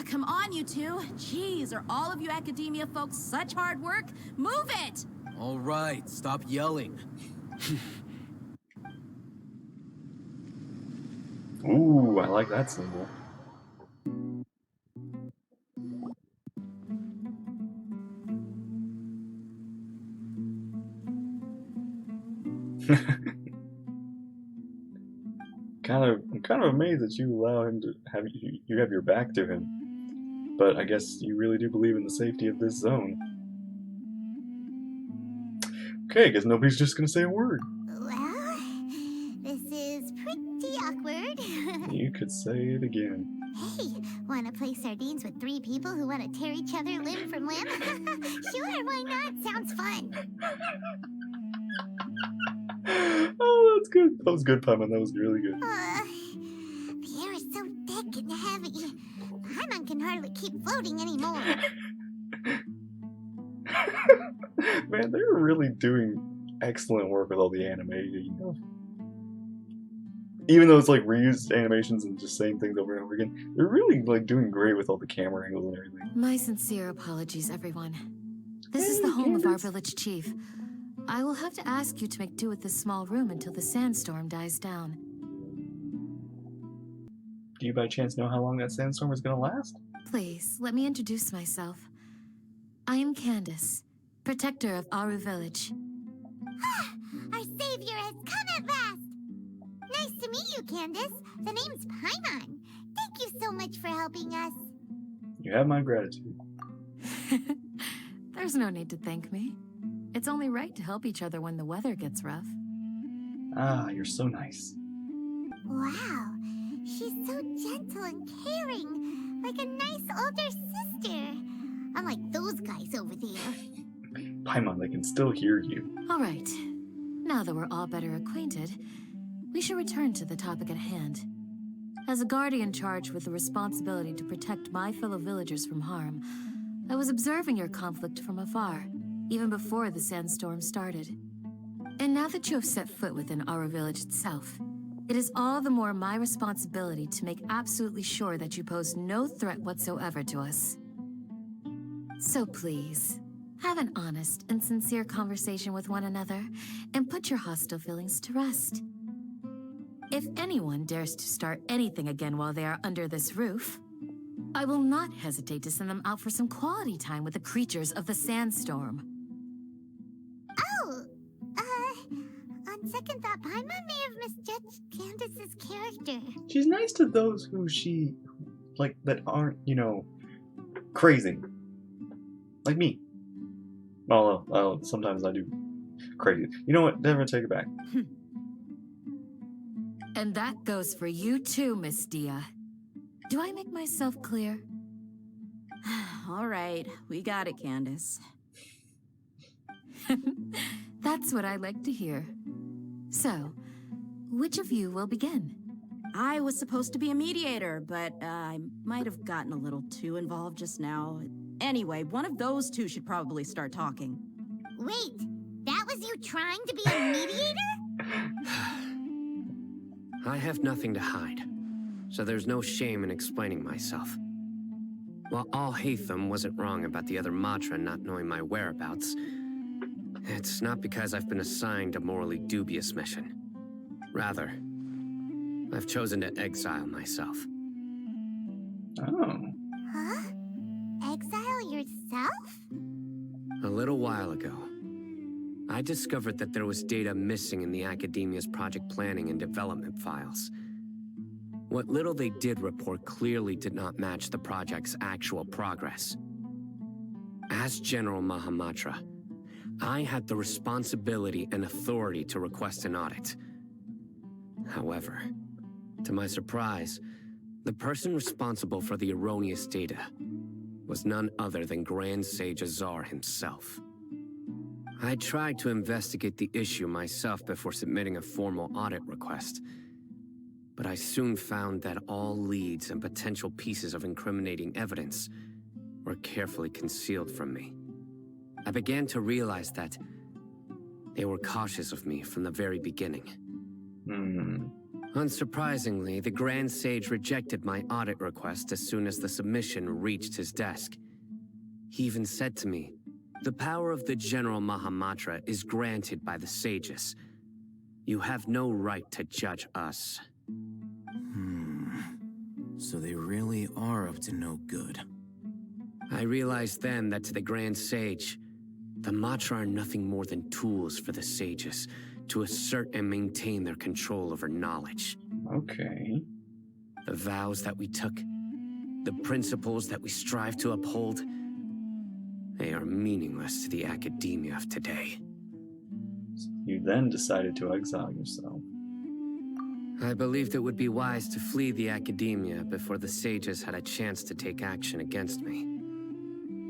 [SPEAKER 16] Come on, you two. Jeez, are all of you academia folks such hard work? Move it!
[SPEAKER 14] All right, stop yelling.
[SPEAKER 1] Ooh, I like that symbol. I'm kind of amazed that you allow him to have you have your back to him. But I guess you really do believe in the safety of this zone. Okay, I guess nobody's just gonna say a word.
[SPEAKER 4] Well, this is pretty awkward.
[SPEAKER 1] You could say it again.
[SPEAKER 4] Hey, wanna play sardines with three people who wanna tear each other limb from limb? Sure, why not? Sounds fun.
[SPEAKER 1] Oh, that's good. That was good, Paimon. That was really good.
[SPEAKER 4] The air is so thick and heavy. Paimon can hardly keep floating anymore.
[SPEAKER 1] Man, they're really doing excellent work with all the animating, you know. Even though it's like reused animations and just saying things over and over again, they're really like doing great with all the camera angles and everything.
[SPEAKER 17] My sincere apologies, everyone. This is the home of our village chief. I will have to ask you to make do with this small room until the sandstorm dies down.
[SPEAKER 1] Do you by chance know how long that sandstorm is gonna last?
[SPEAKER 17] Please, let me introduce myself. I am Candace, protector of Aru Village.
[SPEAKER 4] Our savior has come at last! Nice to meet you, Candace. The name's Paimon. Thank you so much for helping us.
[SPEAKER 1] You have my gratitude.
[SPEAKER 17] There's no need to thank me. It's only right to help each other when the weather gets rough.
[SPEAKER 1] Ah, you're so nice.
[SPEAKER 4] Wow, she's so gentle and caring, like a nice older sister. Unlike those guys over there.
[SPEAKER 1] Paimon, they can still hear you.
[SPEAKER 17] All right. Now that we're all better acquainted, we should return to the topic at hand. As a guardian charged with the responsibility to protect my fellow villagers from harm, I was observing your conflict from afar, even before the sandstorm started. And now that you have set foot within our village itself, it is all the more my responsibility to make absolutely sure that you pose no threat whatsoever to us. So please, have an honest and sincere conversation with one another, and put your hostile feelings to rest. If anyone dares to start anything again while they are under this roof, I will not hesitate to send them out for some quality time with the creatures of the sandstorm.
[SPEAKER 4] Oh, on second thought, Paimon may have misjudged Candace's character.
[SPEAKER 1] She's nice to those who that aren't, crazy. Like me. Well, sometimes I do crazy. You know what? Never take it back.
[SPEAKER 17] And that goes for you too, Miss Dia. Do I make myself clear?
[SPEAKER 16] All right, we got it, Candace.
[SPEAKER 17] That's what I like to hear. So, which of you will begin?
[SPEAKER 16] I was supposed to be a mediator, but I might have gotten a little too involved just now. Anyway, one of those two should probably start talking.
[SPEAKER 4] Wait, that was you trying to be a mediator?
[SPEAKER 15] I have nothing to hide, so there's no shame in explaining myself. While Al-Haytham wasn't wrong about the other Matra not knowing my whereabouts, it's not because I've been assigned a morally dubious mission. Rather, I've chosen to exile myself.
[SPEAKER 1] Oh.
[SPEAKER 4] Huh? Exile yourself?
[SPEAKER 15] A little while ago, I discovered that there was data missing in the Academia's project planning and development files. What little they did report clearly did not match the project's actual progress. As General Mahamatra, I had the responsibility and authority to request an audit. However, to my surprise, the person responsible for the erroneous data was none other than Grand Sage Azar himself. I tried to investigate the issue myself before submitting a formal audit request, but I soon found that all leads and potential pieces of incriminating evidence were carefully concealed from me. I began to realize that they were cautious of me from the very beginning. Unsurprisingly, the Grand Sage rejected my audit request as soon as the submission reached his desk. He even said to me, "The power of the General Mahamatra is granted by the sages. You have no right to judge us."
[SPEAKER 14] So they really are up to no good.
[SPEAKER 15] I realized then that to the Grand Sage, the Matra are nothing more than tools for the sages to assert and maintain their control over knowledge.
[SPEAKER 1] Okay.
[SPEAKER 15] The vows that we took, the principles that we strive to uphold, they are meaningless to the academia of today.
[SPEAKER 1] You then decided to exile yourself.
[SPEAKER 15] I believed it would be wise to flee the academia before the sages had a chance to take action against me.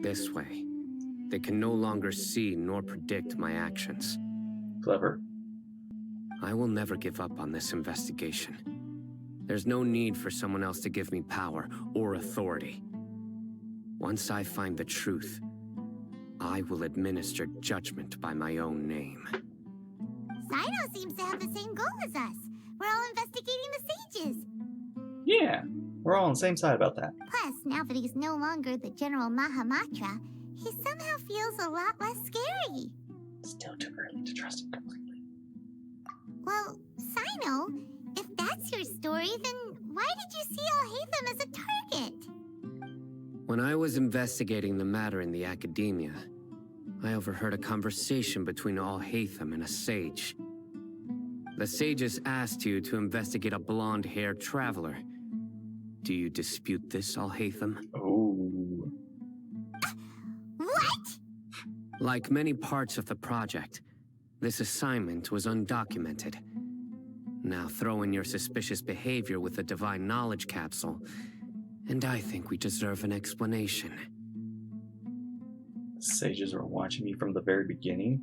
[SPEAKER 15] This way, they can no longer see nor predict my actions.
[SPEAKER 1] Clever.
[SPEAKER 15] I will never give up on this investigation. There's no need for someone else to give me power or authority. Once I find the truth, I will administer judgment by my own name.
[SPEAKER 4] Sino seems to have the same goal as us. We're all investigating the sages.
[SPEAKER 1] Yeah, we're all on the same side about that.
[SPEAKER 4] Plus, now that he's no longer the General Mahamatra, he somehow feels a lot less scary.
[SPEAKER 1] Still too early to trust him completely.
[SPEAKER 4] Well, Sino, if that's your story, then Why did you see Alhaitham as a target?
[SPEAKER 15] When I was investigating the matter in the academia, I overheard a conversation between Alhaitham and a sage. The sages asked you to investigate a blonde-haired traveler. Do you dispute this, Alhaitham?
[SPEAKER 1] Oh.
[SPEAKER 4] What?
[SPEAKER 15] Like many parts of the project, this assignment was undocumented. Now throw in your suspicious behavior with the Divine Knowledge Capsule, and I think we deserve an explanation.
[SPEAKER 1] The sages were watching me from the very beginning?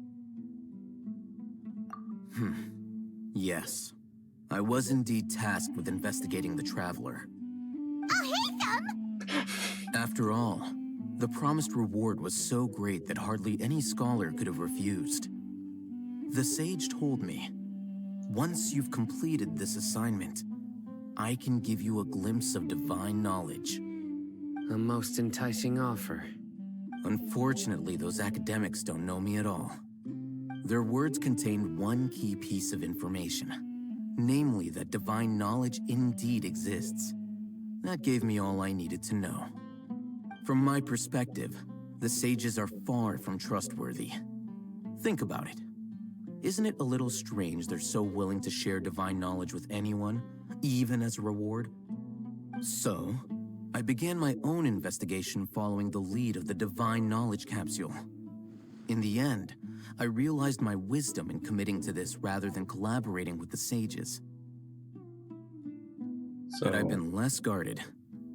[SPEAKER 14] Yes. I was indeed tasked with investigating the Traveler.
[SPEAKER 4] Alhaitham!
[SPEAKER 14] After all, the promised reward was so great that hardly any scholar could have refused. The sage told me, once you've completed this assignment, I can give you a glimpse of divine knowledge.
[SPEAKER 15] A most enticing offer.
[SPEAKER 14] Unfortunately, those academics don't know me at all. Their words contained one key piece of information, namely that divine knowledge indeed exists. That gave me all I needed to know. From my perspective, the sages are far from trustworthy. Think about it. Isn't it a little strange they're so willing to share divine knowledge with anyone, even as a reward? So, I began my own investigation following the lead of the Divine Knowledge Capsule. In the end, I realized my wisdom in committing to this rather than collaborating with the sages. Had I been less guarded,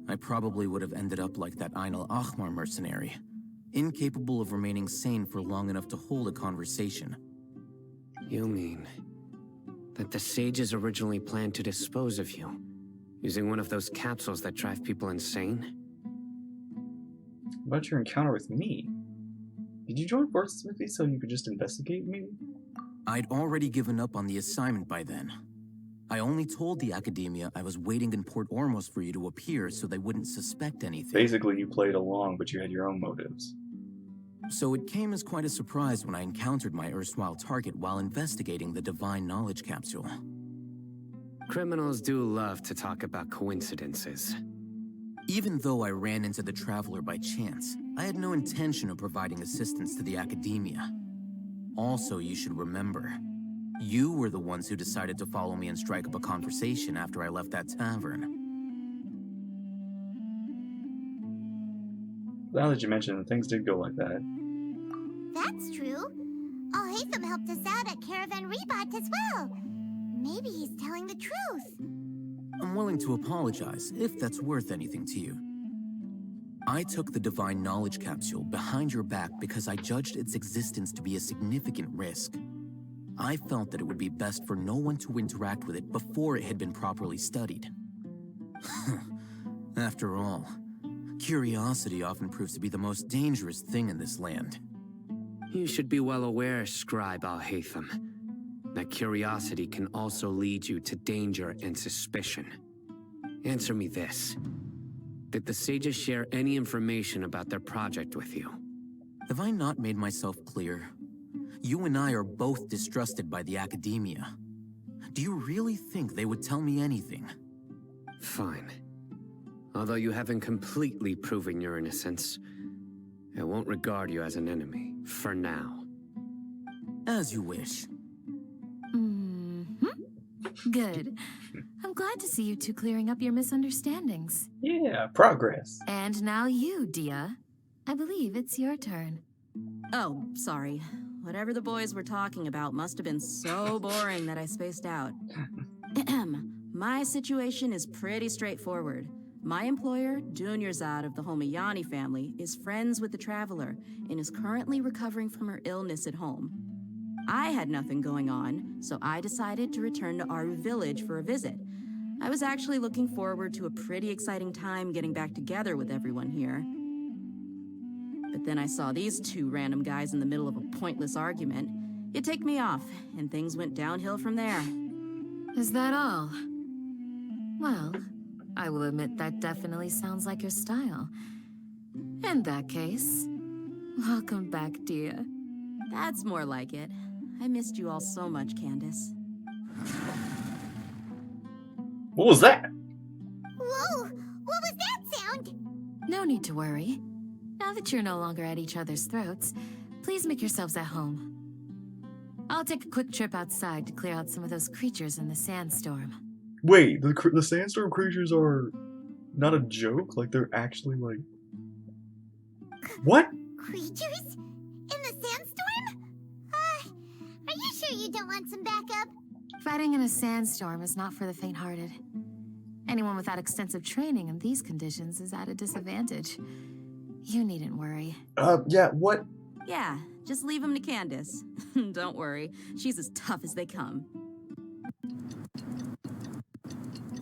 [SPEAKER 14] I probably would have ended up like that Ain al-Ahmar mercenary, incapable of remaining sane for long enough to hold a conversation.
[SPEAKER 15] You mean that the sages originally planned to dispose of you, using one of those capsules that drive people insane?
[SPEAKER 1] About your encounter with me? Did you join forces with me so you could just investigate me?
[SPEAKER 14] I'd already given up on the assignment by then. I only told the Academia I was waiting in Port Ormos for you to appear so they wouldn't suspect anything.
[SPEAKER 1] Basically, you played along, but you had your own motives.
[SPEAKER 14] So it came as quite a surprise when I encountered my erstwhile target while investigating the Divine Knowledge Capsule.
[SPEAKER 15] Criminals do love to talk about coincidences.
[SPEAKER 14] Even though I ran into the Traveler by chance, I had no intention of providing assistance to the Academia. Also, you should remember, you were the ones who decided to follow me and strike up a conversation after I left that tavern.
[SPEAKER 1] Now that you mention it, things did go like that.
[SPEAKER 4] That's true. Alhaitham helped us out at Caravan Rebat as well. Maybe he's telling the truth.
[SPEAKER 14] I'm willing to apologize, if that's worth anything to you. I took the Divine Knowledge Capsule behind your back because I judged its existence to be a significant risk. I felt that it would be best for no one to interact with it before it had been properly studied. After all, curiosity often proves to be the most dangerous thing in this land.
[SPEAKER 15] You should be well aware, Scribe Alhaitham, that curiosity can also lead you to danger and suspicion. Answer me this. Did the sages share any information about their project with you?
[SPEAKER 14] Have I not made myself clear? You and I are both distrusted by the Academia. Do you really think they would tell me anything?
[SPEAKER 15] Fine. Although you haven't completely proven your innocence, I won't regard you as an enemy, for now.
[SPEAKER 14] As you wish.
[SPEAKER 17] Good. I'm glad to see you two clearing up your misunderstandings.
[SPEAKER 1] Yeah, progress.
[SPEAKER 17] And now you, Dia. I believe it's your turn.
[SPEAKER 16] Oh, sorry. Whatever the boys were talking about must have been so boring that I spaced out. My situation is pretty straightforward. My employer, Dunyarzad of the Homayani family, is friends with the Traveler and is currently recovering from her illness at home. I had nothing going on, so I decided to return to our village for a visit. I was actually looking forward to a pretty exciting time getting back together with everyone here. But then I saw these two random guys in the middle of a pointless argument. It ticked me off, and things went downhill from there.
[SPEAKER 17] Is that all? Well, I will admit that definitely sounds like your style. In that case, welcome back, Dia.
[SPEAKER 16] That's more like it. I missed you all so much, Candace.
[SPEAKER 1] What was that?
[SPEAKER 17] No need to worry. Now that you're no longer at each other's throats, please make yourselves at home. I'll take a quick trip outside to clear out some of those creatures in the sandstorm.
[SPEAKER 1] Wait, the sandstorm creatures are not a joke? Like, they're actually, like... What?
[SPEAKER 4] Creatures? In the sandstorm? Are you sure you don't want some backup?
[SPEAKER 17] Fighting in a sandstorm is not for the faint-hearted. Anyone without extensive training in these conditions is at a disadvantage. You needn't worry.
[SPEAKER 1] Yeah, what?
[SPEAKER 16] Yeah, just leave him to Candace. Don't worry, she's as tough as they come.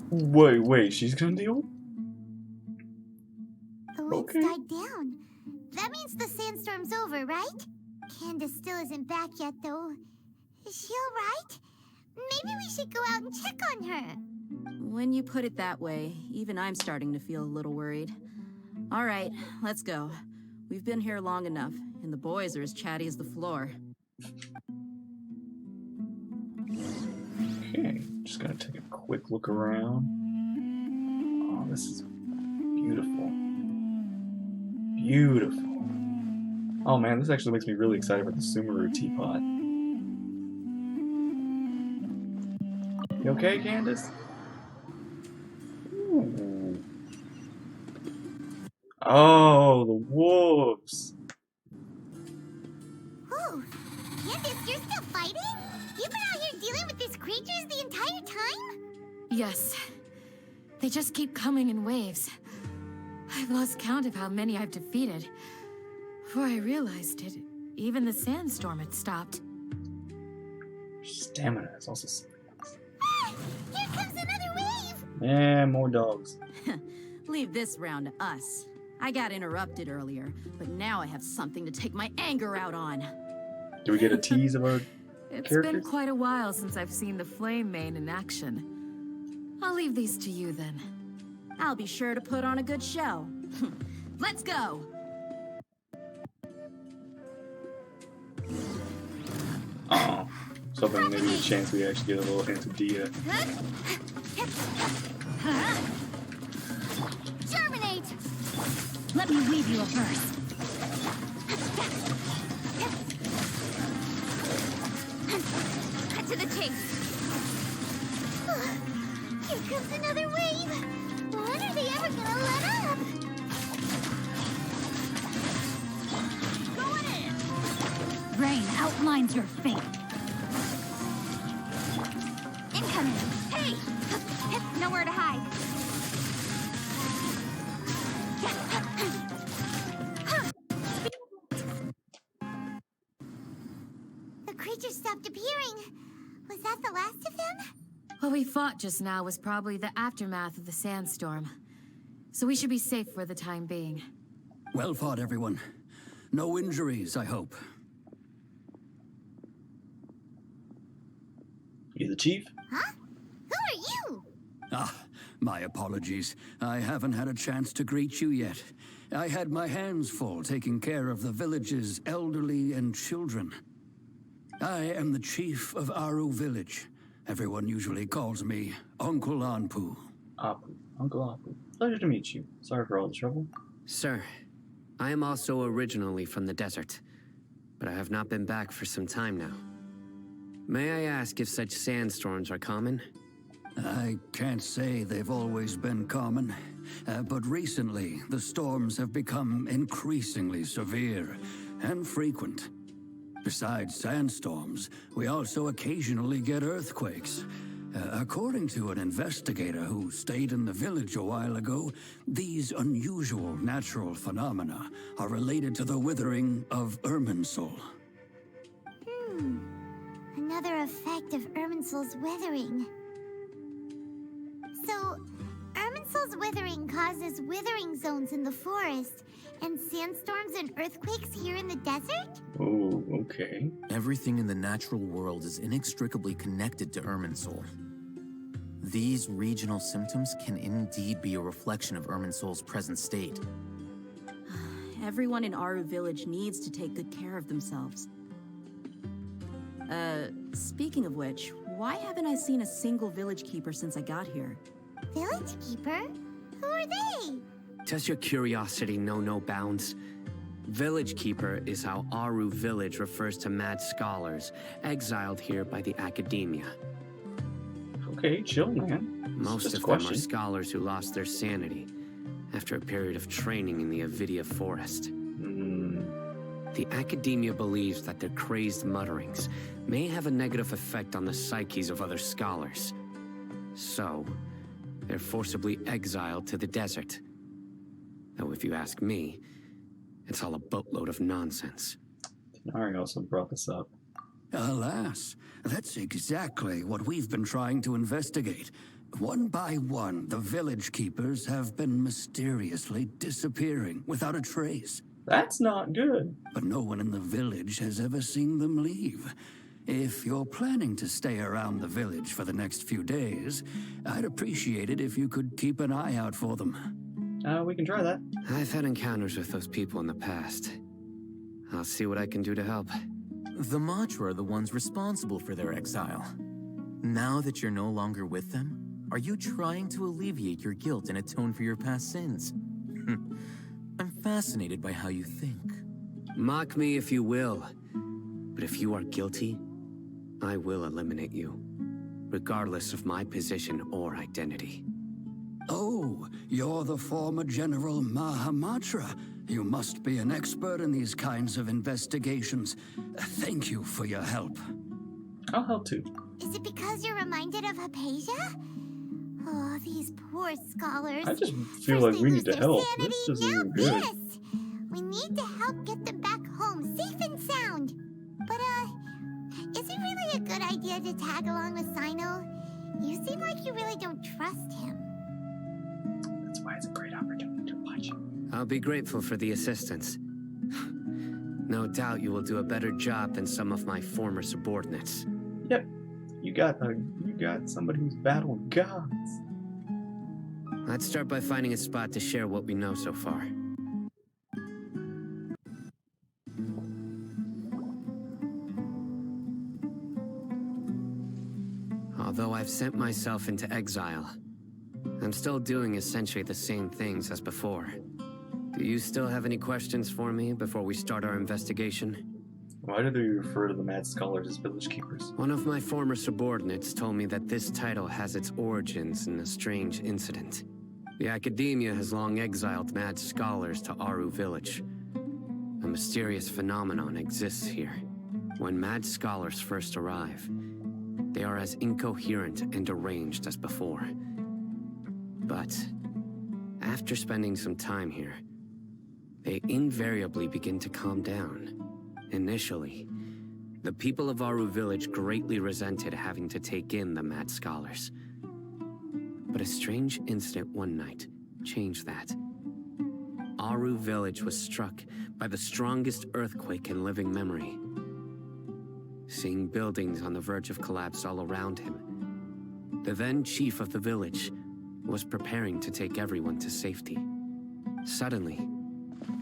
[SPEAKER 1] Wait, she's gonna deal?
[SPEAKER 4] The wind's died down. That means the sandstorm's over, right? Candace still isn't back yet, though. Is she alright? Maybe we should go out and check on her.
[SPEAKER 16] When you put it that way, even I'm starting to feel a little worried. All right, let's go. We've been here long enough, and the boys are as chatty as the floor.
[SPEAKER 1] Okay, just gonna take a quick look around. Oh, this is beautiful. Beautiful. Oh man, this actually makes me really excited for the Sumeru teapot. You okay, Candace? Ooh. Oh, the wolves.
[SPEAKER 4] Whoa, Candace, you're still fighting? You've been out here dealing with these creatures the entire time?
[SPEAKER 17] Yes. They just keep coming in waves. I've lost count of how many I've defeated. Before I realized it, even the sandstorm had stopped.
[SPEAKER 1] Stamina is also...
[SPEAKER 4] Here comes another wave!
[SPEAKER 1] And more dogs.
[SPEAKER 16] Leave this round to us. I got interrupted earlier, but now I have something to take my anger out on.
[SPEAKER 1] Do we get a tease of our
[SPEAKER 17] It's
[SPEAKER 1] characters?
[SPEAKER 17] been quite a while since I've seen the Flame Mane in action. I'll leave these to you then.
[SPEAKER 16] I'll be sure to put on a good show. Let's go!
[SPEAKER 1] Oh, so then maybe a chance we actually get a little hint of Dia.
[SPEAKER 4] Germinate!
[SPEAKER 3] Let me weave you a verse.
[SPEAKER 4] Cut to the chase. Here comes another wave. When are they ever gonna let up? Going in.
[SPEAKER 3] Rain outlines your fate.
[SPEAKER 4] Incoming. Hey! Nowhere to hide. The creature stopped appearing. Was that the last of them?
[SPEAKER 17] What we fought just now was probably the aftermath of the sandstorm. So we should be safe for the time being.
[SPEAKER 11] Well fought, everyone. No injuries, I hope.
[SPEAKER 1] You the chief?
[SPEAKER 4] Huh? Who are you?
[SPEAKER 11] Ah, my apologies. I haven't had a chance to greet you yet. I had my hands full taking care of the village's elderly and children. I am the chief of Aru village. Everyone usually calls me Uncle Anpu.
[SPEAKER 1] Apu. Uncle Apu. Pleasure to meet you. Sorry for all the trouble.
[SPEAKER 15] Sir, I am also originally from the desert, but I have not been back for some time now. May I ask if such sandstorms are common?
[SPEAKER 11] I can't say they've always been common, but recently the storms have become increasingly severe and frequent. Besides sandstorms, we also occasionally get earthquakes. According to an investigator who stayed in the village a while ago, these unusual natural phenomena are related to the withering of Irminsul.
[SPEAKER 4] Another effect of Irminsul's withering. So, Irminsul's withering causes withering zones in the forest, and sandstorms and earthquakes here in the desert?
[SPEAKER 1] Oh, okay.
[SPEAKER 14] Everything in the natural world is inextricably connected to Irminsul. These regional symptoms can indeed be a reflection of Irminsul's present state.
[SPEAKER 16] Everyone in Aru village needs to take good care of themselves. Speaking of which, why haven't I seen a single village keeper since I got here?
[SPEAKER 4] Village keeper? Who are they?
[SPEAKER 15] Does your curiosity know no bounds? Village Keeper is how Aru Village refers to mad scholars exiled here by the Academia.
[SPEAKER 1] Okay, chill, man.
[SPEAKER 15] Most of them are scholars who lost their sanity after a period of training in the Avidia forest. The Academia believes that their crazed mutterings may have a negative effect on the psyches of other scholars. So, they're forcibly exiled to the desert. Though if you ask me, it's all a boatload of nonsense.
[SPEAKER 1] Dottore also brought this up.
[SPEAKER 18] Alas, that's exactly what we've been trying to investigate. One by one, the village keepers have been mysteriously disappearing without a trace.
[SPEAKER 1] That's not good.
[SPEAKER 18] But no one in the village has ever seen them leave. If you're planning to stay around the village for the next few days, I'd appreciate it if you could keep an eye out for them.
[SPEAKER 1] We can try that.
[SPEAKER 15] I've had encounters with those people in the past. I'll see what I can do to help.
[SPEAKER 14] The Matra are the ones responsible for their exile. Now that you're no longer with them, are you trying to alleviate your guilt and atone for your past sins? I'm fascinated by how you think.
[SPEAKER 15] Mock me if you will, but if you are guilty, I will eliminate you, regardless of my position or identity.
[SPEAKER 18] Oh, you're the former General Mahamatra. You must be an expert in these kinds of investigations. Thank you for your help.
[SPEAKER 1] I'll help too.
[SPEAKER 4] Is it because you're reminded of Hypatia? Oh, these poor scholars.
[SPEAKER 1] I just feel like we need to help. This isn't even good.
[SPEAKER 4] We need to help get them back home, safe and sound. But, is it really a good idea to tag along with Sino? You seem like you really don't trust him.
[SPEAKER 1] That's why it's a great opportunity to watch him.
[SPEAKER 15] I'll be grateful for the assistance. No doubt you will do a better job than some of my former subordinates.
[SPEAKER 1] Yep. You got somebody who's battled gods.
[SPEAKER 15] Let's start by finding a spot to share what we know so far. Although I've sent myself into exile, I'm still doing essentially the same things as before. Do you still have any questions for me before we start our investigation?
[SPEAKER 1] Why do they refer to the mad scholars as village keepers?
[SPEAKER 15] One of my former subordinates told me that this title has its origins in a strange incident. The Academia has long exiled mad scholars to Aru Village. A mysterious phenomenon exists here. When mad scholars first arrive, they are as incoherent and deranged as before. But after spending some time here, they invariably begin to calm down. Initially, the people of Aru Village greatly resented having to take in the mad scholars. But a strange incident one night changed that. Aru Village was struck by the strongest earthquake in living memory. Seeing buildings on the verge of collapse all around him, the then chief of the village was preparing to take everyone to safety. Suddenly,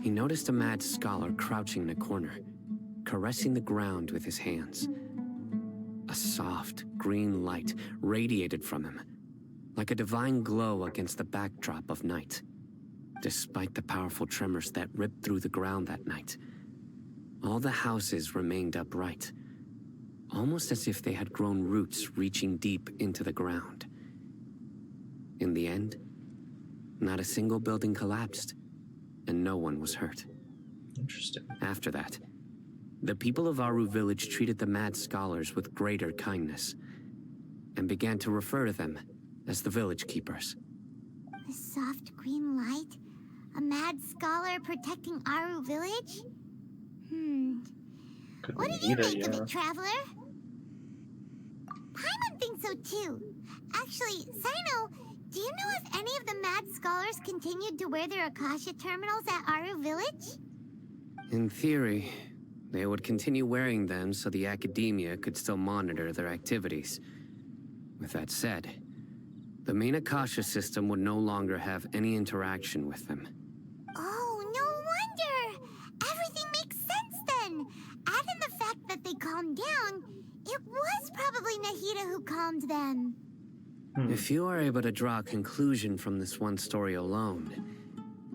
[SPEAKER 15] he noticed a mad scholar crouching in a corner, caressing the ground with his hands. A soft, green light radiated from him, like a divine glow against the backdrop of night. Despite the powerful tremors that ripped through the ground that night, all the houses remained upright, almost as if they had grown roots reaching deep into the ground. In the end, not a single building collapsed, and no one was hurt.
[SPEAKER 1] Interesting.
[SPEAKER 15] After that, the people of Aru Village treated the mad scholars with greater kindness, and began to refer to them as the village keepers.
[SPEAKER 4] A soft green light? A mad scholar protecting Aru Village? What did you make of it, Traveler? Paimon thinks so too. Actually, Sino, do you know if any of the mad scholars continued to wear their Akasha terminals at Aru Village?
[SPEAKER 15] In theory, they would continue wearing them so the Academia could still monitor their activities. With that said, the main Akasha system would no longer have any interaction with them.
[SPEAKER 4] Oh, no wonder! Everything makes sense then! Add in the fact that they calmed down, it was probably Nahida who calmed them.
[SPEAKER 15] If you are able to draw a conclusion from this one story alone,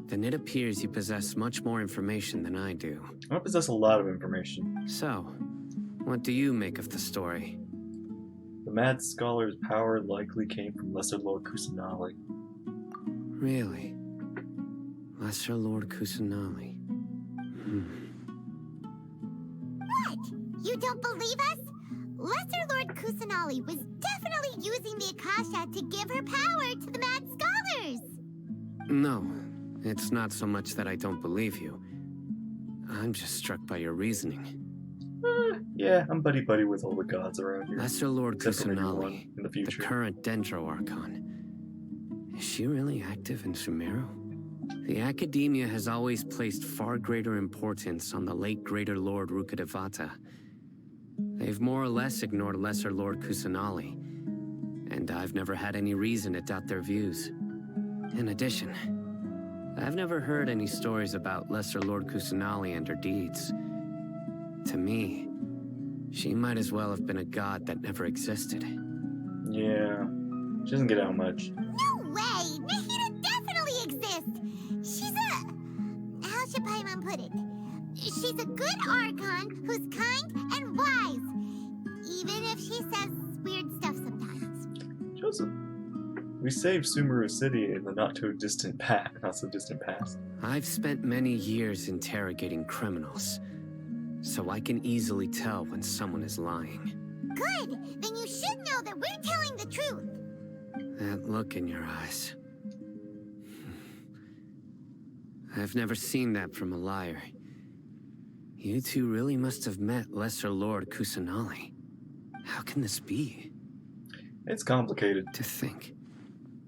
[SPEAKER 15] Then it appears you possess much more information than I do.
[SPEAKER 1] I possess a lot of information.
[SPEAKER 15] So, what do you make of the story?
[SPEAKER 1] The Mad Scholar's power likely came from Lesser Lord Kusanali.
[SPEAKER 15] Really? Lesser Lord Kusanali.
[SPEAKER 4] What? You don't believe us? Lesser Lord Kusanali was definitely using the Akasha to give her power to the Mad Scholars!
[SPEAKER 15] No, it's not so much that I don't believe you. I'm just struck by your reasoning.
[SPEAKER 1] Yeah, I'm buddy-buddy with all the gods around here.
[SPEAKER 15] Lesser Lord
[SPEAKER 1] Except for maybe
[SPEAKER 15] Kusanali,
[SPEAKER 1] one in the future.
[SPEAKER 15] the current Dendro Archon. Is she really active in Sumeru? The Academia has always placed far greater importance on the late Greater Lord Rukkhadevata. They've more or less ignored Lesser Lord Kusanali, and I've never had any reason to doubt their views. In addition, I've never heard any stories about Lesser Lord Kusanali and her deeds. To me, she might as well have been a god that never existed.
[SPEAKER 1] Yeah, she doesn't get out much.
[SPEAKER 4] No way! Nahida definitely exists! She's a... how should Paimon put it? She's a good Archon who's kind and wise. Even if she says weird stuff sometimes.
[SPEAKER 1] Joseph, we saved Sumeru City in the not-so-distant past.
[SPEAKER 15] I've spent many years interrogating criminals, so I can easily tell when someone is lying.
[SPEAKER 4] Good! Then you should know that we're telling the truth!
[SPEAKER 15] That look in your eyes. I've never seen that from a liar. You two really must have met Lesser Lord Kusanali. How can this be?
[SPEAKER 1] It's complicated.
[SPEAKER 15] To think,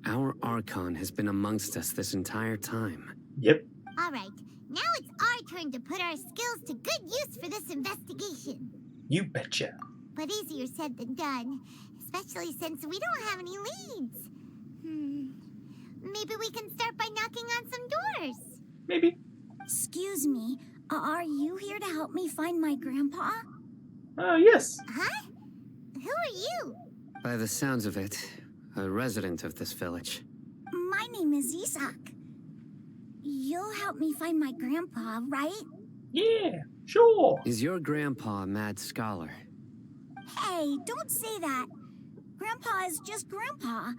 [SPEAKER 15] our Archon has been amongst us this entire time.
[SPEAKER 1] Yep.
[SPEAKER 4] Alright, now it's our turn to put our skills to good use for this investigation.
[SPEAKER 1] You betcha.
[SPEAKER 4] But easier said than done, especially since we don't have any leads. Maybe we can start by knocking on some doors.
[SPEAKER 1] Maybe.
[SPEAKER 3] Excuse me, are you here to help me find my grandpa?
[SPEAKER 1] Yes.
[SPEAKER 4] Huh? Who are you?
[SPEAKER 15] By the sounds of it, a resident of this village.
[SPEAKER 3] My name is Isak. You'll help me find my grandpa, right?
[SPEAKER 1] Yeah, sure.
[SPEAKER 15] Is your grandpa a mad scholar?
[SPEAKER 3] Hey, don't say that. Grandpa is just Grandpa.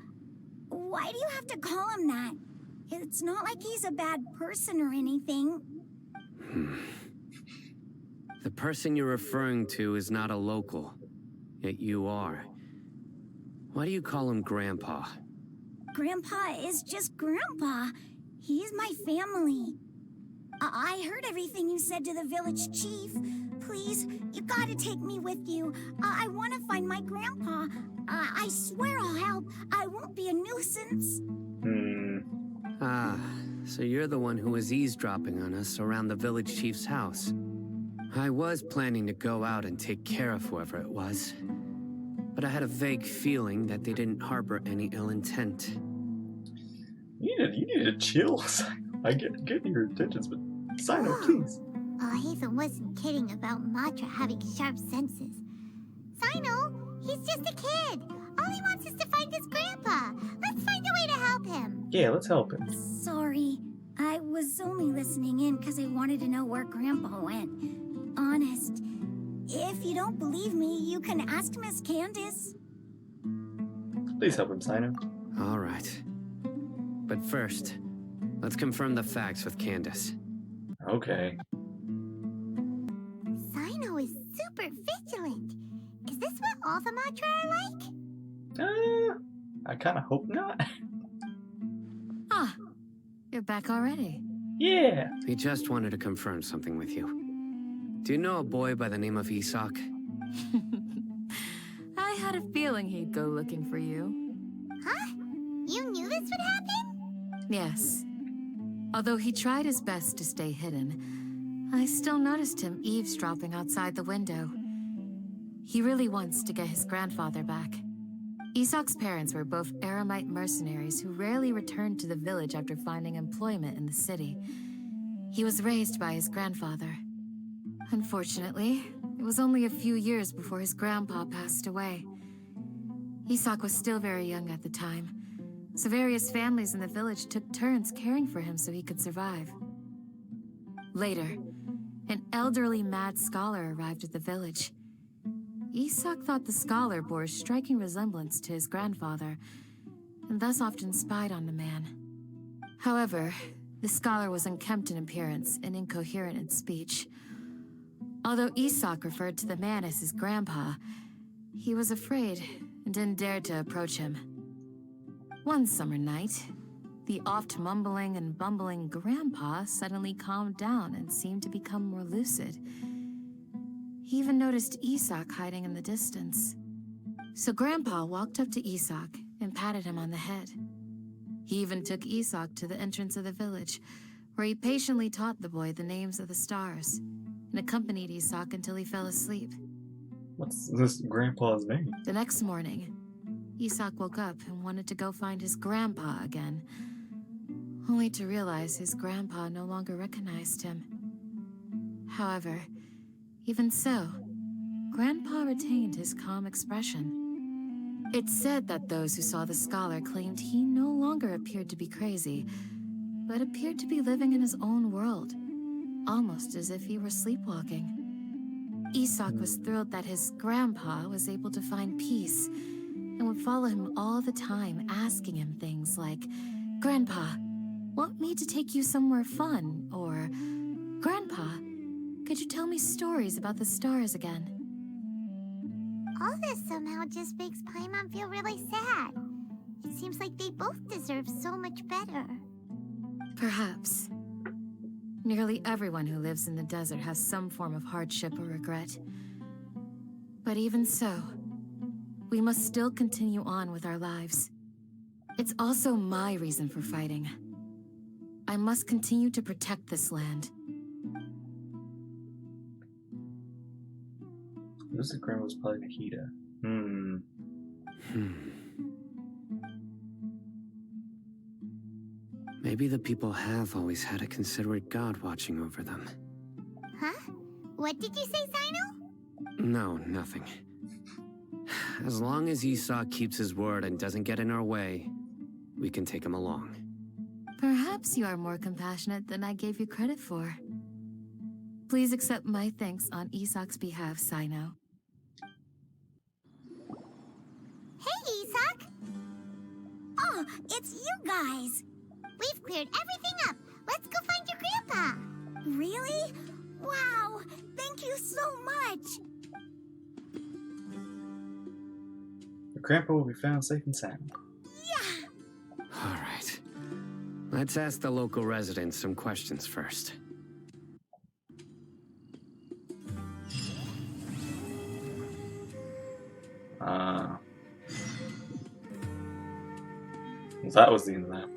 [SPEAKER 3] Why do you have to call him that? It's not like he's a bad person or anything.
[SPEAKER 15] The person you're referring to is not a local, yet you are. Why do you call him Grandpa?
[SPEAKER 3] Grandpa is just Grandpa. He's my family. I heard everything you said to the village chief. Please, you gotta take me with you. I want to find my grandpa. I swear I'll help. I won't be a nuisance.
[SPEAKER 15] Ah, so you're the one who was eavesdropping on us around the village chief's house. I was planning to go out and take care of whoever it was, but I had a vague feeling that they didn't harbor any ill intent.
[SPEAKER 1] You need to chill. I get your intentions, but sign up, please.
[SPEAKER 4] Hazen wasn't kidding about Matra having sharp senses. Sino, he's just a kid. All he wants is to find his grandpa. Let's find a way to help him.
[SPEAKER 1] Yeah, let's help him.
[SPEAKER 3] Sorry, I was only listening in because I wanted to know where Grandpa went. Honest. If you don't believe me, you can ask Miss Candace.
[SPEAKER 1] Please help him, Sino.
[SPEAKER 15] All right. But first, let's confirm the facts with Candace.
[SPEAKER 1] Okay.
[SPEAKER 4] Sino is super vigilant. Is this what all the Matra are like?
[SPEAKER 1] I kind of hope not.
[SPEAKER 17] Ah, you're back already.
[SPEAKER 1] Yeah.
[SPEAKER 15] We just wanted to confirm something with you. Do you know a boy by the name of Isak?
[SPEAKER 17] I had a feeling he'd go looking for you.
[SPEAKER 4] Huh? You knew this would happen?
[SPEAKER 17] Yes. Although he tried his best to stay hidden, I still noticed him eavesdropping outside the window. He really wants to get his grandfather back. Isak's parents were both Eremite mercenaries who rarely returned to the village after finding employment in the city. He was raised by his grandfather. Unfortunately, it was only a few years before his grandpa passed away. Isak was still very young at the time, so various families in the village took turns caring for him so he could survive. Later, an elderly mad scholar arrived at the village. Isak thought the scholar bore a striking resemblance to his grandfather, and thus often spied on the man. However, the scholar was unkempt in appearance and incoherent in speech. Although Isak referred to the man as his grandpa, he was afraid and didn't dare to approach him. One summer night, the oft mumbling and bumbling grandpa suddenly calmed down and seemed to become more lucid. He even noticed Isak hiding in the distance. So Grandpa walked up to Isak and patted him on the head. He even took Isak to the entrance of the village, where he patiently taught the boy the names of the stars, and accompanied Isak until he fell asleep.
[SPEAKER 1] What's this grandpa's name?
[SPEAKER 17] The next morning, Isak woke up and wanted to go find his grandpa again, only to realize his grandpa no longer recognized him. However, even so, Grandpa retained his calm expression. It's said that those who saw the scholar claimed he no longer appeared to be crazy, but appeared to be living in his own world, almost as if he were sleepwalking. Isak was thrilled that his grandpa was able to find peace, and would follow him all the time, asking him things like, "Grandpa, want me to take you somewhere fun?" Or, "Grandpa, could you tell me stories about the stars again?"
[SPEAKER 4] All this somehow just makes Paimon feel really sad. It seems like they both deserve so much better.
[SPEAKER 17] Perhaps. Nearly everyone who lives in the desert has some form of hardship or regret. But even so, we must still continue on with our lives. It's also my reason for fighting. I must continue to protect this land.
[SPEAKER 1] Lucid grandma's probably Nahida.
[SPEAKER 15] Maybe the people have always had a considerate god watching over them.
[SPEAKER 4] Huh? What did you say, Sino?
[SPEAKER 15] No, nothing. As long as Isak keeps his word and doesn't get in our way, we can take him along.
[SPEAKER 17] Perhaps you are more compassionate than I gave you credit for. Please accept my thanks on Isak's behalf, Sino.
[SPEAKER 4] Hey, Isak! Oh, it's you guys! We've cleared everything up. Let's go find your grandpa.
[SPEAKER 6] Really? Wow! Thank you so much!
[SPEAKER 1] Your grandpa will be found safe and sound.
[SPEAKER 6] Yeah!
[SPEAKER 15] Alright. Let's ask the local residents some questions first.
[SPEAKER 1] That was the end of that.